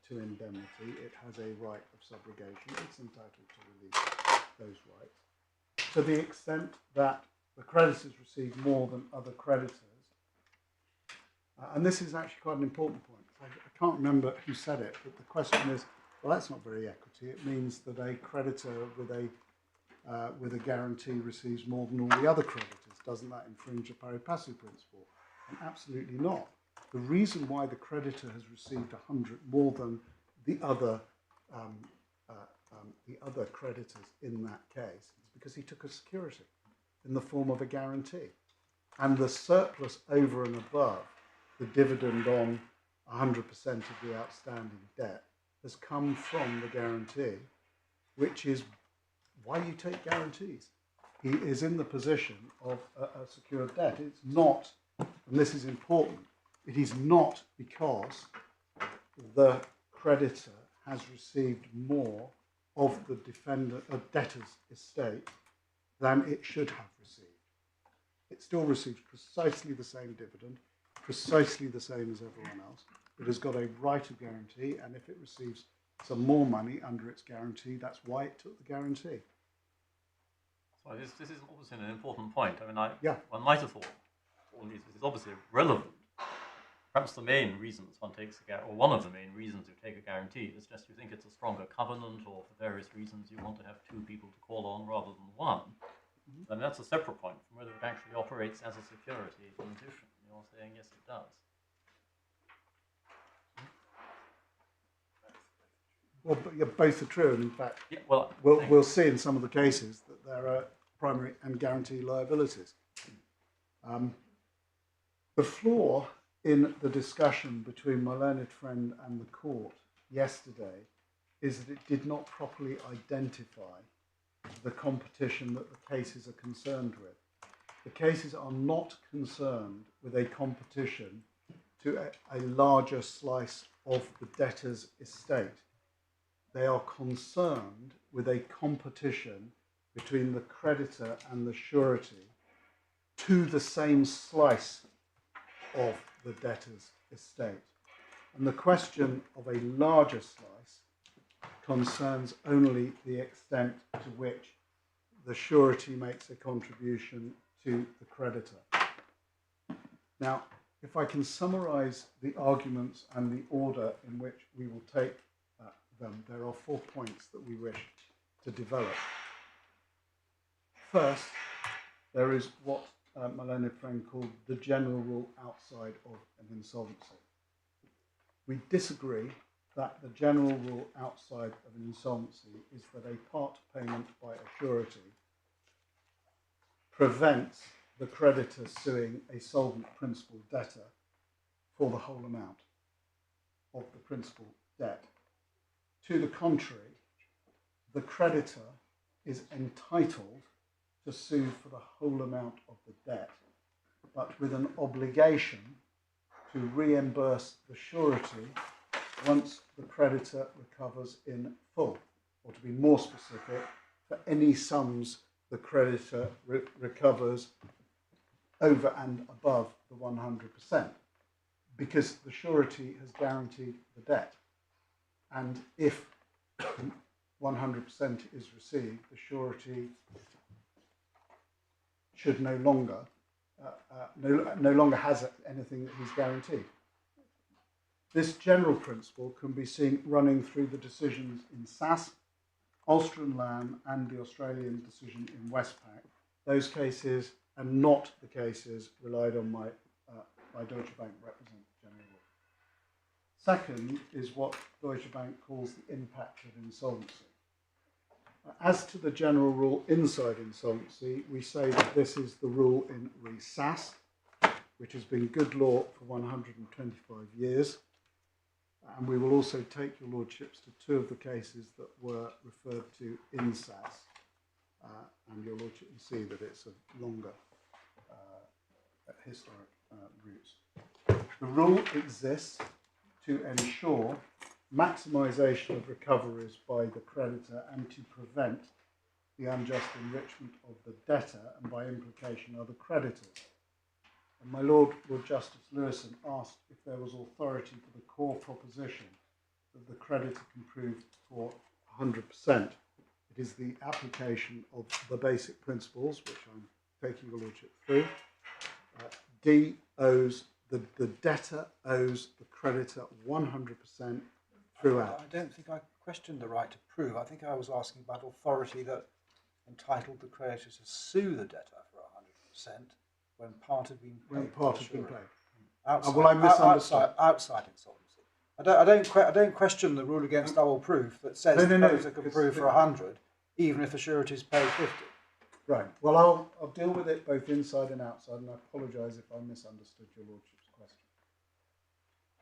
S2: to indemnity, it has a right of subrogation, it's entitled to release those rights. To the extent that the creditors receive more than other creditors, and this is actually quite an important point. I can't remember who said it, but the question is, well, that's not very equity. It means that a creditor with a guarantee receives more than all the other creditors. Doesn't that infringe the pari passu principle? And absolutely not. The reason why the creditor has received 100 more than the other creditors in that case is because he took a security in the form of a guarantee, and the surplus over and above the dividend on 100% of the outstanding debt has come from the guarantee, which is why you take guarantees. He is in the position of a secured debt. It's not, and this is important, it is not because the creditor has received more of the debtor's estate than it should have received. It still receives precisely the same dividend, precisely the same as everyone else. It has got a right of guarantee, and if it receives some more money under its guarantee, that's why it took the guarantee.
S3: So this is obviously an important point. I mean, one might have thought all this is obviously relevant. Perhaps the main reasons one takes or one of the main reasons you take a guarantee is just you think it's a stronger covenant, or for various reasons you want to have two people to call on rather than one. Mm-hmm. And that's a separate point from whether it actually operates as a security in addition. You're saying yes, it does.
S2: Well, but both are true, and in fact,
S3: well,
S2: we'll see in some of the cases that there are primary and guarantee liabilities. The flaw in the discussion between my learned friend and the court yesterday is that it did not properly identify the competition that the cases are concerned with. The cases are not concerned with a competition to a larger slice of the debtor's estate. They are concerned with a competition between the creditor and the surety to the same slice of the debtor's estate. And the question of a larger slice concerns only the extent to which the surety makes a contribution to the creditor. Now, if I can summarize the arguments and the order in which we will take them, there are 4 points that we wish to develop. First, there is what my learned friend called the general rule outside of an insolvency. We disagree that the general rule outside of an insolvency is that a part payment by a surety prevents the creditor suing a solvent principal debtor for the whole amount of the principal debt. To the contrary, the creditor is entitled to sue for the whole amount of the debt, but with an obligation to reimburse the surety once the creditor recovers in full, or to be more specific, for any sums the creditor recovers over and above the 100%, because the surety has guaranteed the debt. and if 100% is received, the surety should no longer has anything that he's guaranteed. This general principle can be seen running through the decisions in SAS, Ulster & Lamb, and the Australian decision in Westpac. Those cases are not the cases relied on by Deutsche Bank represent general law. Second is what Deutsche Bank calls the impact of insolvency. As to the general rule inside insolvency, we say that this is the rule in SAS, which has been good law for 125 years. And we will also take your lordships to two of the cases that were referred to in SAS. And your lordship will see that it's a longer historic roots. The rule exists to ensure maximisation of recoveries by the creditor and to prevent the unjust enrichment of the debtor and by implication other creditors. And my Lord Justice Lewison asked if there was authority for the core proposition that the creditor can prove for 100%. It is the application of the basic principles, which I'm taking your lordship through. D owes, the debtor owes the creditor 100% throughout.
S1: I don't think I questioned the right to prove. I think I was asking about authority that entitled the creditor to sue the debtor for 100% when part had been paid.
S2: When part had been paid.
S1: Outside,
S2: well, I misunderstood.
S1: Outside insolvency. I don't question the rule against double proof that says the creditor can prove for 100 even if the surety is paid 50.
S2: Right. Well, I'll deal with it both inside and outside, and I apologise if I misunderstood your lordship's question.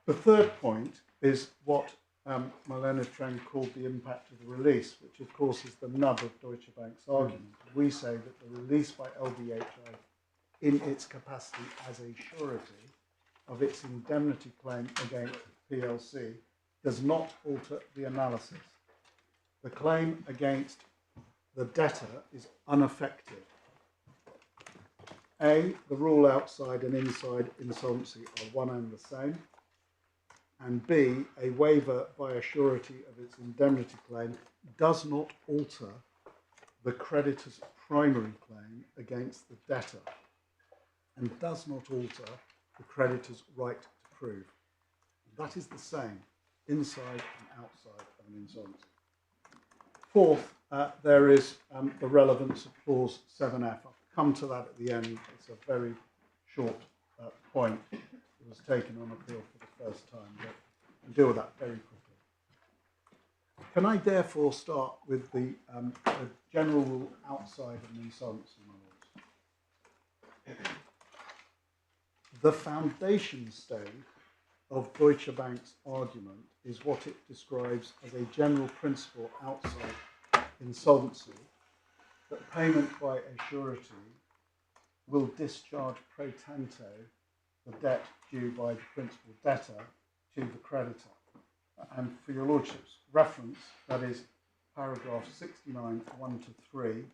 S2: The third point is what my learned friend called the impact of the release, which of course is the nub of Deutsche Bank's argument. We say that the release by LBHI in its capacity as a surety of its indemnity claim against PLC does not alter the analysis. The claim against the debtor is unaffected. A, the rule outside and inside insolvency are one and the same. And B, a waiver by a surety of its indemnity claim does not alter the creditor's primary claim against the debtor and does not alter the creditor's right to prove. That is the same inside and outside of an insolvency. Fourth, there is the relevance of clause 7F. I'll come to that at the end. It's a very short point. It was taken on appeal for the first time, but I'll deal with that very quickly. Can I therefore start with the general rule outside of an insolvency, my lords? The foundation stone of Deutsche Bank's argument is what it describes as a general principle outside insolvency, that payment by a surety will discharge pro tanto the debt due by the principal debtor to the creditor. And for your lordship's reference, that is paragraph 69, 1 to 3,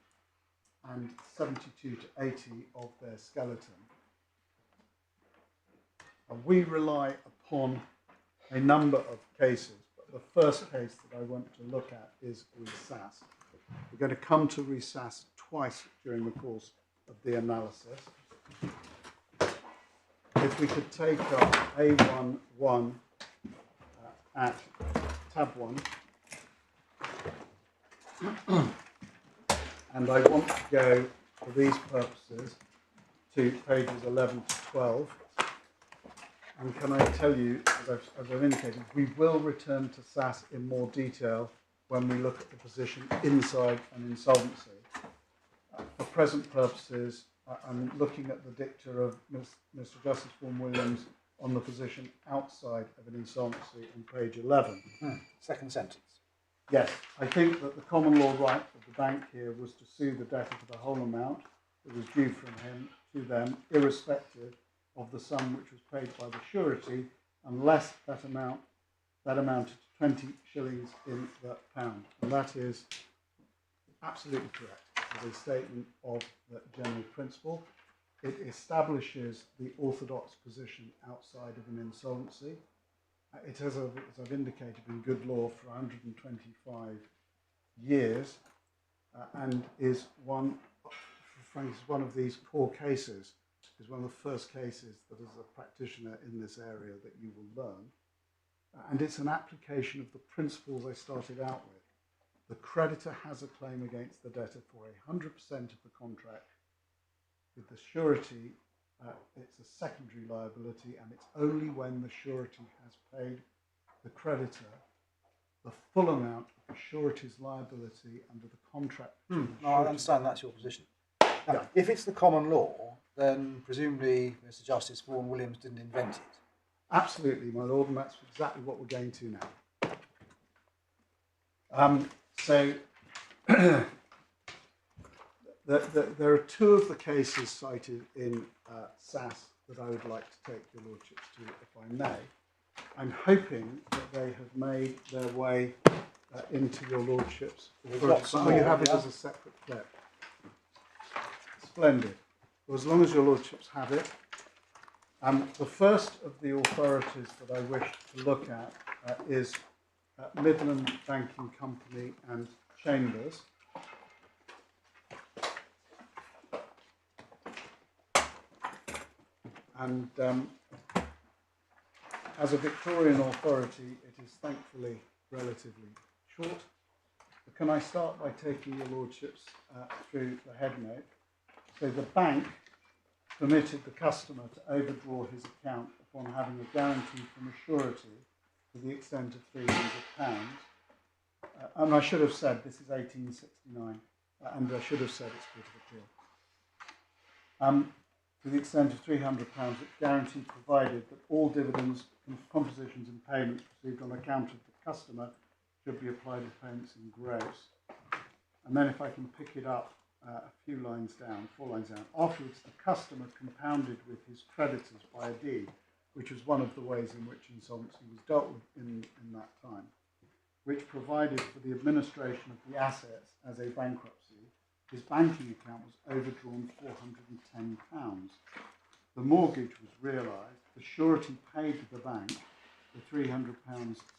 S2: and 72 to 80 of their skeleton. And we rely upon a number of cases, but the first case that I want to look at is RESAS. We're going to come to RESAS twice during the course of the analysis. If we could take up A11 at tab 1, and I want to go, for these purposes, to pages 11 to 12. And can I tell you, as I've indicated, we will return to SAS in more detail when we look at the position inside an insolvency. For present purposes, I'm looking at the dicta of Mr. Justice Vaughan-Williams on the position outside of an insolvency on page 11.
S1: Second sentence.
S2: Yes, I think that the common law right of the bank here was to sue the debtor for the whole amount that was due from him to them, irrespective of the sum which was paid by the surety, unless that amounted to 20 shillings in the pound. And that is absolutely correct as a statement of the general principle. It establishes the orthodox position outside of an insolvency, It has, as I've indicated, been good law for 125 years and is one of these core cases. Is one of the first cases that as a practitioner in this area that you will learn. And it's an application of the principles I started out with. The creditor has a claim against the debtor for 100% of the contract. With the surety, it's a secondary liability, and it's only when the surety has paid the creditor the full amount of the surety's liability under the contract.
S1: No, I understand that's your position. Now, if it's the common law, then presumably Mr. Justice Vaughan Williams didn't invent it.
S2: Absolutely, my lord, and that's exactly what we're going to now. So there are two of the cases cited in SAS that I would like to take your lordships to, if I may. I'm hoping that they have made their way into your lordships. So you have it as a separate clip. Splendid. Well, as long as your lordships have it. The first of the authorities that I wish to look at is Midland Banking Company and Chambers. And as a Victorian authority, it is thankfully relatively short. But can I start by taking your lordships through the head note? So the bank permitted the customer to overdraw his account upon having a guarantee from a surety to the extent of £300. And I should have said this is 1869, and I should have said it's Court of Appeal. To the extent of £300, which guarantee provided that all dividends, compositions and payments received on account of the customer should be applied as payments in gross. And then if I can pick it up a few lines down, 4 lines down. Afterwards, the customer compounded with his creditors by a deed, which was one of the ways in which insolvency was dealt with in that time, which provided for the administration of the assets as a bankruptcy. His banking account was overdrawn £410. The mortgage was realised. The surety paid the bank the £300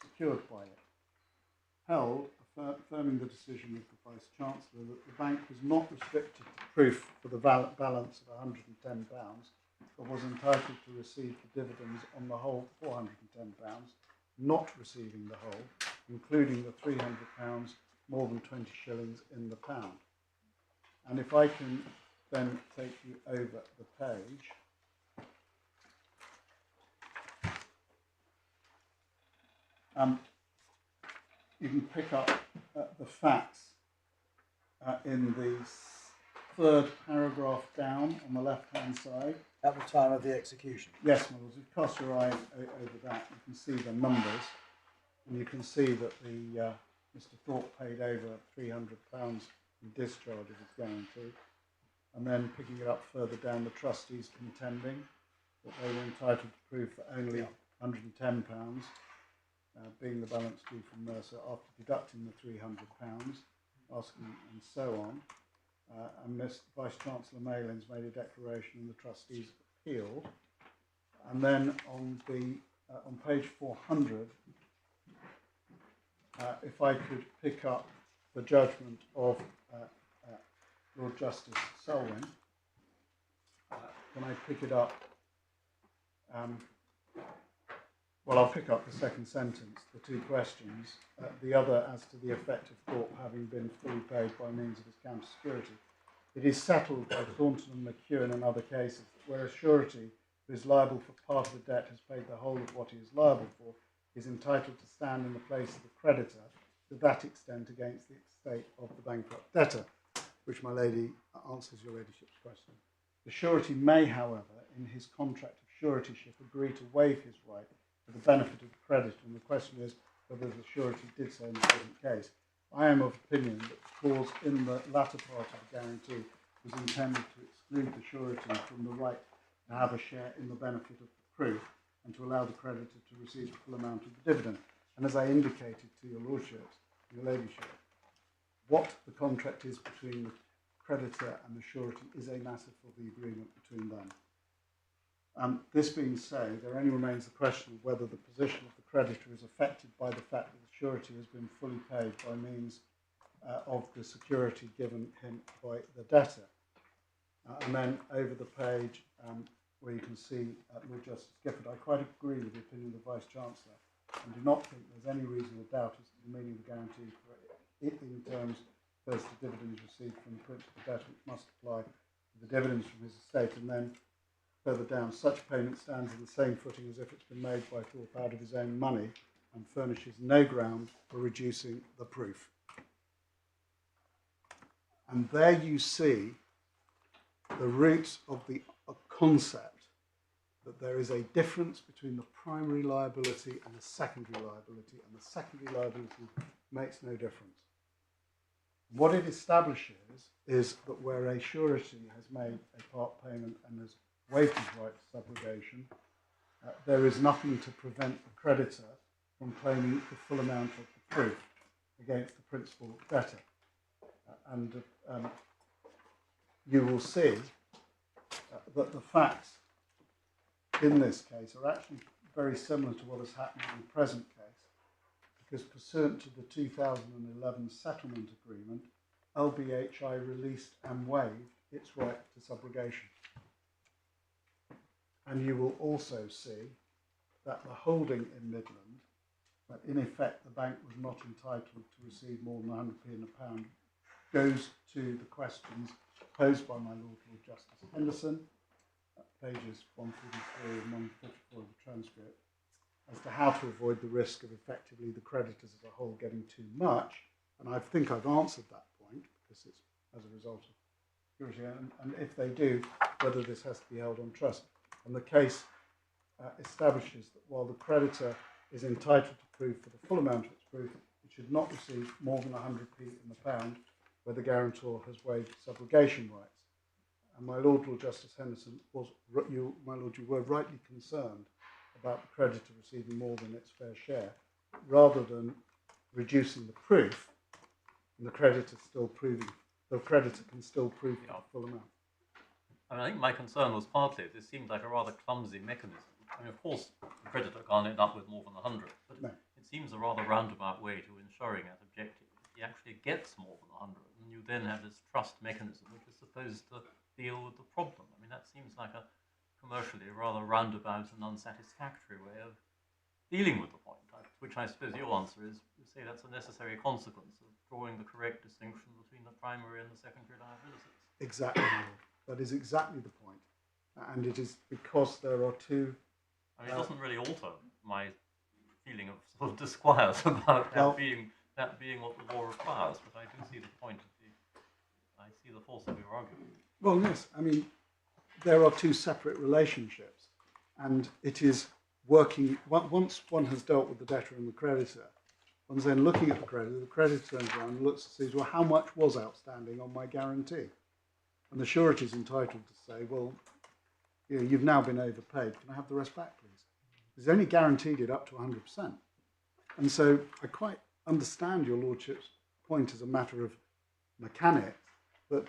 S2: secured by it. Held, affirming the decision of the Vice-Chancellor that the bank was not restricted to proof for the balance of £110, but was entitled to receive the dividends on the whole £410, not receiving the whole, including the £300 more than 20 shillings in the pound. And if I can then take you over the page. You can pick up the facts in the third paragraph down on the left-hand side.
S1: At the time of the execution?
S2: Yes, my lords. If you cast your eye over that, you can see the numbers, and you can see that the Mr. Thorpe paid over £300 in discharge of his guarantee. And then picking it up further down, the trustees contending that they were entitled to prove for only £110, being the balance due from Mercer after deducting the £300, asking and so on. And Vice-Chancellor Malins made a declaration and the trustees appealed. And then on page 400, if I could pick up the judgment of Lord Justice Selwyn, can I pick it up? Well, I'll pick up the second sentence, the two questions. The other as to the effect of Thorpe having been fully paid by means of his counter-security. It is settled by Thornton and McEwen and other cases that where a surety who is liable for part of the debt has paid the whole of what he is liable for, is entitled to stand in the place of the creditor to that extent against the estate of the bankrupt debtor, which my lady answers your ladyship's question. The surety may, however, in his contract of suretyship, agree to waive his right for the benefit of the creditor, and the question is whether the surety did so in the present case. I am of opinion that the clause in the latter part of the guarantee was intended to exclude the surety from the right to have a share in the benefit of the proof and to allow the creditor to receive the full amount of the dividend. And as I indicated to your lordships, your ladyship, what the contract is between the creditor and the surety is a matter for the agreement between them. This being so, there only remains the question of whether the position of the creditor is affected by the fact that the surety has been fully paid by means of the security given him by the debtor. And then over the page where you can see Lord Justice Gifford, I quite agree with the opinion of the Vice-Chancellor and do not think there's any reasonable doubt as to the meaning of the guarantee for it in terms first the dividends received from the principal debtor, which must apply to the dividends from his estate, and then further down, such payment stands in the same footing as if it's been made by Thorpe out of his own money and furnishes no ground for reducing the proof. And there you see the roots of the concept that there is a difference between the primary liability and the secondary liability, and the secondary liability makes no difference. What it establishes is that where a surety has made a part payment and has waived his right to subrogation, there is nothing to prevent the creditor from claiming the full amount of the proof against the principal debtor. And you will see that the facts in this case are actually very similar to what has happened in the present case, because pursuant to the 2011 settlement agreement, LBHI released and waived its right to subrogation. And you will also see that the holding in Midland, that in effect the bank was not entitled to receive more than 100p in a pound, goes to the questions posed by my Lord Justice Henderson, pages 143 and 154 of the transcript, as to how to avoid the risk of effectively the creditors as a whole getting too much. And I think I've answered that point, because it's as a result of security, and if they do, whether this has to be held on trust. And the case establishes that while the creditor is entitled to prove for the full amount of its proof, it should not receive more than 100p in the pound where the guarantor has waived subrogation rights. And my Lord Justice Henderson you were rightly concerned about the creditor receiving more than its fair share, rather than reducing the proof, and the creditor can still prove the full amount.
S3: I mean, I think my concern was partly this seems like a rather clumsy mechanism. I mean, of course, the creditor can't end up with more than 100, but no. It seems a rather roundabout way to ensuring that objective. He actually gets more than 100, and you then have this trust mechanism, which is supposed to deal with the problem. I mean, that seems like a commercially rather roundabout and unsatisfactory way of dealing with the point, which I suppose your answer is, you say that's a necessary consequence of drawing the correct distinction between the primary and the secondary liabilities.
S2: Exactly, that is exactly the point. And it is because there are two...
S3: I mean, it doesn't really alter my feeling of sort of disquiet about that being what the law requires, but I do see the point of I see the force of your argument.
S2: Well, yes, I mean, there are two separate relationships, and it is working, once one has dealt with the debtor and the creditor, one's then looking at the creditor turns around and looks and says, well, how much was outstanding on my guarantee? And the surety is entitled to say, well, you know, you've now been overpaid, can I have the rest back, please? It's only guaranteed it up to 100%. And so I quite understand your Lordship's point as a matter of mechanics, but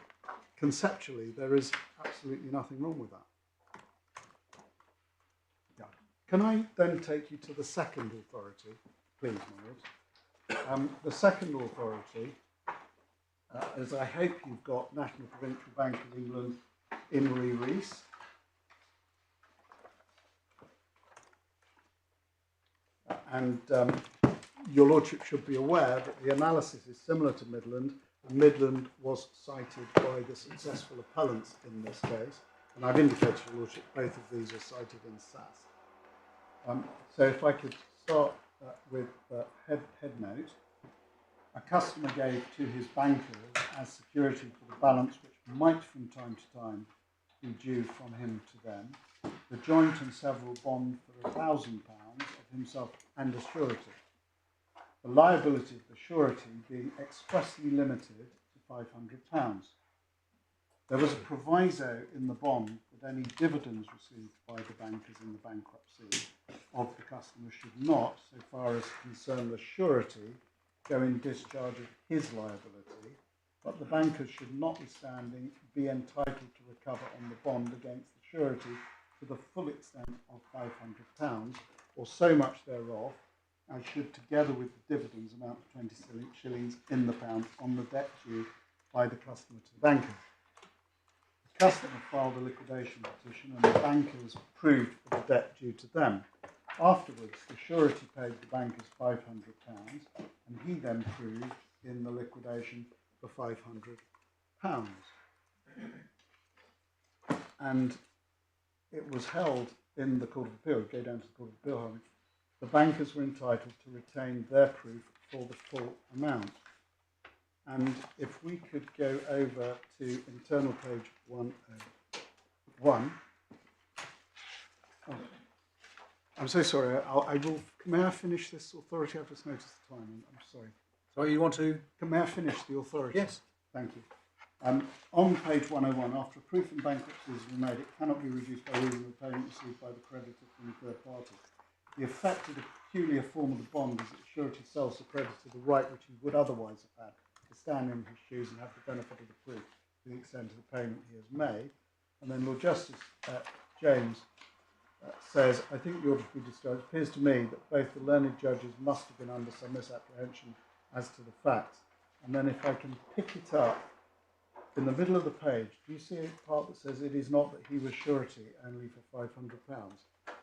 S2: conceptually there is absolutely nothing wrong with that. Yeah. Can I then take you to the second authority, please, my lords? The second authority, as I hope you've got National Provincial Bank of England in re-Rees. And your Lordship should be aware that the analysis is similar to Midland, and Midland was cited by the successful appellants in this case, and I've indicated to your Lordship both of these are cited in SAS. So if I could start with head note. A customer gave to his bankers as security for the balance which might from time to time be due from him to them, the joint and several bond for £1,000 of himself and a surety. The liability of the surety being expressly limited to £500. There was a proviso in the bond that any dividends received by the bankers in the bankruptcy of the customer should not, so far as concern the surety, go in discharge of his liability, but the bankers should notwithstanding be entitled to recover on the bond against the surety to the full extent of £500, or so much thereof, as should, together with the dividends, amount to 20 shillings in the pound on the debt due by the customer to the banker. The customer filed a liquidation petition and the bankers proved for the debt due to them. Afterwards, the surety paid the bankers £500 and he then proved in the liquidation for £500. And it was held in the Court of Appeal, go down to the Court of Appeal, the bankers were entitled to retain their proof for the full amount. And if we could go over to internal page 101. Oh, I'm so sorry. May I finish this authority? I've just noticed the time. I'm sorry.
S1: Sorry, you want to?
S2: May I finish the authority?
S1: Yes.
S2: Thank you. On page 101, after a proof in bankruptcy has been made, it cannot be reduced by reason of the payment received by the creditor from the third party. The effect of the peculiar form of the bond is that surety sells the creditor the right which he would otherwise have had to stand in his shoes and have the benefit of the proof to the extent of the payment he has made. And then Lord Justice James says, I think the order to be discharged. It appears to me that both the learned judges must have been under some misapprehension as to the facts. And then if I can pick it up, in the middle of the page, do you see a part that says it is not that he was surety only for £500?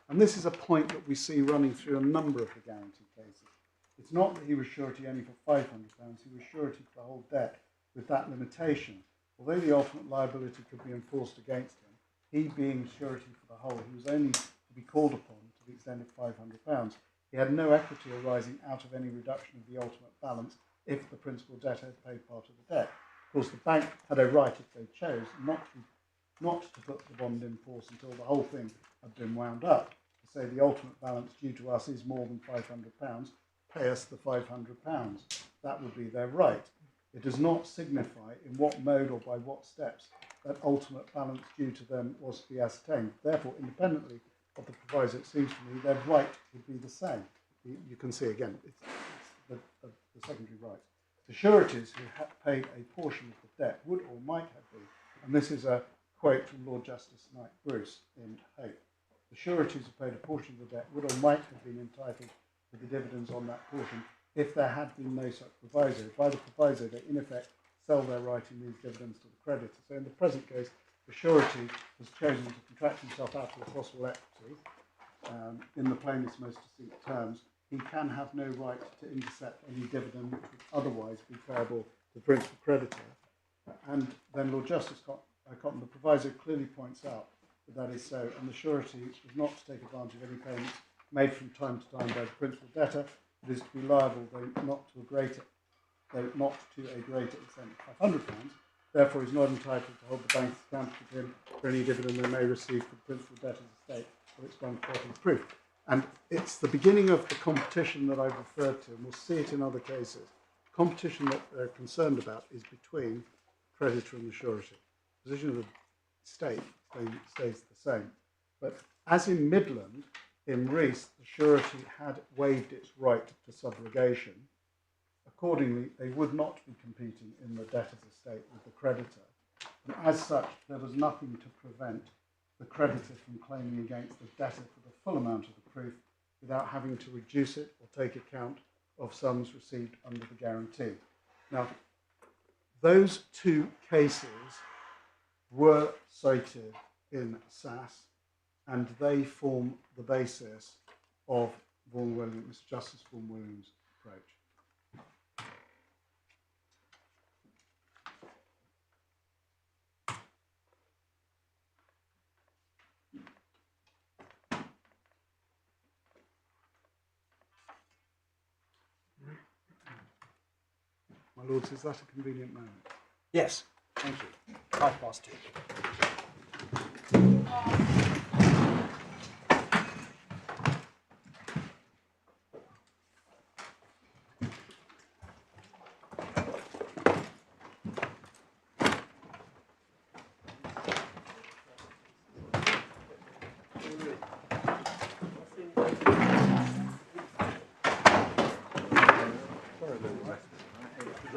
S2: And this is a point that we see running through a number of the guarantee cases. It's not that he was surety only for £500, he was surety for the whole debt with that limitation. Although the ultimate liability could be enforced against him, he being surety for the whole, he was only to be called upon to the extent of £500. He had no equity arising out of any reduction of the ultimate balance if the principal debtor had paid part of the debt. Of course, the bank had a right, if they chose, not to put the bond in force until the whole thing had been wound up, to say the ultimate balance due to us is more than £500, pay us the £500. That would be their right. It does not signify in what mode or by what steps that ultimate balance due to them was to be ascertained. Therefore, independently of the proviso, it seems to me their right would be the same. You can see again, it's the secondary rights. The sureties who had paid a portion of the debt would or might have been, and this is a quote from Lord Justice Knight Bruce in Hope, the sureties who paid a portion of the debt would or might have been entitled to the dividends on that portion if there had been no such proviso. By the proviso, they in effect sell their right in these dividends to the creditor. So in the present case, the surety has chosen to contract himself out of the possible equity in the plainest, most distinct terms. He can have no right to intercept any dividend which would otherwise be payable to the principal creditor. And then Lord Justice Cotton, the proviso clearly points out that that is so, and the surety is not to take advantage of any payments made from time to time by the principal debtor. It is to be liable, though not to a greater extent of £500. Therefore, he is not entitled to hold the banks accountable to him for any dividend they may receive from the principal debtor's estate or its one part of the proof. And it's the beginning of the competition that I've referred to, and we'll see it in other cases. Competition that they're concerned about is between the creditor and the surety. The position of the state stays the same. But as in Midland, in Rees, the surety had waived its right to subrogation. Accordingly, they would not be competing in the debtor's estate with the creditor. And as such, there was nothing to prevent the creditor from claiming against the debtor for the full amount of the proof without having to reduce it or take account of sums received under the guarantee. Now, those two cases were cited in SAS, and they form the basis of Mr. Justice Vaughan Williams' approach. My lords, is that a convenient moment?
S1: Yes, thank you. 2:30.